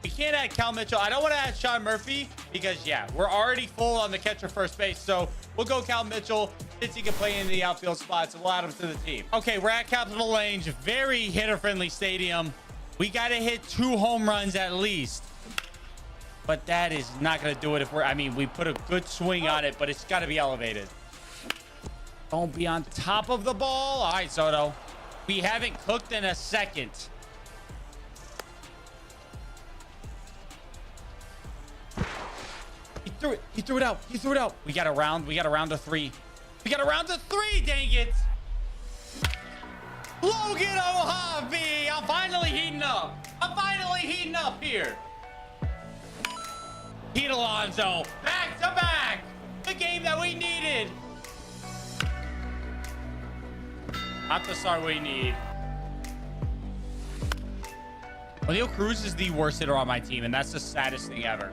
we can't add Cal Mitchell. I don't want to add Sean Murphy because, yeah, we're already full on the catcher first base. So we'll go Cal Mitchell since he can play in the outfield spots. So we'll add him to the team. Okay, we're at Capitol Range. Very hitter-friendly stadium. We got to hit 2 home runs at least. But that is not going to do it if we put a good swing on it, but it's got to be elevated. Don't be on top of the ball. All right, Soto. We haven't cooked in a second. He threw it out. We got a round of 3. Dang it. Logan O'Havi. I'm finally heating up here. Pete Alonso, back to back. The game that we needed. Not the start we need. Leo Cruz is the worst hitter on my team, and that's the saddest thing ever.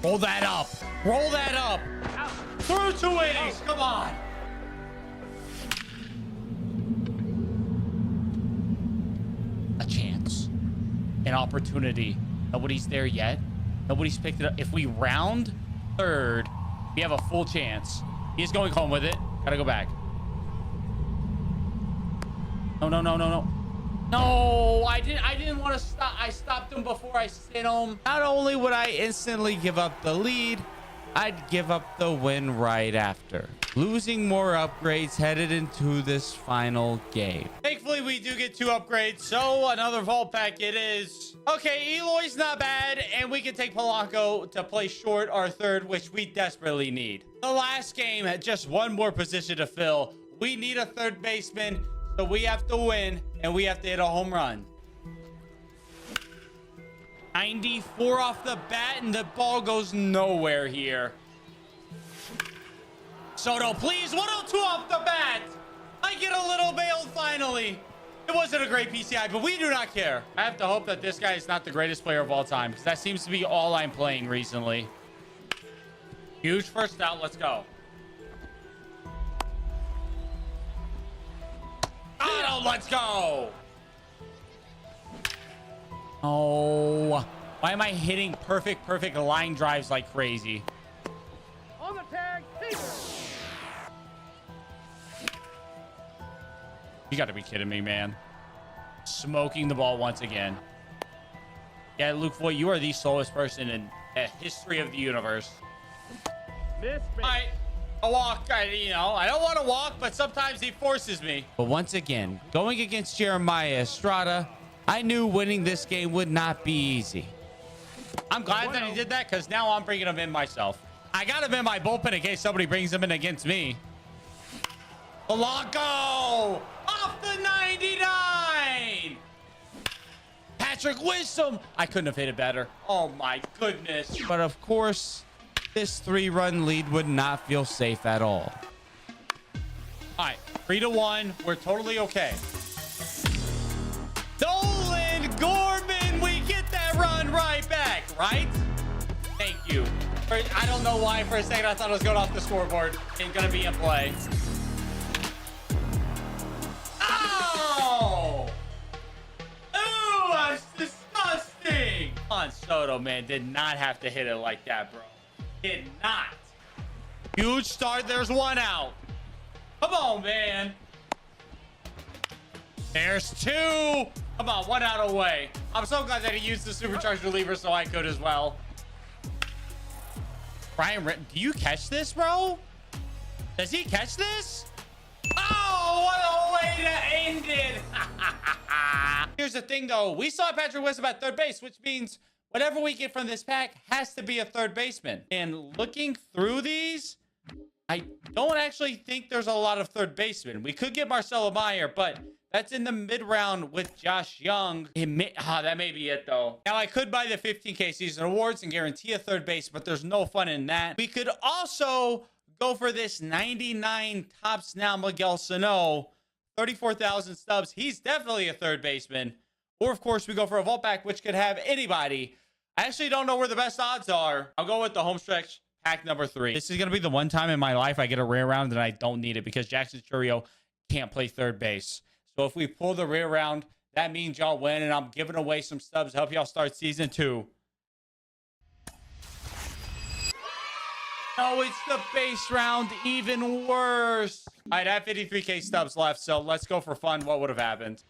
Roll that up. Through 2 innings. Come on. A chance. An opportunity. Nobody's there yet. Nobody's picked it up. If we round third, we have a full chance. He's going home with it. Gotta go back. No. No, I didn't want to stop. I stopped him before I sent him. Not only would I instantly give up the lead, I'd give up the win right after. Losing more upgrades headed into this final game. Thankfully, we do get 2 upgrades, so another vault pack it is. Okay, Eloy's not bad, and we can take Polanco to play short our third, which we desperately need. The last game had just 1 more position to fill. We need a third baseman, so we have to win, and we have to hit a home run. 94 off the bat, and the ball goes nowhere here. Soto, please. 102 off the bat. I get a little bailed finally. It wasn't a great PCI, but we do not care. I have to hope that this guy is not the greatest player of all time, because that seems to be all I'm playing recently. Huge first out. Let's go. Oh, let's go. Oh, why am I hitting perfect line drives like crazy? On the tag, You got to be kidding me, man. Smoking the ball once again. Yeah, Luke Voigt, you are the slowest person in the history of the universe. Miss me. A walk. I don't want to walk, but sometimes he forces me. But once again, going against Jeremiah Estrada, I knew winning this game would not be easy. I'm glad that he did that because now I'm bringing him in myself. I got him in my bullpen in case somebody brings him in against me. Polanco off the 99. Patrick Wisdom. I couldn't have hit it better. Oh my goodness. But of course, this 3-run lead would not feel safe at all. All right, 3-1. We're totally okay. Dolan Gorman, we get that run right back, right? Thank you. I don't know why for a second I thought it was going off the scoreboard. Ain't gonna be in play. Oh! Ooh, that's disgusting. Juan Soto, man, did not have to hit it like that, bro. Did not. Huge start. There's 1 out. Come on, man. There's 2. Come on, 1 out away. I'm so glad that he used the supercharged reliever so I could as well. Brian, do you catch this, bro? Does he catch this? Oh, what a way to end it. Here's the thing, though. We saw Patrick Wisdom at third base, which means whatever we get from this pack has to be a third baseman. And looking through these, I don't actually think there's a lot of third basemen. We could get Marcelo Meyer, but that's in the mid-round with Josh Young. That may be it, though. Now, I could buy the 15K season awards and guarantee a third base, but there's no fun in that. We could also go for this 99 tops now Miguel Sano, 34,000 stubs. He's definitely a third baseman. Or, of course, we go for a vault pack, which could have anybody. I actually don't know where the best odds are. I'll go with the home stretch pack number 3. This is going to be the one time in my life I get a rare round and I don't need it because Jackson Churio can't play third base. So if we pull the rare round, that means y'all win, and I'm giving away some stubs to help y'all start season 2. Oh, it's the base round, even worse. All right, I have 53K stubs left, so let's go for fun. What would have happened?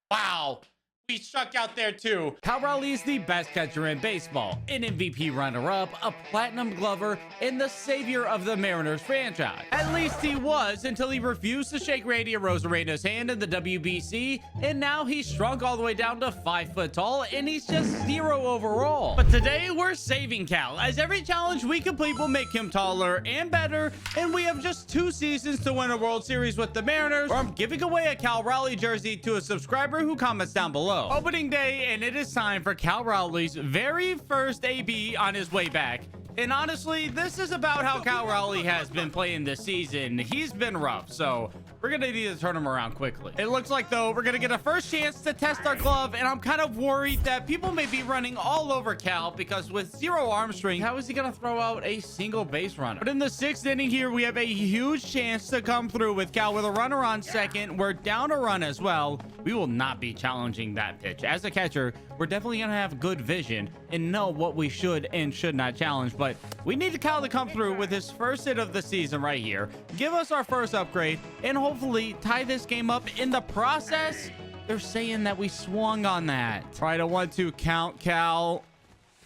Wow. We struck out there too. Cal Raleigh is the best catcher in baseball, an MVP runner-up, a platinum glover, and the savior of the Mariners franchise. At least he was until he refused to shake Randy Arozarena's hand in the WBC, and now he's shrunk all the way down to 5 foot tall, and he's just 0 overall. But today we're saving Cal, as every challenge we complete will make him taller and better, and we have just 2 seasons to win a World Series with the Mariners, or I'm giving away a Cal Raleigh jersey to a subscriber who comments down below. Opening day, and it is time for Cal Raleigh's very first AB on his way back. And honestly, this is about how Cal Raleigh has been playing this season. He's been rough, so we're gonna need to turn him around quickly. It looks like, though, we're gonna get a first chance to test our glove, and I'm kind of worried that people may be running all over Cal because with 0 arm strength, how is he gonna throw out a single base runner? But in the 6th inning here, we have a huge chance to come through with Cal with a runner on second. We're down a run as well. We will not be challenging that pitch. As a catcher, we're definitely gonna have good vision and know what we should and should not challenge, but we need Cal to come through with his first hit of the season right here, give us our first upgrade, and hopefully tie this game up. In the process, they're saying that we swung on that. Try to 1-2 count, Cal.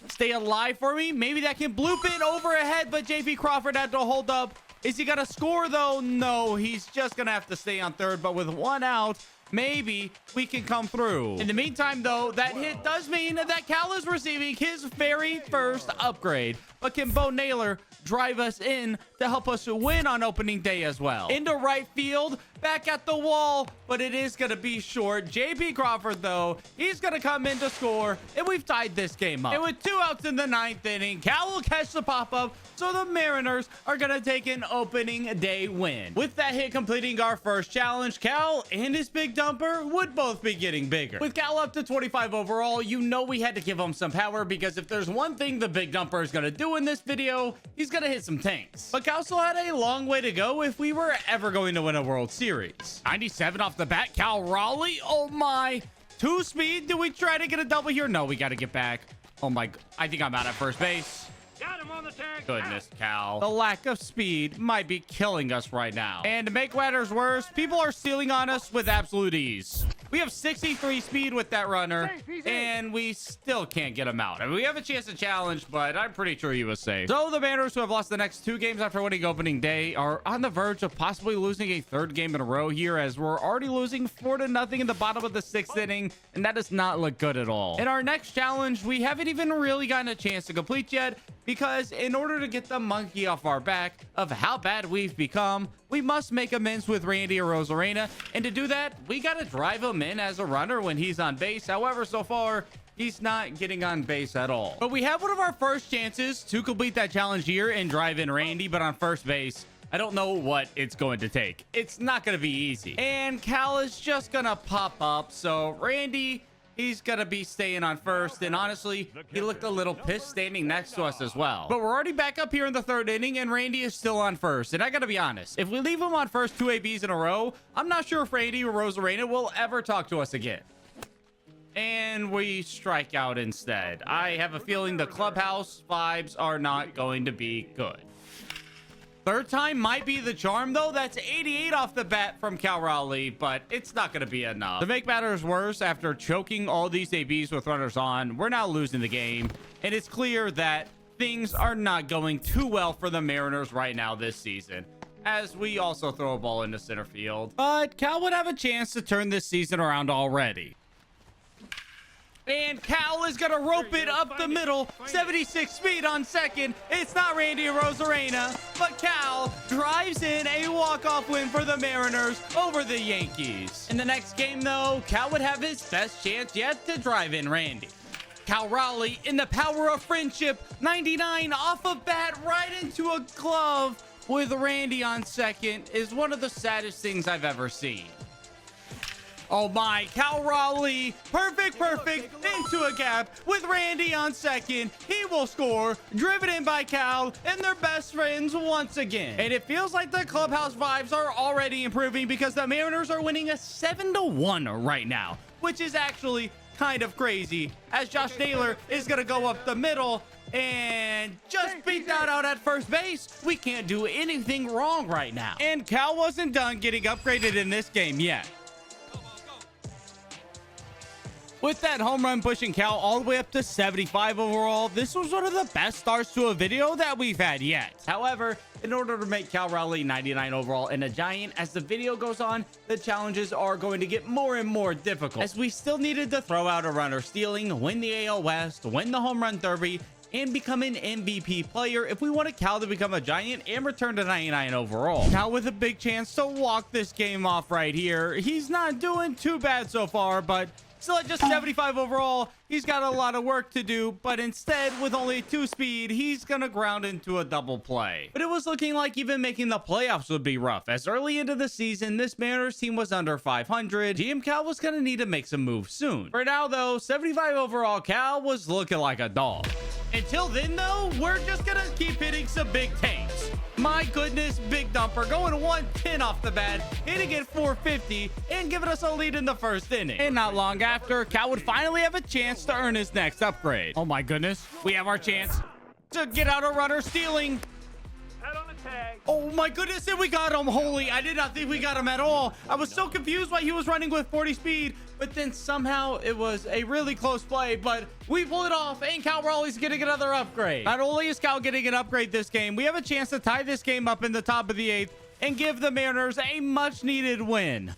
Stay alive for me. Maybe that can bloop it over ahead, but JP Crawford had to hold up. Is he gonna score though? No, he's just gonna have to stay on third, but with 1 out, maybe we can come through. In the meantime, though, that hit does mean that Cal is receiving his very first upgrade. But can Bo Naylor drive us in to help us win on opening day as well? Into right field, back at the wall, but it is going to be short. JP Crawford, though, he's going to come in to score, and we've tied this game up. And with 2 outs in the 9th inning, Cal will catch the pop-up, so the Mariners are going to take an opening day win. With that hit completing our first challenge, Cal and his big dumper would both be getting bigger. With Cal up to 25 overall, you know we had to give him some power, because if there's one thing the big dumper is going to do in this video, he's going to hit some tanks. But Cal still had a long way to go if we were ever going to win a World Series. 97 off the bat, Cal Raleigh. Oh my. 2 speed. Do we try to get a double here? No, we got to get back. Oh my. I think I'm out at first base. Got him on the tag. Goodness, Cal. The lack of speed might be killing us right now. And to make matters worse, people are stealing on us with absolute ease. We have 63 speed with that runner, and we still can't get him out. I mean, we have a chance to challenge, but I'm pretty sure he was safe. So the Mariners, who have lost the next 2 games after winning opening day, are on the verge of possibly losing a 3rd game in a row here, as we're already losing 4-0 in the bottom of the 6th inning, and that does not look good at all. In our next challenge, we haven't even really gotten a chance to complete yet, because in order to get the monkey off our back of how bad we've become, we must make amends with Randy Arozarena, and to do that, we got to drive him in as a runner when he's on base. However, so far, he's not getting on base at all. But we have one of our first chances to complete that challenge here and drive in Randy, but on first base, I don't know what it's going to take. It's not going to be easy. And Cal is just going to pop up, so Randy, he's gonna be staying on first, and honestly, he looked a little pissed standing next to us as well. But we're already back up here in the 3rd inning, and Randy is still on first. And I gotta be honest, if we leave him on first 2 ABs in a row, I'm not sure if Randy or Rosarena will ever talk to us again. And we strike out instead. I have a feeling the clubhouse vibes are not going to be good. 3rd time might be the charm, though. That's 88 off the bat from Cal Raleigh, but it's not going to be enough. To make matters worse, after choking all these ABs with runners on, we're now losing the game, and it's clear that things are not going too well for the Mariners right now this season, as we also throw a ball into center field. But Cal would have a chance to turn this season around already. And Cal is going to rope it up the middle. 76 speed on second. It's not Randy Arozarena, but Cal drives in a walk-off win for the Mariners over the Yankees. In the next game, though, Cal would have his best chance yet to drive in Randy. Cal Raleigh, in the power of friendship, 99 off a bat right into a glove with Randy on second, is one of the saddest things I've ever seen. Oh my, Cal Raleigh, perfect, into a gap with Randy on second. He will score, driven in by Cal, and they're best friends once again. And it feels like the clubhouse vibes are already improving because the Mariners are winning a 7-1 right now, which is actually kind of crazy, as Josh Naylor is going to go up the middle and just beat that out at first base. We can't do anything wrong right now. And Cal wasn't done getting upgraded in this game yet. With that home run pushing Cal all the way up to 75 overall, this was one of the best starts to a video that we've had yet. However, in order to make Cal Raleigh 99 overall and a giant, as the video goes on, the challenges are going to get more and more difficult, as we still needed to throw out a runner stealing, win the AL West, win the home run derby, and become an MVP player if we wanted Cal to become a giant and return to 99 overall. Now with a big chance to walk this game off right here. He's not doing too bad so far, but still at just 75 overall, he's got a lot of work to do, but instead, with only 2 speed, he's gonna ground into a double play. But it was looking like even making the playoffs would be rough, as early into the season, this Mariners team was under 500. GM Cal was gonna need to make some moves soon. For now, though, 75 overall Cal was looking like a dog. Until then, though, we're just gonna keep hitting some big tanks. My goodness, big dumper going 110 off the bat, hitting it 450 and giving us a lead in the first inning. And not long after, Cal would finally have a chance to earn his next upgrade. Oh my goodness, we have our chance to get out a runner stealing. Oh my goodness, and we got him. Holy, I did not think we got him at all. I was so confused why he was running with 40 speed, but then somehow it was a really close play, but we pull it off, and Cal Raleigh's getting another upgrade. Not only is Cal getting an upgrade this game, we have a chance to tie this game up in the top of the 8th and give the Mariners a much needed win.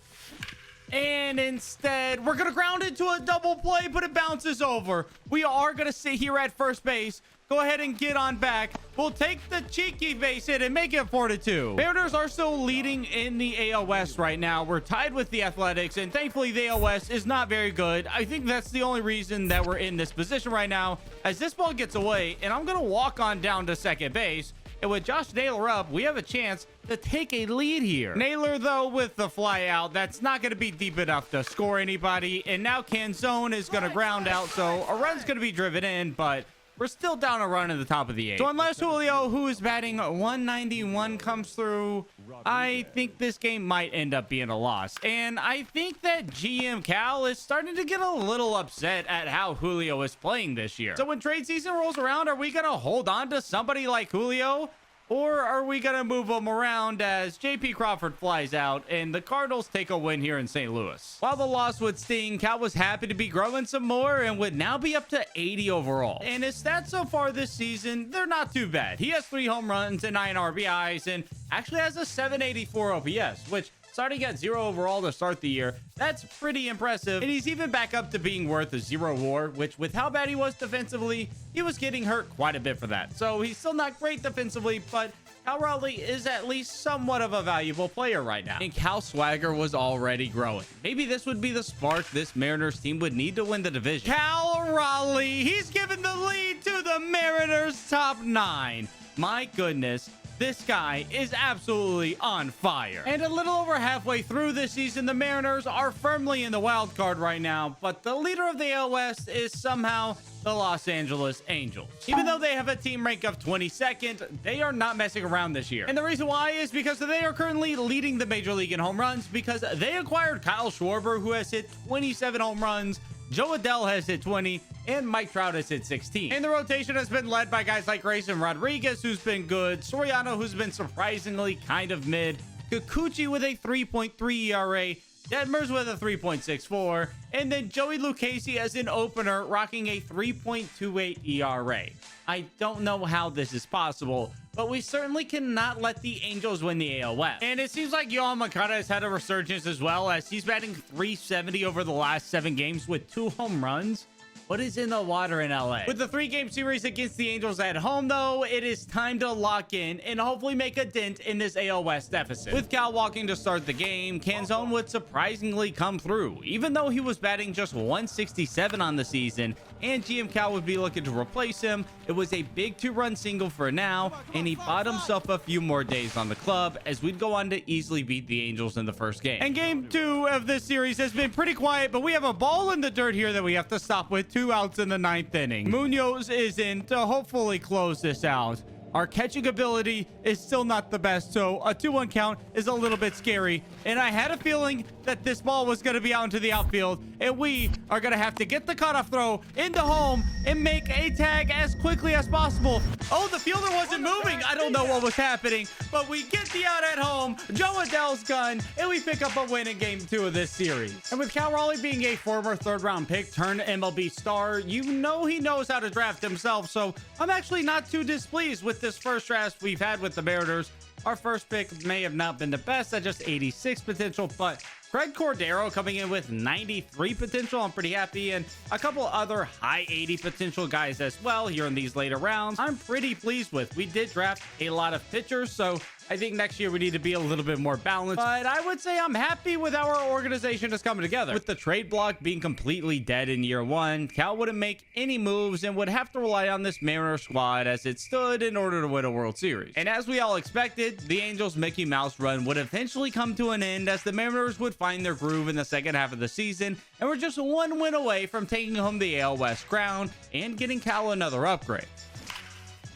And instead, we're going to ground into a double play, but it bounces over. We are going to sit here at first base. Go ahead and get on back. We'll take the cheeky base hit and make it 4-2. Mariners are still leading in the AL West right now. We're tied with the Athletics, and thankfully the AL West is not very good. I think that's the only reason that we're in this position right now, as this ball gets away, and I'm going to walk on down to second base. And with Josh Naylor up, we have a chance to take a lead here. Naylor, though, with the fly out, that's not going to be deep enough to score anybody. And now Canzone is going to ground out, so a run's going to be driven in, but we're still down a run at the top of the 8th. So unless Julio, who is batting 191, comes through, I think this game might end up being a loss. And I think that GM Cal is starting to get a little upset at how Julio is playing this year. So when trade season rolls around, are we going to hold on to somebody like Julio? Or are we going to move him around as JP Crawford flies out and the Cardinals take a win here in St. Louis? While the loss would sting, Cal was happy to be growing some more and would now be up to 80 overall. And his stats so far this season, they're not too bad. He has 3 home runs and 9 RBIs and actually has a 784 OPS, which, starting at 0 overall to start the year, that's pretty impressive. And he's even back up to being worth a 0 WAR, which with how bad he was defensively, he was getting hurt quite a bit for that. So he's still not great defensively, but Cal Raleigh is at least somewhat of a valuable player right now. And Cal's swagger was already growing. Maybe this would be the spark this Mariners team would need to win the division. Cal Raleigh, he's given the lead to the Mariners top 9. My goodness. This guy is absolutely on fire. And a little over halfway through this season, the Mariners are firmly in the wild card right now, but the leader of the AL West is somehow the Los Angeles Angels. Even though they have a team rank of 22nd, they are not messing around this year. And the reason why is because they are currently leading the major league in home runs because they acquired Kyle Schwarber, who has hit 27 home runs. Joe Adell has hit 20, and Mike Trout has hit 16. And the rotation has been led by guys like Grayson Rodriguez, who's been good, Soriano, who's been surprisingly kind of mid, Kikuchi with a 3.3 ERA, Detmers with a 3.64, and then Joey Lucchesi as an opener, rocking a 3.28 ERA. I don't know how this is possible, but we certainly cannot let the Angels win the AL West. And it seems like Yohan Moncada has had a resurgence as well, as he's batting 370 over the last 7 games with 2 home runs. What is in the water in LA? With the 3-game series against the Angels at home, though, it is time to lock in and hopefully make a dent in this AL West deficit. With Cal walking to start the game, Canzone would surprisingly come through, even though he was batting just 167 on the season, and GM Cal would be looking to replace him. It was a big 2-run single for now, and he bought himself a few more days on the club as we'd go on to easily beat the Angels in the first game. And game 2 of this series has been pretty quiet, but we have a ball in the dirt here that we have to stop with 2 outs in the 9th inning. Munoz is in to hopefully close this out. Our catching ability is still not the best, so a 2-1 count is a little bit scary. And I had a feeling that this ball was going to be out into the outfield, and we are going to have to get the cutoff throw into home and make a tag as quickly as possible. Oh, the fielder wasn't moving. I don't know what was happening, but we get the out at home, Joe Adell's gun, and we pick up a win in game 2 of this series. And with Cal Raleigh being a former 3rd-round pick turned MLB star, you know he knows how to draft himself, so I'm actually not too displeased with this first draft we've had with the Mariners. Our first pick may have not been the best at just 86 potential, but Craig Cordero coming in with 93 potential, I'm pretty happy, and a couple other high 80 potential guys as well here in these later rounds I'm pretty pleased with. We did draft a lot of pitchers, so I think next year we need to be a little bit more balanced, but I would say I'm happy with how our organization is coming together. With the trade block being completely dead in year 1, Cal wouldn't make any moves and would have to rely on this Mariner squad as it stood in order to win a World Series. And as we all expected, the Angels' Mickey Mouse run would eventually come to an end as the Mariners would find their groove in the second half of the season, and we're just 1 win away from taking home the AL West crown and getting Cal another upgrade.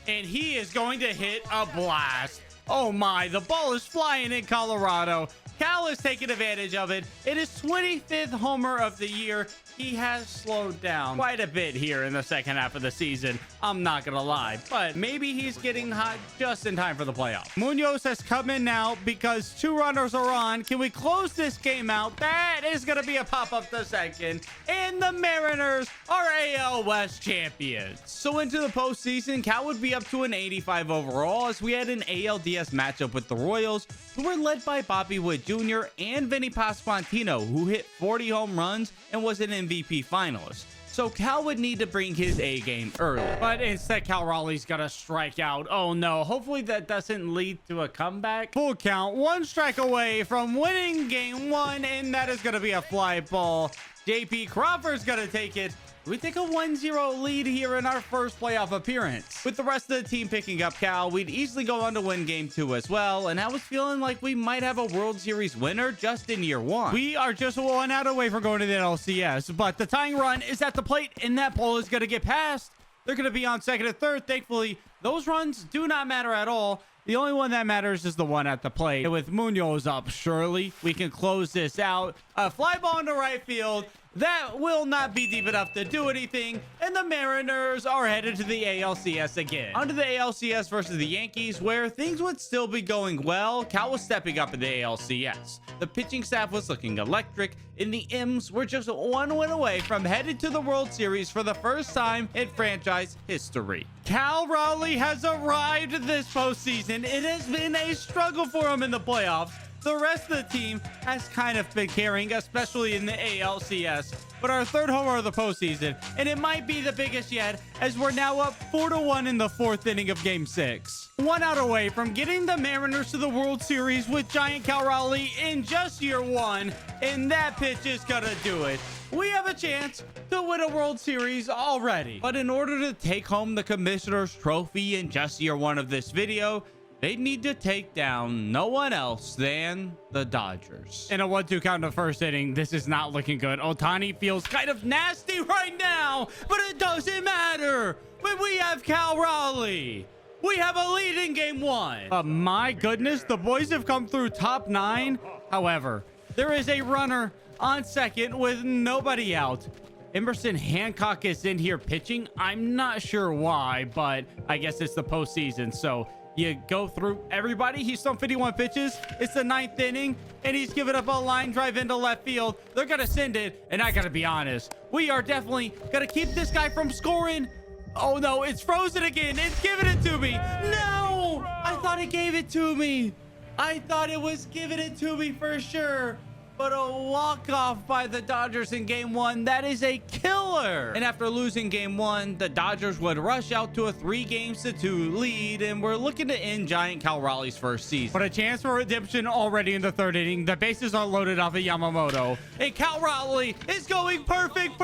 And he is going to hit a blast. Oh my, the ball is flying in Colorado. Cal is taking advantage of it. It is 25th homer of the year. He has slowed down quite a bit here in the second half of the season. I'm not going to lie, but maybe he's getting hot just in time for the playoffs. Munoz has come in now because 2 runners are on. Can we close this game out? That is going to be a pop-up to second. And the Mariners are AL West champions. So into the postseason, Cal would be up to an 85 overall as we had an ALDS matchup with the Royals, who were led by Bobby Witt Jr. and Vinny Pasquantino, who hit 40 home runs and was an MVP finalist. So Cal would need to bring his A game early. But instead, Cal Raleigh's got to strike out. Oh no, hopefully that doesn't lead to a comeback. Full count, 1 strike away from winning game 1, and that is going to be a fly ball. JP Crawford's going to take it. We take a 1-0 lead here in our first playoff appearance. With the rest of the team picking up Cal, we'd easily go on to win game 2 as well, and I was feeling like we might have a World Series winner just in year 1. We are just 1 out away from going to the NLCS, but the tying run is at the plate, and that ball is going to get past. They're going to be on second and third. Thankfully, those runs do not matter at all. The only one that matters is the one at the plate. And with Munoz up, surely we can close this out. A fly ball into right field. That will not be deep enough to do anything, and the Mariners are headed to the ALCS again. Onto the ALCS versus the Yankees, where things would still be going well. Cal was stepping up in the ALCS. The pitching staff was looking electric, and the M's were just 1 win away from headed to the World Series for the first time in franchise history. Cal Raleigh has arrived this postseason. It has been a struggle for him in the playoffs. The rest of the team has kind of been carrying, especially in the ALCS. But our 3rd homer of the postseason, and it might be the biggest yet, as we're now up 4-1 in the 4th inning of Game 6. 1 out away from getting the Mariners to the World Series with Giant Cal Raleigh in just year 1, and that pitch is gonna do it. We have a chance to win a World Series already. But in order to take home the Commissioner's Trophy in just year 1 of this video, they need to take down no one else than the Dodgers. In a 1-2 count in the first inning, this is not looking good. Ohtani feels kind of nasty right now, but it doesn't matter. But we have Cal Raleigh. We have a lead in game 1. My goodness, the boys have come through top 9. However, there is a runner on second with nobody out. Emerson Hancock is in here pitching. I'm not sure why, but I guess it's the postseason, so you go through everybody. He's thrown 51 pitches. It's the 9th inning, and he's giving up a line drive into left field. They're going to send it, and I got to be honest. We are definitely going to keep this guy from scoring. Oh, no, it's frozen again. It's giving it to me. No, I thought it gave it to me. I thought it was giving it to me for sure. But a walk-off by the Dodgers in game 1, that is a killer. And after losing game 1, the Dodgers would rush out to a 3-2 lead, and we're looking to end Giant Cal Raleigh's first season. But a chance for redemption already in the 3rd inning. The bases are loaded off of Yamamoto, and Cal Raleigh is going perfect.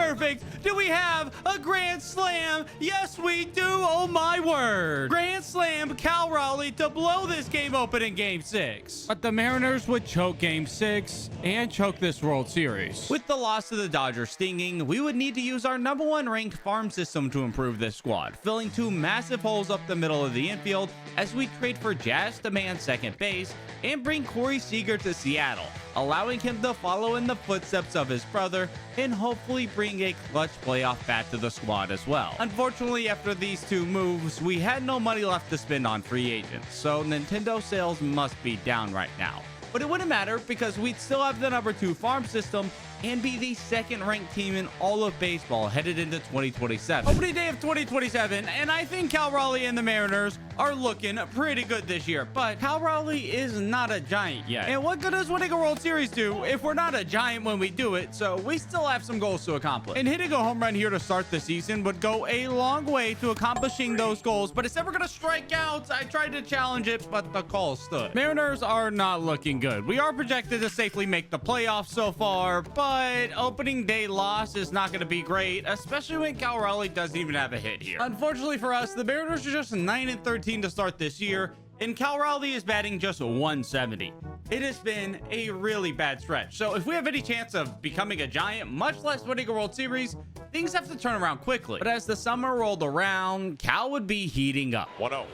Do we have a grand slam? Yes, we do. Oh my word. Grand slam Cal Raleigh to blow this game open in game 6. But the Mariners would choke game 6 and choke this World Series. With the loss of the Dodgers stinging, we would need to use our #1 ranked farm system to improve this squad, filling 2 massive holes up the middle of the infield as we trade for Jazz to man second base and bring Corey Seager to Seattle, allowing him to follow in the footsteps of his brother and hopefully bring a clutch playoff bat to the squad as well. Unfortunately, after these 2 moves, we had no money left to spend on free agents, so Nintendo sales must be down right now. But it wouldn't matter because we'd still have the #2 farm system and be the 2nd ranked team in all of baseball headed into 2027. Opening day of 2027, and I think Cal Raleigh and the Mariners are looking pretty good this year, but Cal Raleigh is not a Giant yet. And what good does winning a World Series do if we're not a Giant when we do it? So we still have some goals to accomplish. And hitting a home run here to start the season would go a long way to accomplishing those goals, but it's never going to strike out. I tried to challenge it, but the call stood. Mariners are not looking good. We are projected to safely make the playoffs so far, but opening day loss is not going to be great, especially when Cal Raleigh doesn't even have a hit here. Unfortunately for us, the Mariners are just 9-13 to start this year, and Cal Raleigh is batting just 170. It has been a really bad stretch. So if we have any chance of becoming a Giant, much less winning a World Series, things have to turn around quickly. But as the summer rolled around, Cal would be heating up. 1-0.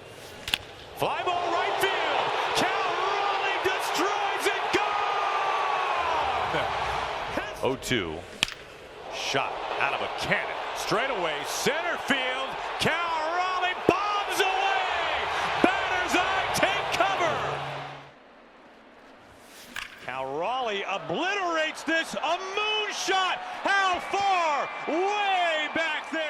Fly ball right field. Cal Raleigh destroys it. Gone. 0-2. Shot out of a cannon. Straight away, center field. Cal Raleigh bombs away. Batter's eye, take cover. Cal Raleigh obliterates this. A moonshot. How far? Way back there.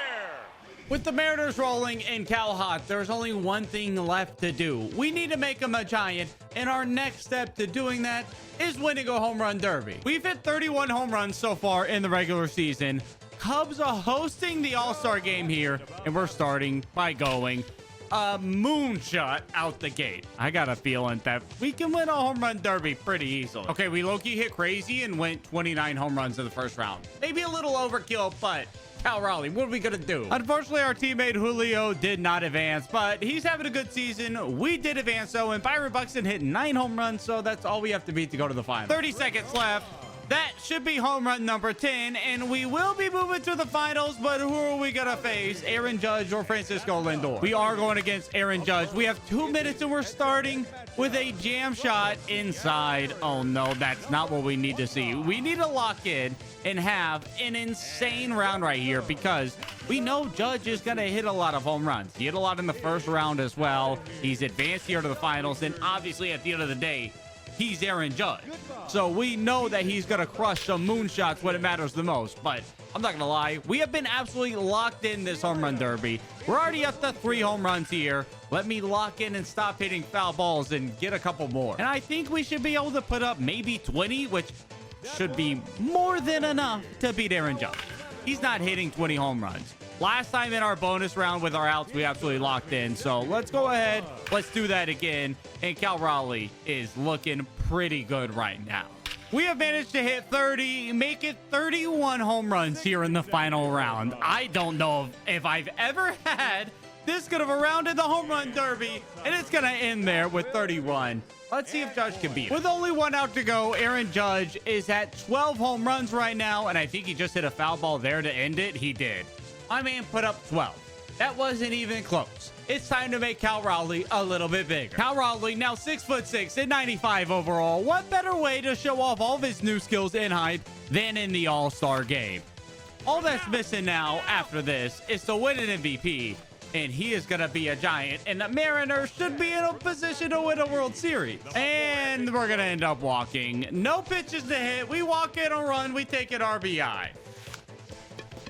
With the Mariners rolling and Cal hot, there's only one thing left to do. We need to make him a Giant, and our next step to doing that is winning a home run derby. We've hit 31 home runs so far in the regular season. Cubs are hosting the All-Star game here, and we're starting by going a moonshot out the gate. I got a feeling that we can win a home run derby pretty easily. Okay, we low-key hit crazy and went 29 home runs in the first round. Maybe a little overkill, but Cal Raleigh, what are we gonna do? Unfortunately, our teammate Julio did not advance, but he's having a good season. We did advance, though, and Byron Buxton hit 9 home runs, so that's all we have to beat to go to the final. 30 seconds left. That should be home run number 10, and we will be moving to the finals, but who are we gonna face? Aaron Judge or Francisco Lindor? We are going against Aaron Judge. We have 2 minutes, and we're starting with a jam shot inside. Oh, no, that's not what we need to see. We need to lock in and have an insane round right here because we know Judge is going to hit a lot of home runs. He hit a lot in the first round as well. He's advanced here to the finals, and obviously at the end of the day, he's Aaron Judge. So we know that he's going to crush some moonshots when it matters the most. But I'm not going to lie, we have been absolutely locked in this home run derby. We're already up to 3 home runs here. Let me lock in and stop hitting foul balls and get a couple more. And I think we should be able to put up maybe 20, which should be more than enough to beat Aaron Judge. He's not hitting 20 home runs. Last time in our bonus round with our outs, we absolutely locked in. So let's go ahead. Let's do that again. And Cal Raleigh is looking pretty good right now. We have managed to hit 30, make it 31 home runs here in the final round. I don't know if I've ever had this good of a round in the home run derby, and it's going to end there with 31. Let's see if Judge can beat it. With only 1 out to go, Aaron Judge is at 12 home runs right now, and I think he just hit a foul ball there to end it. He did. My man put up 12. That wasn't even close. It's time to make Cal Raleigh a little bit bigger. Cal Raleigh, now 6'6" and 95 overall. What better way to show off all of his new skills and height than in the All-Star game? All that's missing now after this is to win an MVP, and he is going to be a Giant, and the Mariners should be in a position to win a World Series. And we're going to end up walking. No pitches to hit. We walk in a run. We take an RBI.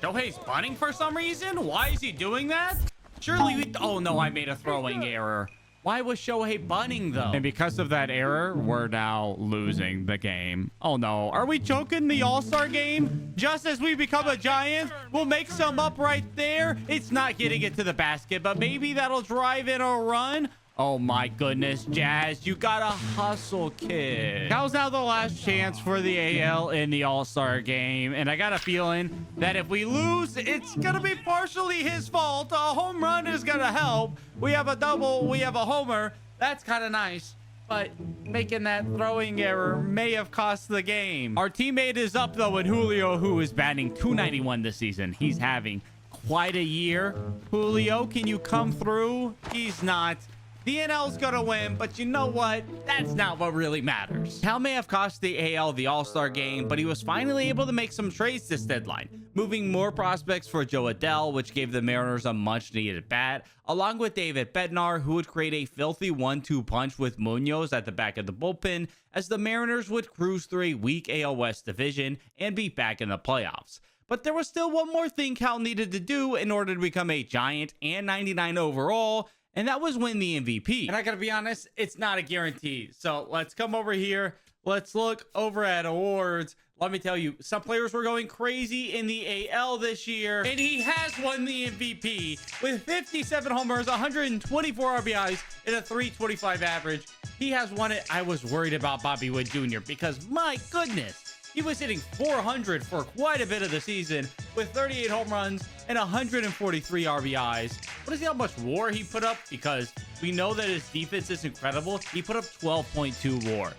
Shohei's bunting for some reason? Why is he doing that? Surely we... Oh, no, I made a throwing error. Why was Shohei bunting, though? And because of that error, we're now losing the game. Oh, no. Are we choking the All-Star game? Just as we become a Giant, we'll make some up right there. It's not getting it to the basket, but maybe that'll drive in a run. Oh, my goodness, Jazz. You gotta hustle, kid. Cal's now the last chance for the AL in the All-Star game, and I got a feeling that if we lose, it's gonna be partially his fault. A home run is gonna help. We have a double. We have a homer. That's kind of nice. But making that throwing error may have cost the game. Our teammate is up, though, with Julio, who is batting .291 this season. He's having quite a year. Julio, can you come through? He's not. The NL's gonna win, but you know what? That's not what really matters. Cal may have cost the AL the All-Star game, but he was finally able to make some trades this deadline, moving more prospects for Joe Adell, which gave the Mariners a much-needed bat, along with David Bednar, who would create a filthy 1-2 punch with Munoz at the back of the bullpen, as the Mariners would cruise through a weak AL West division and be back in the playoffs. But there was still one more thing Cal needed to do in order to become a Giant and 99 overall, and that was win the MVP. And I gotta be honest, it's not a guarantee. So let's come over here. Let's look over at awards. Let me tell you, some players were going crazy in the AL this year, and he has won the MVP with 57 homers, 124 RBIs, and a 325 average. He has won it. I was worried about Bobby Witt Jr. because, my goodness, he was hitting 400 for quite a bit of the season with 38 home runs and 143 RBIs. What is how much WAR he put up? Because we know that his defense is incredible. He put up 12.2 WAR.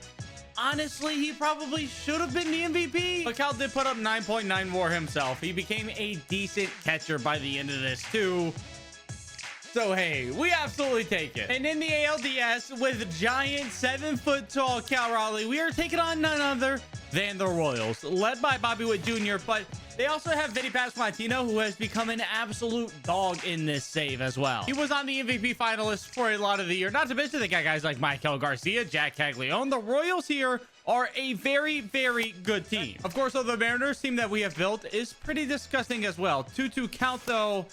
Honestly, he probably should have been the MVP. But Cal did put up 9.9 WAR himself. He became a decent catcher by the end of this too. So, hey, we absolutely take it. And in the ALDS, with giant 7-foot-tall Cal Raleigh, we are taking on none other than the Royals, led by Bobby Witt Jr., but they also have Vinny Pasquantino, who has become an absolute dog in this save as well. He was on the MVP finalists for a lot of the year, not to mention they got guys like Michael Garcia, Jack Caglione. The Royals here are a very, very good team. Of course, though, the Mariners team that we have built is pretty disgusting as well. 2-2 count, though.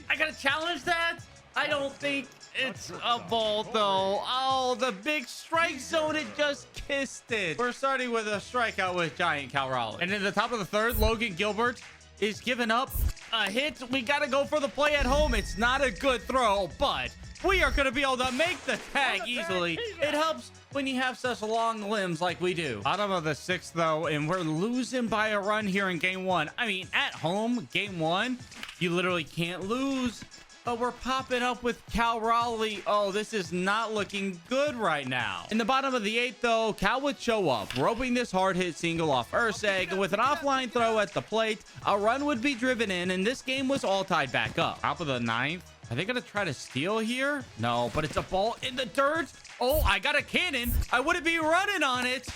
I gotta challenge that. I don't think it's a ball, though. Oh, the big strike zone, it just kissed it. We're starting with a strikeout with giant Cal Raleigh. And in the top of the third, Logan Gilbert is giving up a hit. We got to go for the play at home. It's not a good throw, but we are going to be able to make the tag easily. It helps when you have such long limbs like we do. Bottom of the sixth, though, and we're losing by a run here in game one. I mean, at home, game one, you literally can't lose. But we're popping up with Cal Raleigh. Oh, this is not looking good right now. In the bottom of the eighth, though, Cal would show up, roping this hard hit single off Urseg, and with an offline throw at the plate, a run would be driven in, and this game was all tied back up. Top of the ninth. Are they gonna try to steal here? No, but it's a ball in the dirt. Oh, I got a cannon. I wouldn't be running on it.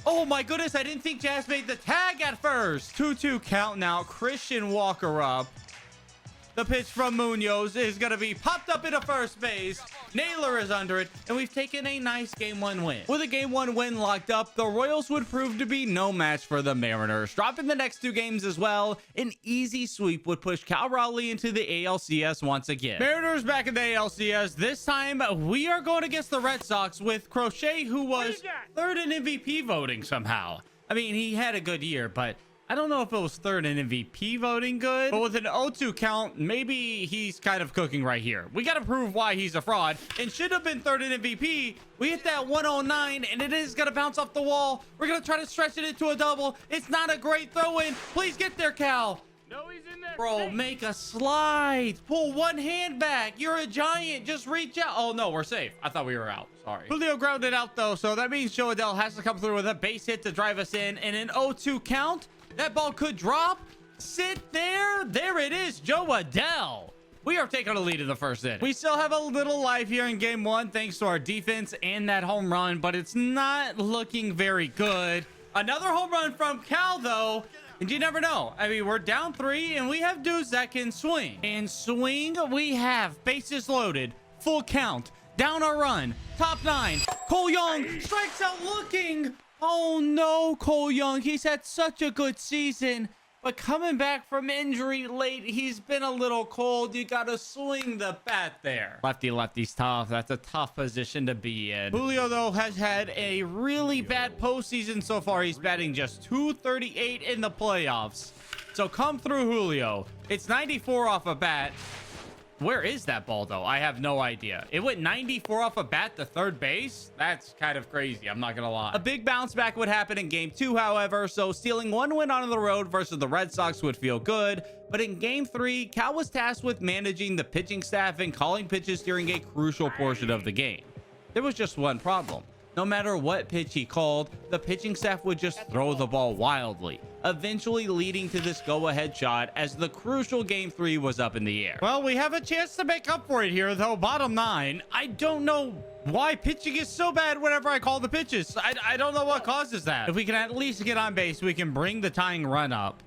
Oh my goodness, I didn't think Jazz made the tag at first. 2-2 count now. Christian Walker up. The pitch from Munoz is going to be popped up into first base. Naylor is under it, and we've taken a nice game one win. With a game one win locked up, the Royals would prove to be no match for the Mariners. Dropping the next two games as well, an easy sweep would push Cal Raleigh into the ALCS once again. Mariners back in the ALCS. This time, we are going against the Red Sox with Crochet, who was third in MVP voting somehow. I mean, he had a good year, but I don't know if it was third in MVP voting good, but with an 0-2 count, maybe he's kind of cooking right here. We got to prove why he's a fraud and should have been third in MVP. We hit that 109 and it is going to bounce off the wall. We're going to try to stretch it into a double. It's not a great throw in. Please get there, Cal. No, he's in there. Bro, make a slide. Pull one hand back. You're a giant. Just reach out. Oh, no, we're safe. I thought we were out. Sorry. Julio grounded out, though, so that means Joe Adell has to come through with a base hit to drive us in. And an 0-2 count. That ball could drop. Sit there. There it is. Joe Adell. We are taking a lead in the first inning. We still have a little life here in game one thanks to our defense and that home run, but it's not looking very good. Another home run from Cal, though. And you never know. I mean, we're down 3, and we have dudes that can swing. And swing, we have bases loaded. Full count. Down a run. Top 9. Cole Young strikes out looking. Oh, no, Cole Young. He's had such a good season. But coming back from injury late, he's been a little cold. You got to swing the bat there. Lefty's tough. That's a tough position to be in. Julio, though, has had a really bad postseason so far. He's batting just .238 in the playoffs. So come through, Julio. It's 94 off a bat. Where is that ball, though? I have no idea. It went 94 off a bat to third base? That's kind of crazy. I'm not going to lie. A big bounce back would happen in game 2, however, so stealing one win on the road versus the Red Sox would feel good. But in game 3, Cal was tasked with managing the pitching staff and calling pitches during a crucial portion of the game. There was just one problem. No matter what pitch he called, the pitching staff would just throw the ball wildly, eventually leading to this go-ahead shot as the crucial game 3 was up in the air. Well, we have a chance to make up for it here, though. Bottom 9, I don't know why pitching is so bad whenever I call the pitches. I don't know what causes that. If we can at least get on base, we can bring the tying run up.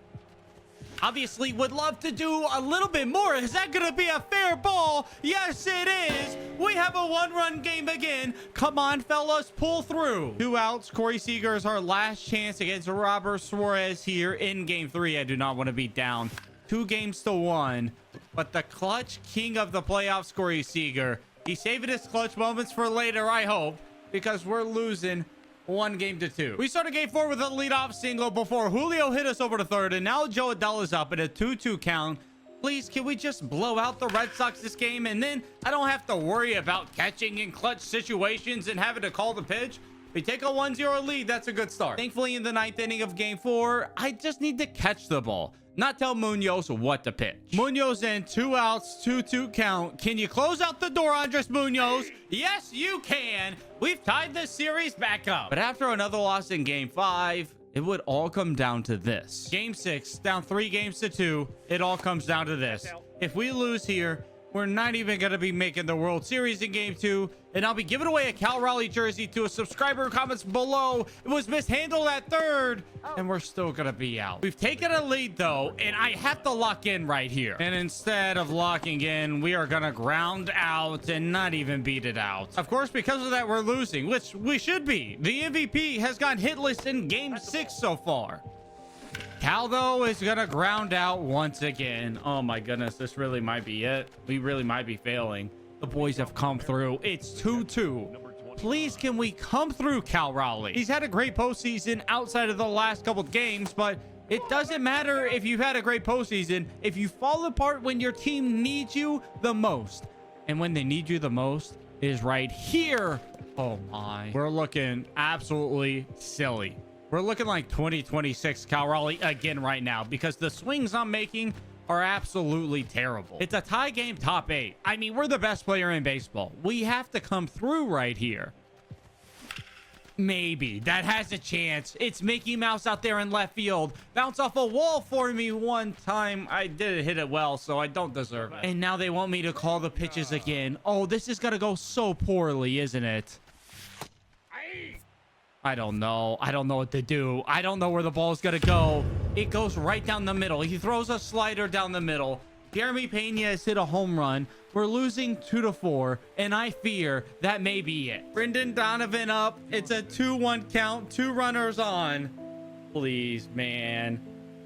Obviously, would love to do a little bit more. Is that going to be a fair ball? Yes, it is. We have a one-run game again. Come on, fellas, pull through. 2 outs. Corey Seager is our last chance against Robert Suarez here in game 3. I do not want to be down 2-1. But the clutch king of the playoffs, Corey Seager, he's saving his clutch moments for later, I hope, because we're losing 1-2. We started game 4 with a leadoff single before Julio hit us over to third, and now Joe Adell is up in a 2-2 count. Please, can we just blow out the Red Sox this game, and then I don't have to worry about catching in clutch situations and having to call the pitch? We take a 1-0 lead. That's a good start. Thankfully, in the 9th inning of game 4, I just need to catch the ball, not tell Munoz what to pitch. Munoz in, 2 outs, 2-2 count. Can you close out the door, Andres Munoz? Yes, you can. We've tied this series back up. But after another loss in game 5, it would all come down to this. Game 6, down 3-2. It all comes down to this. If we lose here, we're not even going to be making the World Series in game 2. And I'll be giving away a Cal Raleigh jersey to a subscriber who comments below. It was mishandled at third, and we're still going to be out. We've taken a lead, though, and I have to lock in right here. And instead of locking in, we are going to ground out and not even beat it out. Of course, because of that, we're losing, which we should be. The MVP has gone hitless in game 6 so far. Cal, though, is going to ground out once again. Oh, my goodness. This really might be it. We really might be failing. The boys have come through. It's 2-2. Please, can we come through, Cal Raleigh? He's had a great postseason outside of the last couple of games, but it doesn't matter if you've had a great postseason if you fall apart when your team needs you the most. And when they need you the most is right here. Oh, my. We're looking absolutely silly. We're looking like 2026 Cal Raleigh again right now because the swings I'm making are absolutely terrible. It's a tie game, top 8. I mean, we're the best player in baseball. We have to come through right here. Maybe. That has a chance. It's Mickey Mouse out there in left field. Bounce off a wall for me one time. I did hit it well, so I don't deserve it. And now they want me to call the pitches again. Oh, this is going to go so poorly, isn't it? I don't know. I don't know what to do. I don't know where the ball is going to go. It goes right down the middle. He throws a slider down the middle. Jeremy Pena has hit a home run. We're losing 2-4, and I fear that may be it. Brendan Donovan up. It's a 2-1 count. 2 runners on. Please, man.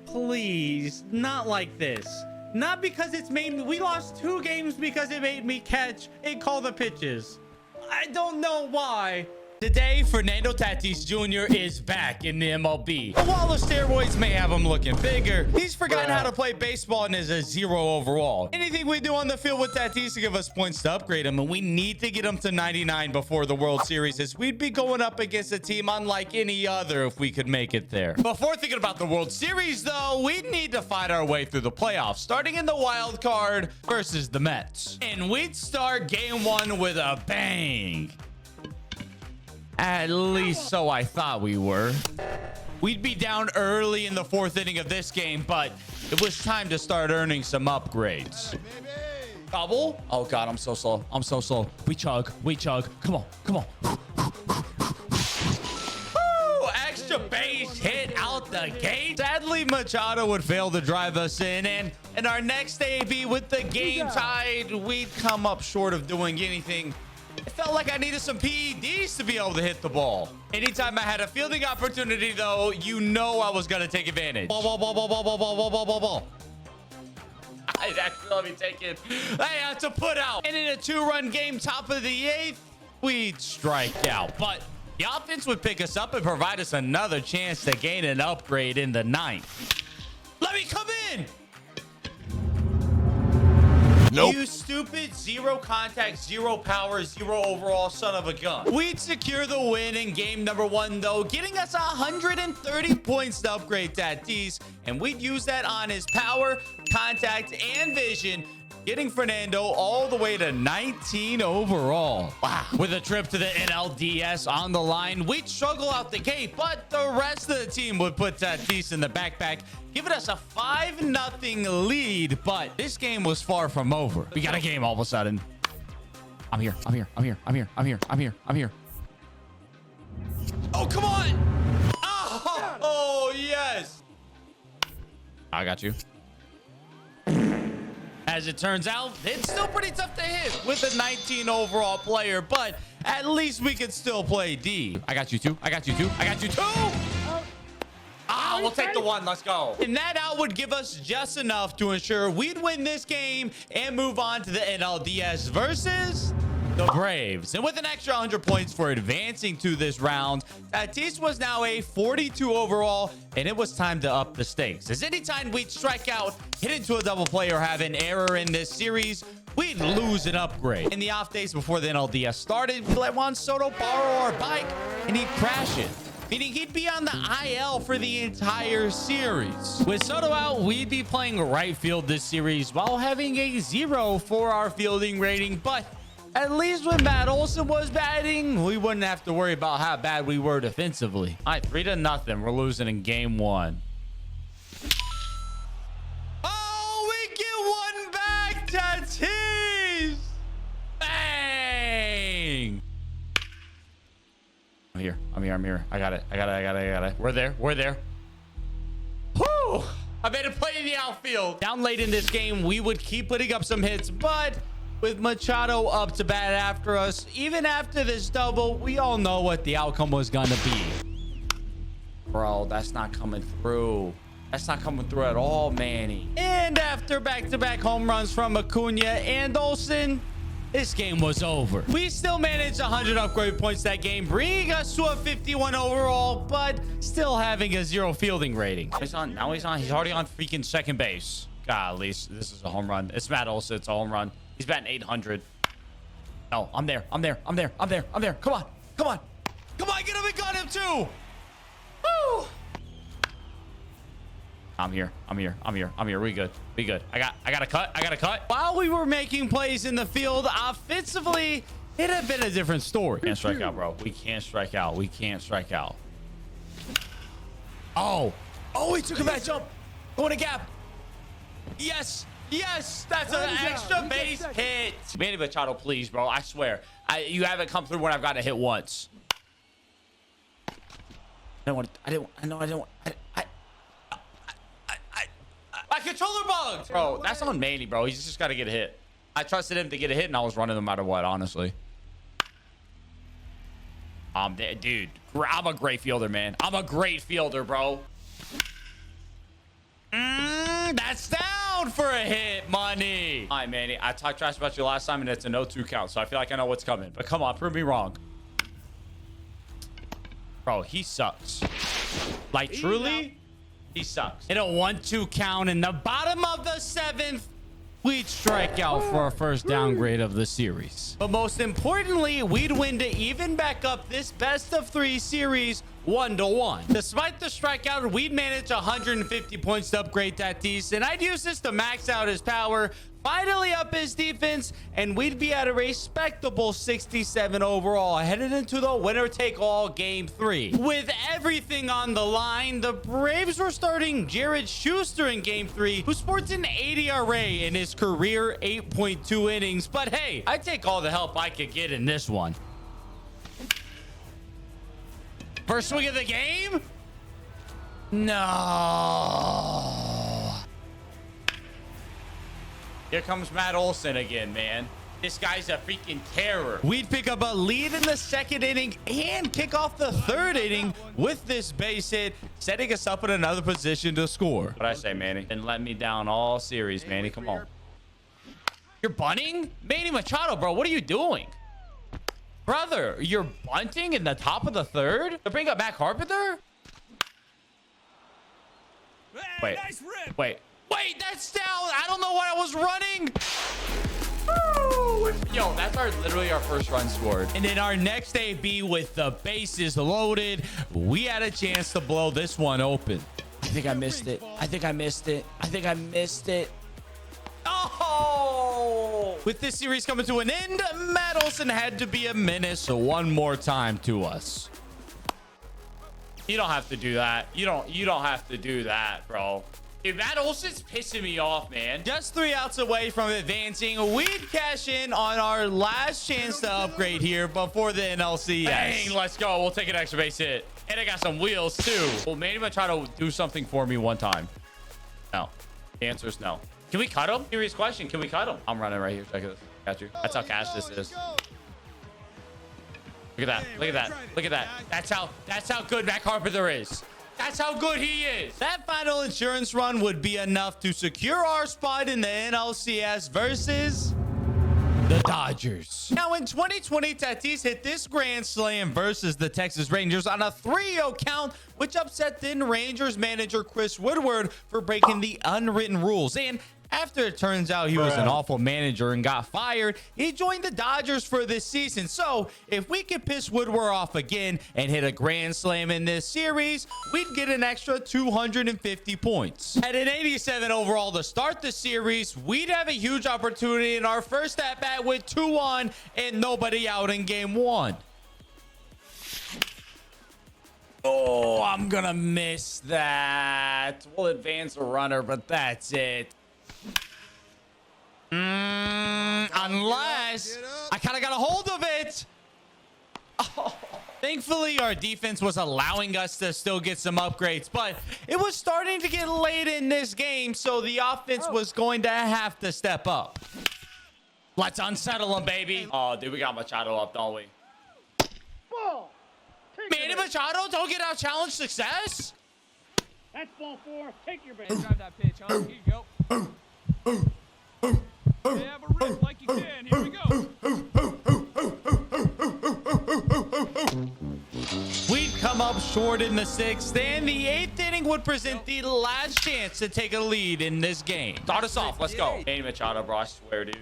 Please. Not like this. Not because it's made me... We lost 2 games because it made me catch and call the pitches. I don't know why. Today, Fernando Tatis Jr. is back in the MLB. While the steroids may have him looking bigger, he's forgotten how to play baseball and is a 0 overall. Anything we do on the field with Tatis to give us points to upgrade him, and we need to get him to 99 before the World Series, as we'd be going up against a team unlike any other if we could make it there. Before thinking about the World Series, though, we need to fight our way through the playoffs, starting in the wild card versus the Mets. And we'd start game 1 with a bang. At least so I thought we were. We'd be down early in the 4th inning of this game, but it was time to start earning some upgrades. Double? Oh, God, I'm so slow. I'm so slow. We chug. We chug. Come on. Come on. Woo! Extra base hit out the gate. Sadly, Machado would fail to drive us in, and our next AB with the game tied, we'd come up short of doing anything It felt like I needed some PEDs to be able to hit the ball. Anytime I had a fielding opportunity, though, you know I was going to take advantage. Ball, ball, ball, ball, ball, ball, ball, ball, ball, ball, ball. I let me take it. I had to put out. And in a 2-run game, top of the 8th, we'd strike out. But the offense would pick us up and provide us another chance to gain an upgrade in the 9th. Let me come in. Nope. You stupid 0 contact, 0 power, 0 overall son of a gun. We'd secure the win in game number 1, though, getting us 130 points to upgrade Tatis, and we'd use that on his power, contact, and vision, getting Fernando all the way to 19 overall. Wow. With a trip to the NLDS on the line, we'd struggle out the gate, but the rest of the team would put Tatis in the backpack, giving us a 5-0 lead. But this game was far from over. We got a game all of a sudden. I'm here. Oh, come on. Oh, yes. I got you. As it turns out, it's still pretty tough to hit with a 19 overall player, but at least we can still play D. I got you too. We'll take the 1. Let's go. And that out would give us just enough to ensure we'd win this game and move on to the NLDS versus the Braves. And with an extra 100 points for advancing to this round, Tatis was now a 42 overall, and it was time to up the stakes. As anytime we'd strike out, hit into a double play, or have an error in this series, we'd lose an upgrade. In the off days before the NLDS started, we let Juan Soto borrow our bike, and he'd crash it, meaning he'd be on the IL for the entire series. With Soto out, we'd be playing right field this series while having a 0 for our fielding rating, but at least when Matt Olson was batting, we wouldn't have to worry about how bad we were defensively. All right, 3-0. We're losing in game 1. Oh, we get 1 back, Tatis! Bang! I'm here. I got it. We're there. Whew! I made a play in the outfield. Down late in this game, we would keep putting up some hits, but with Machado up to bat after us, even after this double, we all know what the outcome was gonna be. Bro, that's not coming through. That's not coming through at all, Manny. And after back-to-back home runs from Acuna and Olsen, this game was over. We still managed 100 upgrade points that game, bringing us to a 51 overall, but still having a 0 fielding rating. He's already on freaking second base. God, at least this is a home run. It's Matt Olson. It's a home run. He's batting 800. No, I'm there. Come on. Get him and got him too. Woo! I'm here. We good. I got a cut. While we were making plays in the field offensively, it had been a different story. Can't strike out, bro. We can't strike out. Oh, he took a bad jump. Going to gap. Yes, that's an extra base hit. Manny Machado, please, bro. I swear. You haven't come through when I've got to hit once. My controller bugged. Bro, that's on Manny, bro. He's just got to get a hit. I trusted him to get a hit, and I was running no matter what, honestly. Dude, I'm a great fielder, man. I'm a great fielder, bro. That's down for a hit, money. All right, Manny. I talked trash about you last time, and it's a 0-2 count, so I feel like I know what's coming. But come on, prove me wrong. Bro, he sucks. Like, truly, he sucks. In a 1-2 count in the bottom of the 7th, we'd strike out for our first downgrade of the series. But most importantly, we'd win to even back up this best-of-3 series 1-1. Despite the strikeout, we'd manage 150 points to upgrade Tatis, and I'd use this to max out his power, finally up his defense, and we'd be at a respectable 67 overall, headed into the winner-take-all Game 3. With everything on the line, the Braves were starting Jared Schuster in Game 3, who sports an 80 ERA in his career 8.2 innings. But hey, I take all the help I could get in this one. First swing of the game? No. Here comes Matt Olson again, man. This guy's a freaking terror. We'd pick up a lead in the second inning and kick off the third inning with this base hit, setting us up in another position to score. What I say, Manny? And let me down all series, Manny. Come on. You're bunting? Manny Machado, bro. What are you doing? Brother, you're bunting in the top of the third? To bring up Matt Carpenter? Wait. Wait. Wait, that's down. I don't know what I was running. Yo, that's literally our first run scored. And in our next AB with the bases loaded, we had a chance to blow this one open. I think I missed it. I think I missed it. I think I missed it. Oh! With this series coming to an end, Matt Olson had to be a menace one more time to us. You don't have to do that. You don't have to do that, bro. Dude, Matt Olson's pissing me off, man. Just 3 outs away from advancing. We'd cash in on our last chance to upgrade here before the NLCS. Bang, let's go. We'll take an extra base hit. And I got some wheels, too. Well, maybe I'm going to try to do something for me one time. No. The answer is no. Can we cut him? Serious question. Can we cut him? I'm running right here. Check this. Got you. That's how cash this is. Look at that. Look at that. Look at that. That's how good Matt Carpenter is. That's how good he is. That final insurance run would be enough to secure our spot in the NLCS versus the Dodgers. Now, in 2020, Tatis hit this grand slam versus the Texas Rangers on a 3-0 count, which upset then Rangers manager Chris Woodward for breaking the unwritten rules. And after it turns out he was an awful manager and got fired, he joined the Dodgers for this season. So if we could piss Woodward off again and hit a grand slam in this series, we'd get an extra 250 points. At an 87 overall to start the series, we'd have a huge opportunity in our first at-bat with 2-on and nobody out in game 1. Oh, I'm gonna miss that. We'll advance a runner, but that's it. Unless I kind of got a hold of it. Oh. Thankfully, our defense was allowing us to still get some upgrades, but it was starting to get late in this game, so the offense was going to have to step up. Let's unsettle him, baby. Oh, dude, we got Machado up, don't we? Manny Machado, don't get out challenge success. That's ball 4. Take your base. Grab that pitch, huh? Here you go. Have a rip like you can. Here we go. We'd come up short in the 6th, and the 8th inning would present the last chance to take a lead in this game. Start us off. Let's go. Manny Machado, bro. I swear, dude.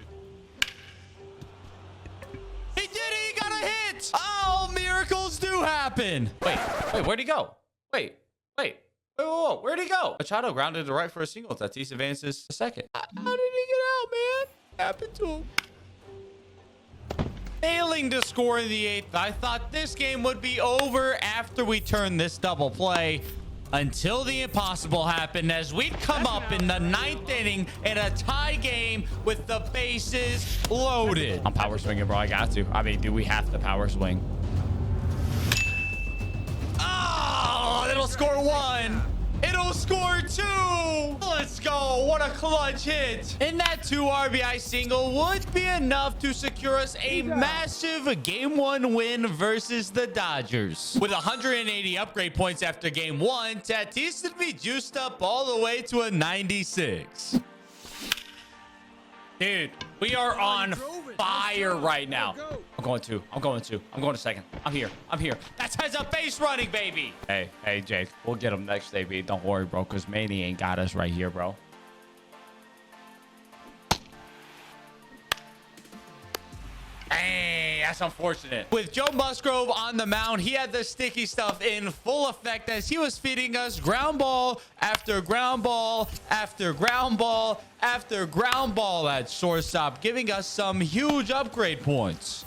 He did it. He got a hit. Oh, miracles do happen. Wait, where'd he go? Wait. Whoa, where'd he go? Machado grounded to right for a single. Tatis advances to second. How did he get out, man? What happened to him? Failing to score in the 8th, I thought this game would be over after we turned this double play. Until the impossible happened as we'd come up in the 9th inning in a tie game with the bases loaded. I'm power swinging, bro. I got to. I mean, do we have to power swing? Oh, it'll score 1. It'll score 2. Let's go. What a clutch hit. And that 2 RBI single would be enough to secure us a massive game 1 win versus the Dodgers. With 180 upgrade points after game 1, Tatis would be juiced up all the way to a 96. Dude, we are on fire right now. I'm going to second. I'm here. That's has a base running, baby. Hey, Jake. We'll get him next, baby. Don't worry, bro, because Manny ain't got us right here, bro. Hey, that's unfortunate. With Joe Musgrove on the mound, he had the sticky stuff in full effect as he was feeding us ground ball after ground ball after ground ball after ground ball at shortstop, giving us some huge upgrade points.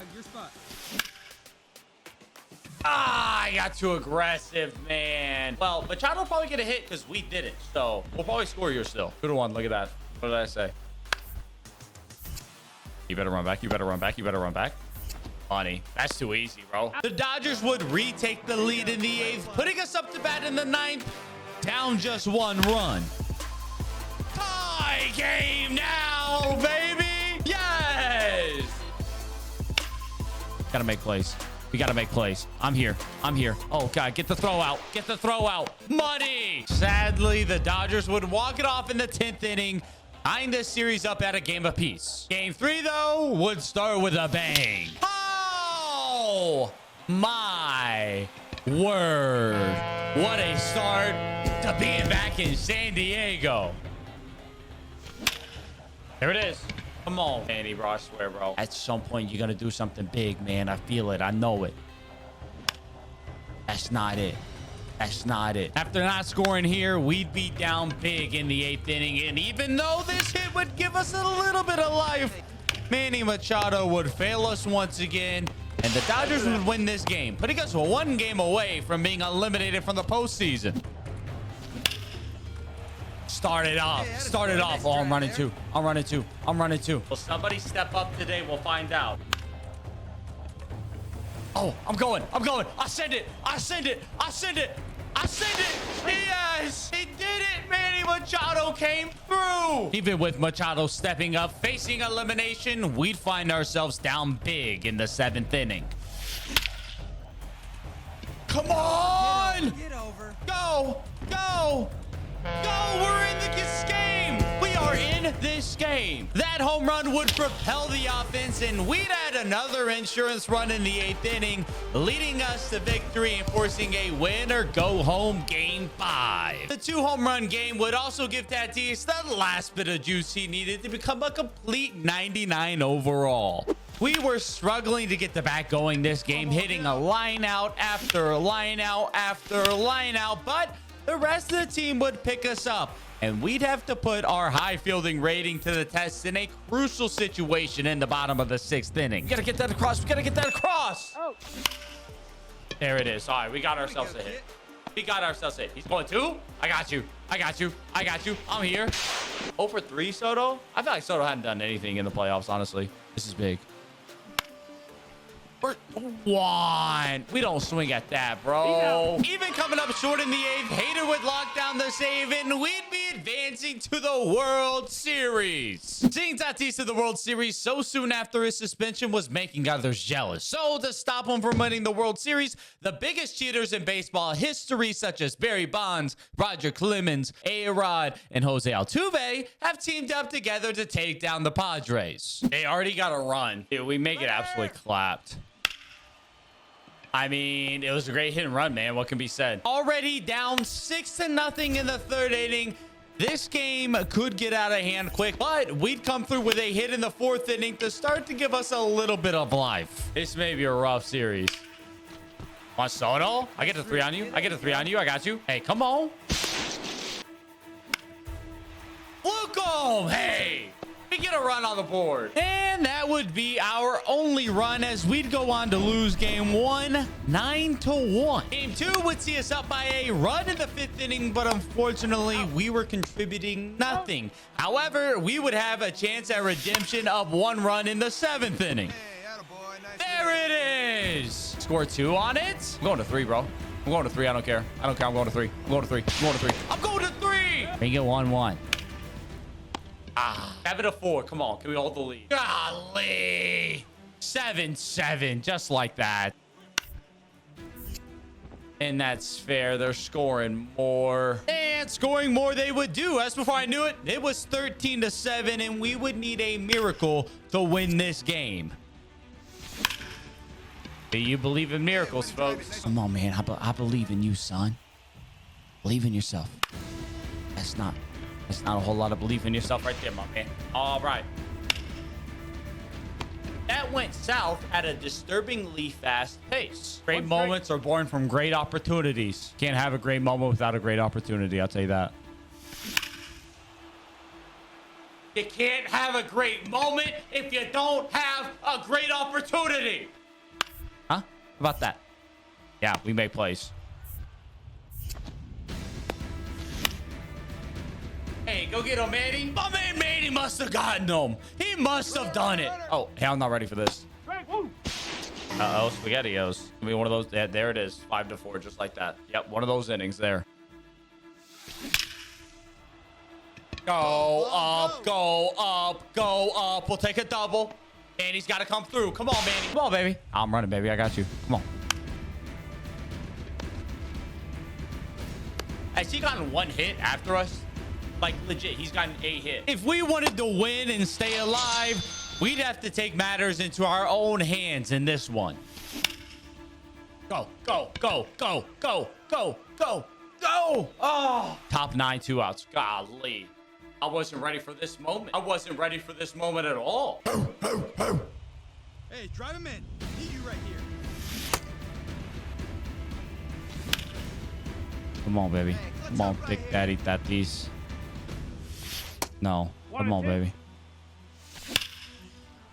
I got too aggressive, man. Well, Machado will probably get a hit because we did it, so we'll probably score here still. 2-1. Look at that. What did I say? You better run back. You better run back. Funny. That's too easy, bro. The Dodgers would retake the lead in the 8th, putting us up to bat in the 9th, down just 1 run. Tie game now, baby. Yes. Gotta make plays. We gotta make plays. I'm here. I'm here. Oh, God. Get the throw out. Get the throw out. Money. Sadly, the Dodgers would walk it off in the 10th inning, tying this series up at a game apiece. Game 3, though, would start with a bang. Oh, my word. What a start to being back in San Diego. There it is. Come on, Manny, bro. I swear, bro. At some point, you're going to do something big, man. I feel it. I know it. That's not it. That's not it. After not scoring here, we'd be down big in the 8th inning. And even though this hit would give us a little bit of life, Manny Machado would fail us once again. And the Dodgers would win this game, putting us 1 game away from being eliminated from the postseason. Start it off. Oh, I'm running two. Will somebody step up today? We'll find out. Oh, I'm going. I send it. Yes, he did it. Manny Machado came through. Even with Machado stepping up, facing elimination, we'd find ourselves down big in the 7th inning. Come on. Get over. Go. We're in this game. We are in this game. That home run would propel the offense, and we'd add another insurance run in the 8th inning, leading us to victory and forcing a win or go home game 5. The 2 home run game would also give Tatis the last bit of juice he needed to become a complete 99 overall. We were struggling to get the bat going this game, hitting a line out after line out after line out, but the rest of the team would pick us up, and we'd have to put our high fielding rating to the test in a crucial situation in the bottom of the 6th inning. We gotta get that across. Oh. There it is. All right, we got ourselves a hit. He's going 2. I got you. I'm here. 0 for 3, Soto. I feel like Soto hadn't done anything in the playoffs, honestly. This is big. We're 1. We don't swing at that, bro. Even coming up short in the 8th, Hader would lock down the save, and we'd be advancing to the World Series. Seeing Tatis to the World Series so soon after his suspension was making others jealous. So to stop him from winning the World Series, the biggest cheaters in baseball history, such as Barry Bonds, Roger Clemens, A-Rod, and Jose Altuve, have teamed up together to take down the Padres. They already got a run. Dude, we make it absolutely clapped. I mean, it was a great hit and run, man. What can be said? Already down 6-0 in the 3rd inning. This game could get out of hand quick, but we'd come through with a hit in the 4th inning to start to give us a little bit of life. This may be a rough series. On Soto? I get the 3 on you. I got you. Hey, come on. Look home. Hey. We get a run on the board. And that would be our only run, as we'd go on to lose game 1, 9-1. Game 2 would see us up by a run in the 5th inning, but unfortunately, we were contributing nothing. However, we would have a chance at redemption of 1 run in the 7th inning. There it is. Score 2 on it. I'm going to 3, bro. I'm going to 3. I don't care. I'm going to 3. I'm going to 3. Make it 1-1. 7-4. Come on. Can we hold the lead? Golly. 7-7. Just like that. And that's fair. They're scoring more. And scoring more they would do. As before I knew it, it was 13-7, and we would need a miracle to win this game. Do you believe in miracles, folks? Come on, man. I believe in you, son. Believe in yourself. That's not a whole lot of belief in yourself right there, my man. All right. That went south at a disturbingly fast pace. Great moments are born from great opportunities. Can't have a great moment without a great opportunity. I'll tell you that. You can't have a great moment if you don't have a great opportunity. Huh? How about that? Yeah, we make plays. Hey, go get him, Manny. My man Manny must have gotten him. He must have done it. Oh, hey, I'm not ready for this. Uh-oh, SpaghettiOs. I mean, one of those. Yeah, there it is. 5-4, just like that. Yep, one of those innings there. Go up, go up, go up. We'll take a double. Manny's got to come through. Come on, Manny. Come on, baby. I'm running, baby. I got you. Come on. Has he gotten one hit after us? Like, legit, he's gotten a hit. If we wanted to win and stay alive, we'd have to take matters into our own hands in this one. Go, go, go, go, go, go, go, go. Oh, top 9, 2 outs. Golly. I wasn't ready for this moment. I wasn't ready for this moment at all. Hey, drive him in. Need you right here. Come on, baby. Come on, Big Daddy Tatis. No. Come on, baby.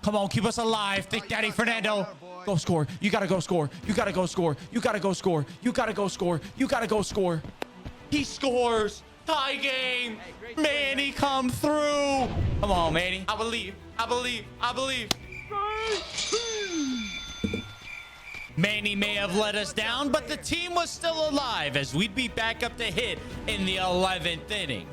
Come on, keep us alive. Thick Daddy Fernando. Go score. You gotta go score. You gotta go score. You gotta go score. You gotta go score. You gotta go score. He scores. Tie game. Manny, come through. Come on, Manny. I believe. I believe. I believe. Manny may have let us down, but the team was still alive as we'd be back up to hit in the 11th inning.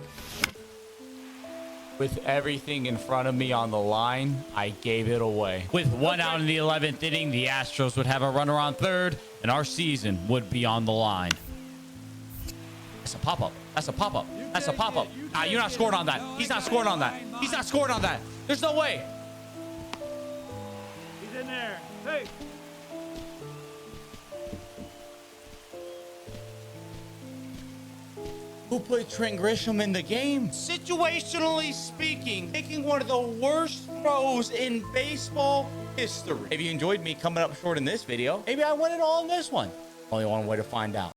With everything in front of me on the line, I gave it away. With 1 out in the 11th inning, the Astros would have a runner on third, and our season would be on the line. That's a pop-up. That's a pop-up. That's a pop-up. You're not scoring on that. He's not scoring on that. He's not scoring on that. There's no way. He's in there. Hey. Who put Trent Grisham in the game? Situationally speaking, making one of the worst throws in baseball history. If you enjoyed me coming up short in this video, maybe I won it all in this one. Only one way to find out.